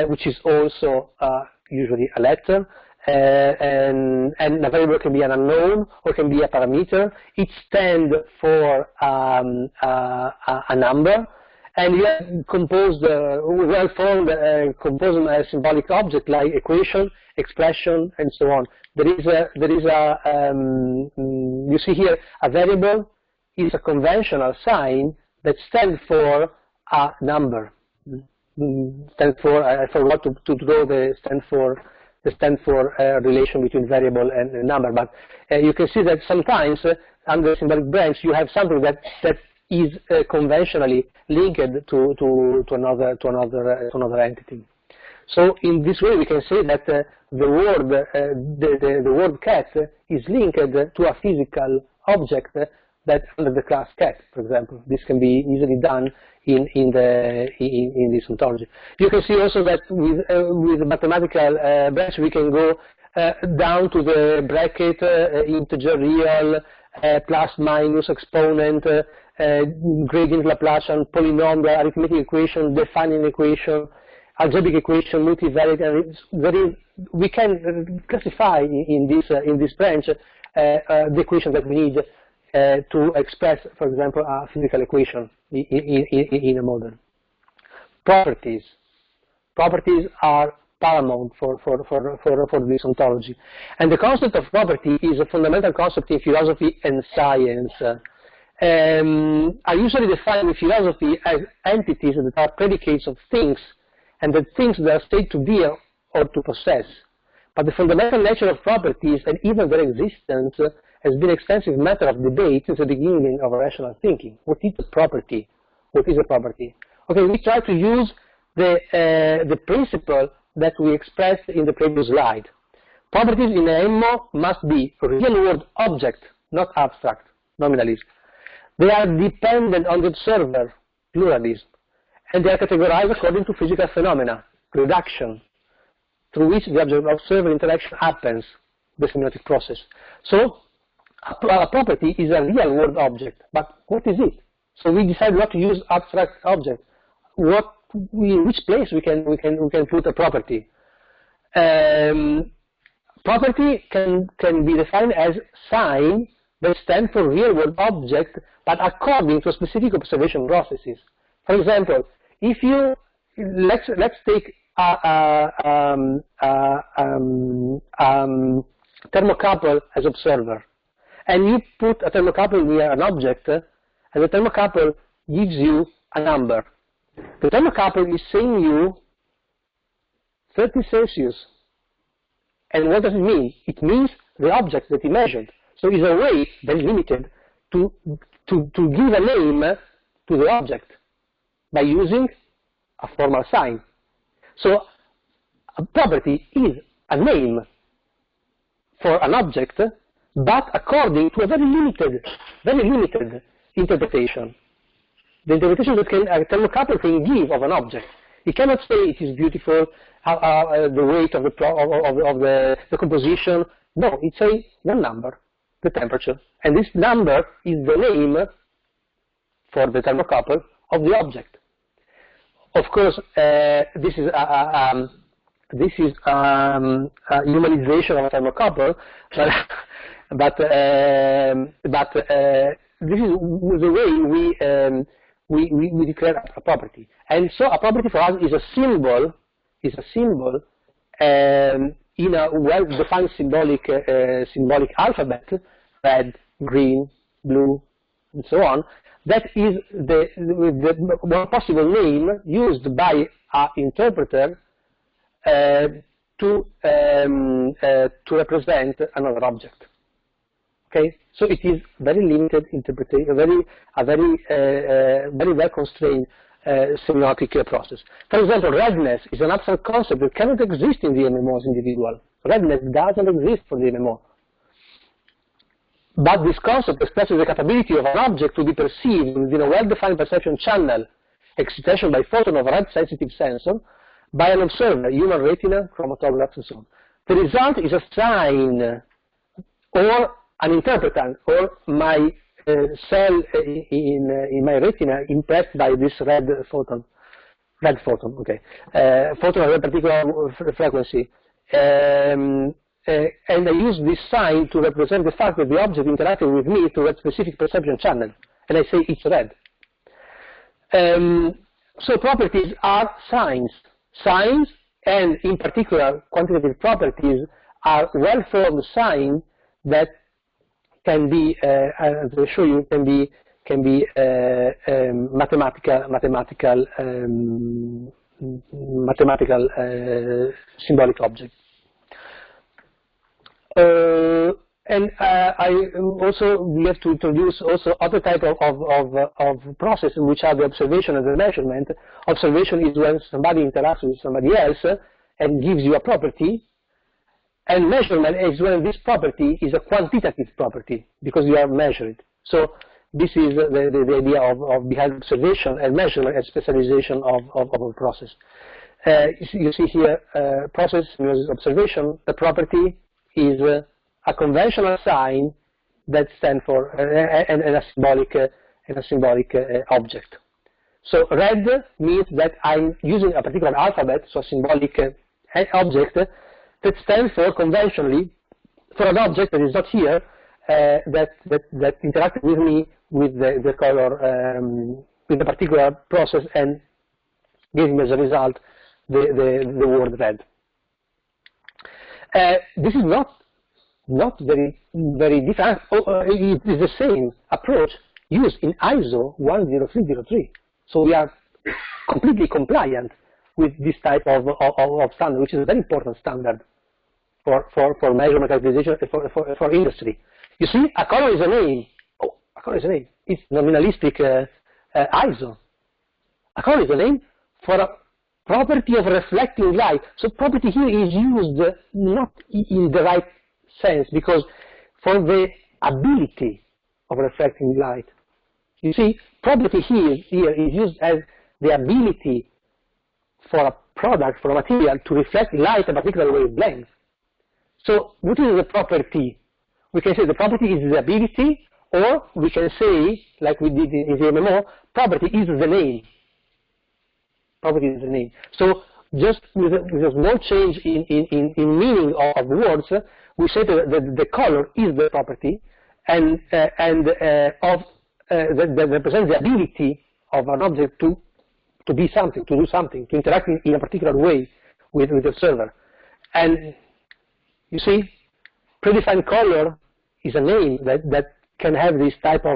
A: which is also usually a letter, and a variable can be an unknown or can be a parameter. It stands for a number. And you have composed, well-formed, composed symbolic object like equation, expression, and so on. You see here, a variable is a conventional sign that stands for a number. stand for, I forgot to draw the stand for relation between variable and number, but you can see that sometimes under symbolic branch you have something that is conventionally linked to another entity. So in this way we can say that the word cat is linked to a physical object that under the class cat, for example. This can be easily done in this ontology. You can see also that with mathematical branch we can go down to the bracket, integer, real, plus, minus, exponent, gradient Laplacian, polynomial, arithmetic equation, defining equation, algebraic equation, multivariate, and we can classify in this branch the equation that we need to express, for example, a physical equation in a model. Properties are paramount for this ontology, and the concept of property is a fundamental concept in philosophy and science. I usually define in philosophy as entities that are predicates of things, and that things that are stated to be or to possess. But the fundamental nature of properties and even their existence has been extensive matter of debate since the beginning of rational thinking. What is a property? What is a property? Okay, we try to use the principle that we expressed in the previous slide. Properties in EMMO must be real-world object, not abstract, nominalism. They are dependent on the observer, pluralism, and they are categorized according to physical phenomena, reduction, through which the object-observer interaction happens, the semiotic process. So, a property is a real-world object, but what is it? So we decide not to use abstract object. Which place we can put a property? Property can be defined as sign that stand for real-world object, but according to specific observation processes. For example, if you let's take a thermocouple as observer, and you put a thermocouple near an object, and the thermocouple gives you a number. The thermocouple is saying you 30 Celsius. And what does it mean? It means the object that he measured. So it's a way, very limited, to give a name to the object by using a formal sign. So a property is a name for an object, but according to a very limited interpretation. The interpretation that a thermocouple can give of an object. It cannot say it is beautiful, the weight of the composition. No, it says one number, the temperature. And this number is the name for the thermocouple of the object. Of course, this is a humanization of a thermocouple, but this is the way we declare a property. And so a property for us is a symbol in a well-defined symbolic alphabet, red, green, blue, and so on. That is the one possible name used by an interpreter to represent another object. Okay, so it is very limited interpretation, a very well constrained semiotic process. For example, redness is an abstract concept that cannot exist in the EMMO as individual. Redness doesn't exist for the EMMO. But this concept expresses the capability of an object to be perceived within a well-defined perception channel, excitation by photon of a red-sensitive sensor, by an observer, human retina, chromatographs, and so on. The result is a sign or an interpretant, or my cell in my retina impressed by this red photon, okay, photon of a particular frequency. And I use this sign to represent the fact that the object interacted with me through a specific perception channel, and I say it's red. So properties are signs. Signs, and in particular quantitative properties, are well-formed signs that can be, as I show you, can be mathematical mathematical symbolic object. And we have to introduce also other type of process, which are the observation and the measurement. Observation is when somebody interacts with somebody else and gives you a property, and measurement is when this property is a quantitative property because you are measured. So this is the idea of behind observation and measurement and specialization of a process. You see here process versus observation. The property is a conventional sign that stands for and a symbolic object. So red means that I'm using a particular alphabet, so a symbolic object that stands for conventionally for an object that is not here that interacted with me with the color with a particular process and gave me as a result the word red. This is not very different. It is the same approach used in ISO 10303. So we are completely compliant with this type of standard, which is a very important standard for measurement characterization for industry. You see, a color is a name. Oh, a color is a name. It's nominalistic ISO. A color is a name for a property of reflecting light. So property here is used not in the right sense, because for the ability of reflecting light. You see, property here is used as the ability for a product, for a material, to reflect light at a particular wavelength. So what is the property? We can say the property is the ability, or we can say, like we did in the EMMO, property is the name. Property is the name. So just with a small change in meaning of words, we say that the color is the property, and that represents the ability of an object to be something, to do something, to interact in a particular way with the observer. And you see, predefined color is a name that can have this type so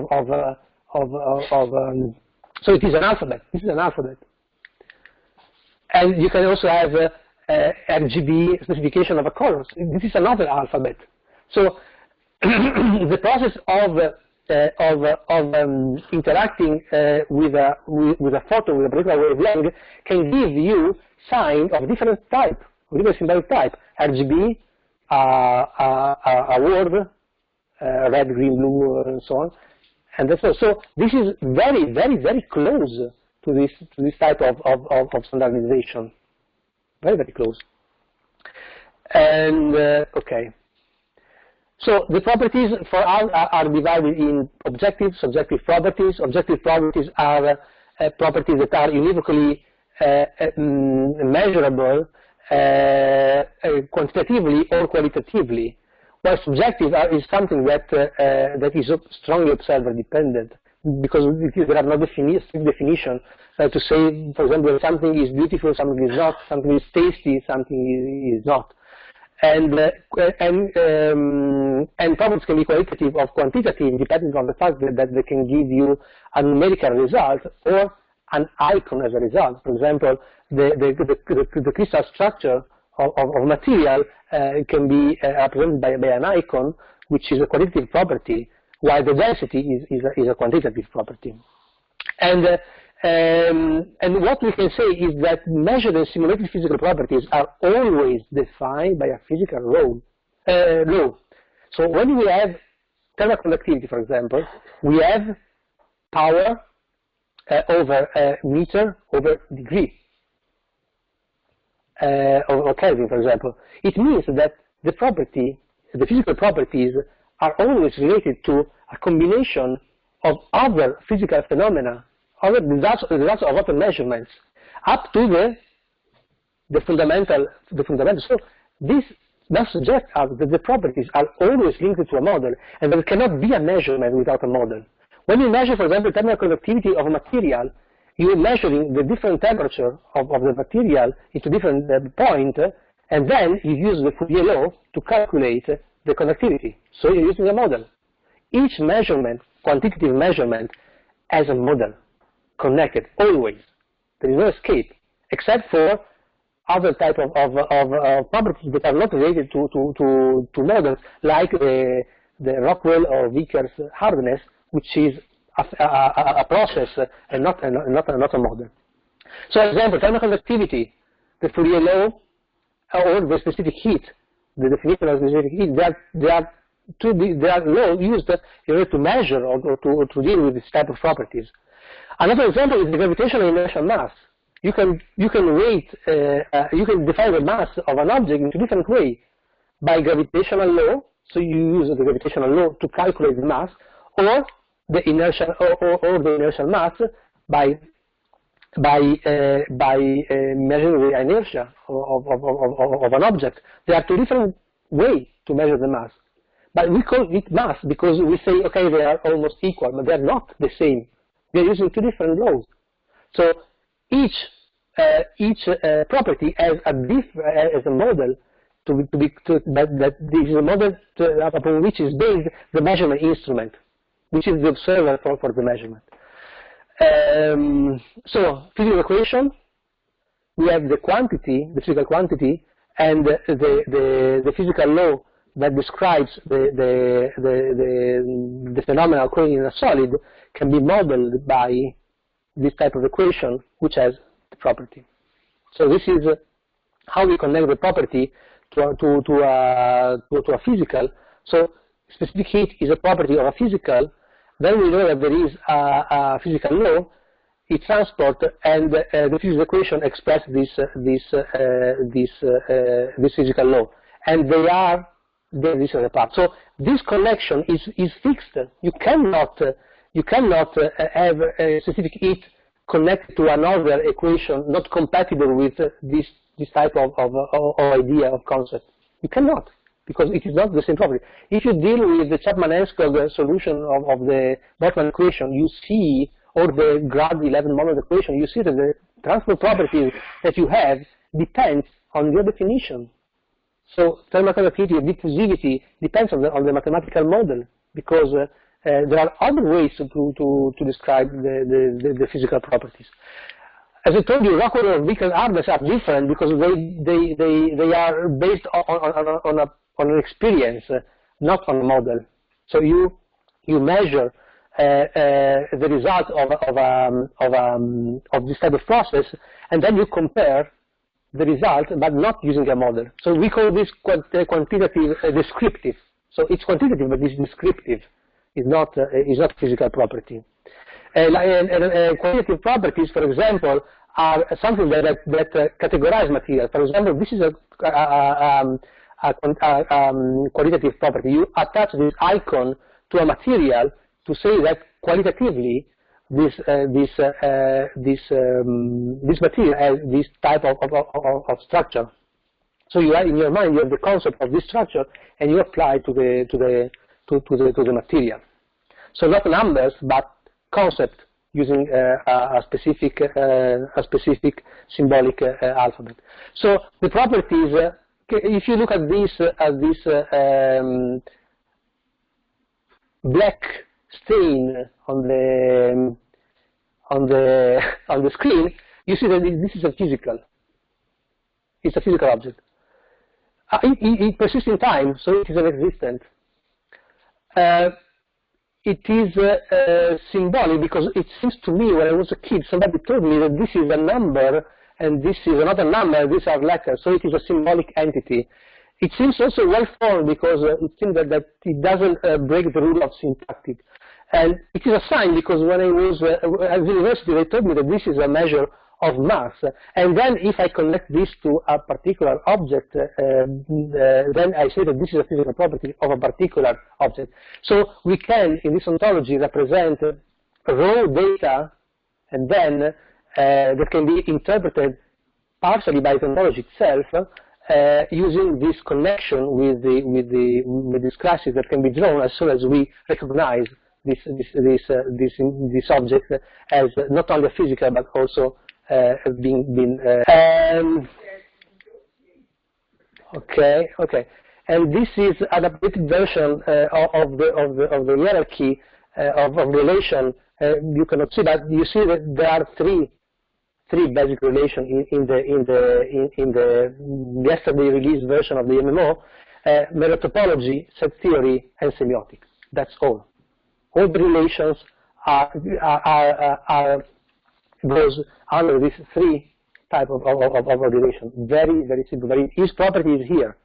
A: it is an alphabet. This is an alphabet. And you can also have RGB specification of a color. This is another alphabet. So the process of interacting with a photon with a particular wavelength can give you signs of different type, of different symbolic type. RGB, a word, red, green, blue, and so on. And that's all. So this is very, very, very close to this type of standardization. Very, very close. And okay. So the properties for us are divided in objective, subjective properties. Objective properties are properties that are univocally measurable quantitatively or qualitatively, while subjective is something that is strongly observer dependent, because there are no strict definition to say, for example, something is beautiful, something is not, something is tasty, something is not. And properties can be qualitative or quantitative, depending on the fact that they can give you a numerical result or an icon as a result. For example, the crystal structure of material can be represented by an icon, which is a qualitative property, while the density is a quantitative property. And what we can say is that measured and simulated physical properties are always defined by a physical law. So when we have thermal conductivity, for example, we have power over meter over degree, or Kelvin, for example. It means that the physical properties are always related to a combination of other physical phenomena, other results of other measurements, up to the fundamental. So this does suggest us that the properties are always linked to a model, and there cannot be a measurement without a model. When you measure, for example, thermal conductivity of a material, you are measuring the different temperature of the material into different points, and then you use the Fourier law to calculate the conductivity. So you're using a model. Each measurement, quantitative measurement, has a model connected always. There is no escape. except for other type of properties that are not related to models, like the Rockwell or Vickers hardness, which is a process and not a model. So, for example, thermal conductivity, the Fourier law, or the specific heat, the definition of specific heat, they are laws used in order to measure or to deal with this type of properties. Another example is the gravitational inertial mass. You can define the mass of an object in two different ways, by gravitational law. So you use the gravitational law to calculate the mass, or the inertial or the inertial mass by measuring the inertia of an object. There are two different ways to measure the mass. But we call it mass because we say, okay, they are almost equal, but they are not the same. They are using two different laws. So each property has a model that this is a model upon which is based the measurement instrument, which is the observer for the measurement. So physical equation, we have the quantity, the physical quantity, and the physical law that describes the phenomena occurring in a solid can be modeled by this type of equation, which has the property. So this is how we connect the property to a physical. So specific heat is a property of a physical. Then we know that there is a physical law, its transport, and the physical equation express this physical law, and they are apart. So this connection is fixed. You cannot have a specific heat connected to another equation not compatible with this type of idea of concept. You cannot, because it is not the same property. If you deal with the Chapman-Enskog solution of the Boltzmann equation, you see, or the grad 11 moment equation, you see that the transport properties that you have depends on your definition. So thermal conductivity, diffusivity depends on the mathematical model, because there are other ways to describe the physical properties. As I told you, Rockwell and Vickers hardness are different because they are based on an experience, not on a model. So you measure the result of this type of process, and then you compare the result, but not using a model. So we call this quantitative descriptive. So it's quantitative, but it's descriptive. It's not physical property. Quantitative properties, for example, are something that categorize material. For example, this is a qualitative property. You attach this icon to a material to say that qualitatively this material has this type of structure. So you have in your mind, you have the concept of this structure, and you apply to the material. So not numbers, but concept using a specific symbolic alphabet. So the properties, if you look at this black stain on the screen, you see that this is a physical. It's a physical object. It persists in time, so it is an existent. It is symbolic because it seems to me, when I was a kid, somebody told me that this is a number and this is another number, these are letters, so it is a symbolic entity. It seems also well formed because it seems that it doesn't break the rule of syntactic. And it is a sign because when I was at the university, they told me that this is a measure of mass. And then if I connect this to a particular object, then I say that this is a physical property of a particular object. So we can, in this ontology, represent raw data, and then that can be interpreted partially by the ontology itself, using this connection with these classes that can be drawn as soon as we recognize this object as not only physical but also okay. And this is an updated version of the hierarchy of relation. You cannot see, but you see that there are three three basic relations in the yesterday released version of the EMMO: Mereotopology, set theory, and semiotic. That's all. All the relations goes under these three type of relation. Very, very simple. His property is here.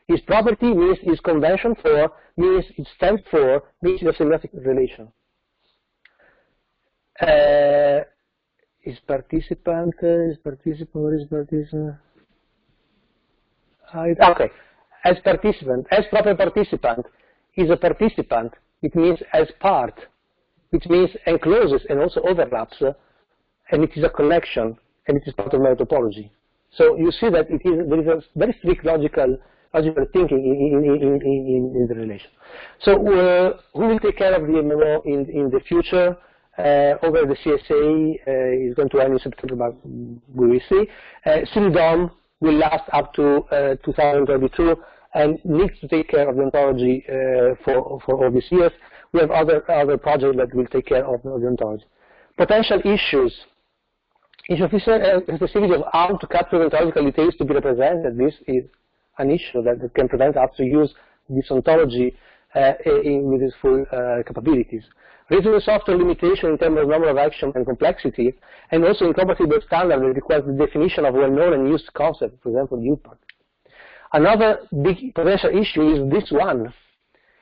A: His property means his convention for, means it stands for, means it's a semiotic relation. Is participant, okay. As participant, as proper participant, is a participant. It means as part, which means encloses and also overlaps, and it is a collection, and it is part of mereotopology. So you see that there is a very strict logical thinking in the relation. So who will take care of the EMMO in the future? Over the CSA is going to end in September, but we will see. Semidom will last up to 2022 and needs to take care of the ontology for all these years. We have other projects that will take care of the ontology. Potential issues. Specificity of how to capture ontological details to be represented. This is an issue that can prevent us to use this ontology with its full capabilities. Reasonable software limitation in terms of number of action and complexity, and also incompatible standard that requires the definition of well-known and used concepts, for example, U-part. Another big potential issue is this one.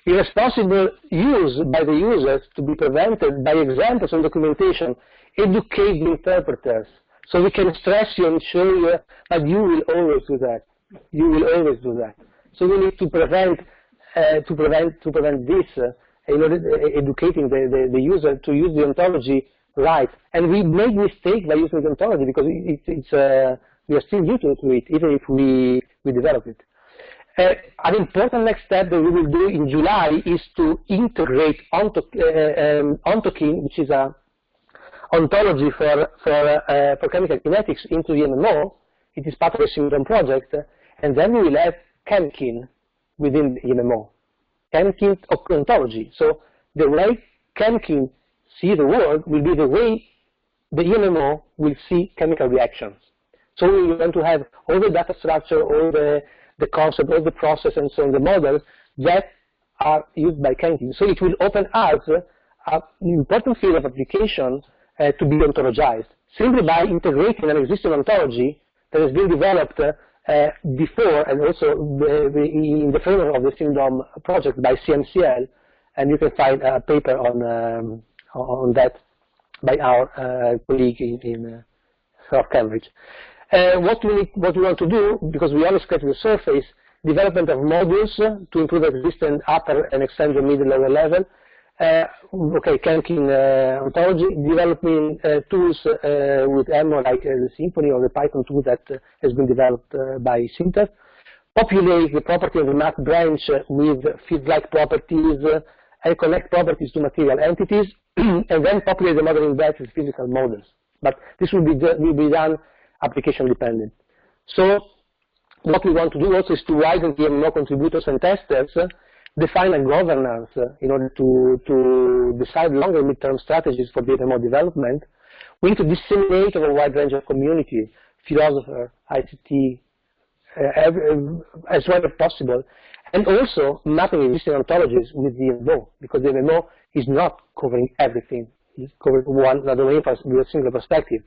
A: Irresponsible use by the users to be prevented by examples and documentation. Educate the interpreters. So we can stress you and show you that you will always do that. You will always do that. So we need to prevent this. Educating the user to use the ontology right. And we make mistake by using the ontology because we are still new to it, even if we develop it. An important next step that we will do in July is to integrate Ontokin, which is a ontology for chemical kinetics, into the EMMO. It is part of a Semidom project, and then we will have Chemkin within the EMMO. Chemkin ontology. So the way Chemkin see the world will be the way the EMMO will see chemical reactions. So we want to have all the data structure, all the concept, all the process, and so on, the models that are used by Chemkin. So it will open us an important field of application to be ontologized, simply by integrating an existing ontology that has been developed before, and also in the framework of the Semidom project by CMCL, and you can find a paper on that by our colleague in South Cambridge. What we want to do, because we only scratch the surface, development of modules to improve existing upper and extend the middle lower level. Chemkin ontology, developing tools with EMMO like the Symphony or the Python tool that has been developed by Syntax. Populate the property of the math branch with field-like properties and connect properties to material entities, and then populate the modeling batch with physical models. But this will be done application dependent. So what we want to do also is to widen the EMMO contributors and testers, define a governance in order to decide longer midterm strategies for the EMMO development. We need to disseminate over a wide range of community, philosopher, ICT, as well as possible, and also mapping existing ontologies with the EMMO, because the EMMO is not covering everything. It's covering one domain with a single perspective.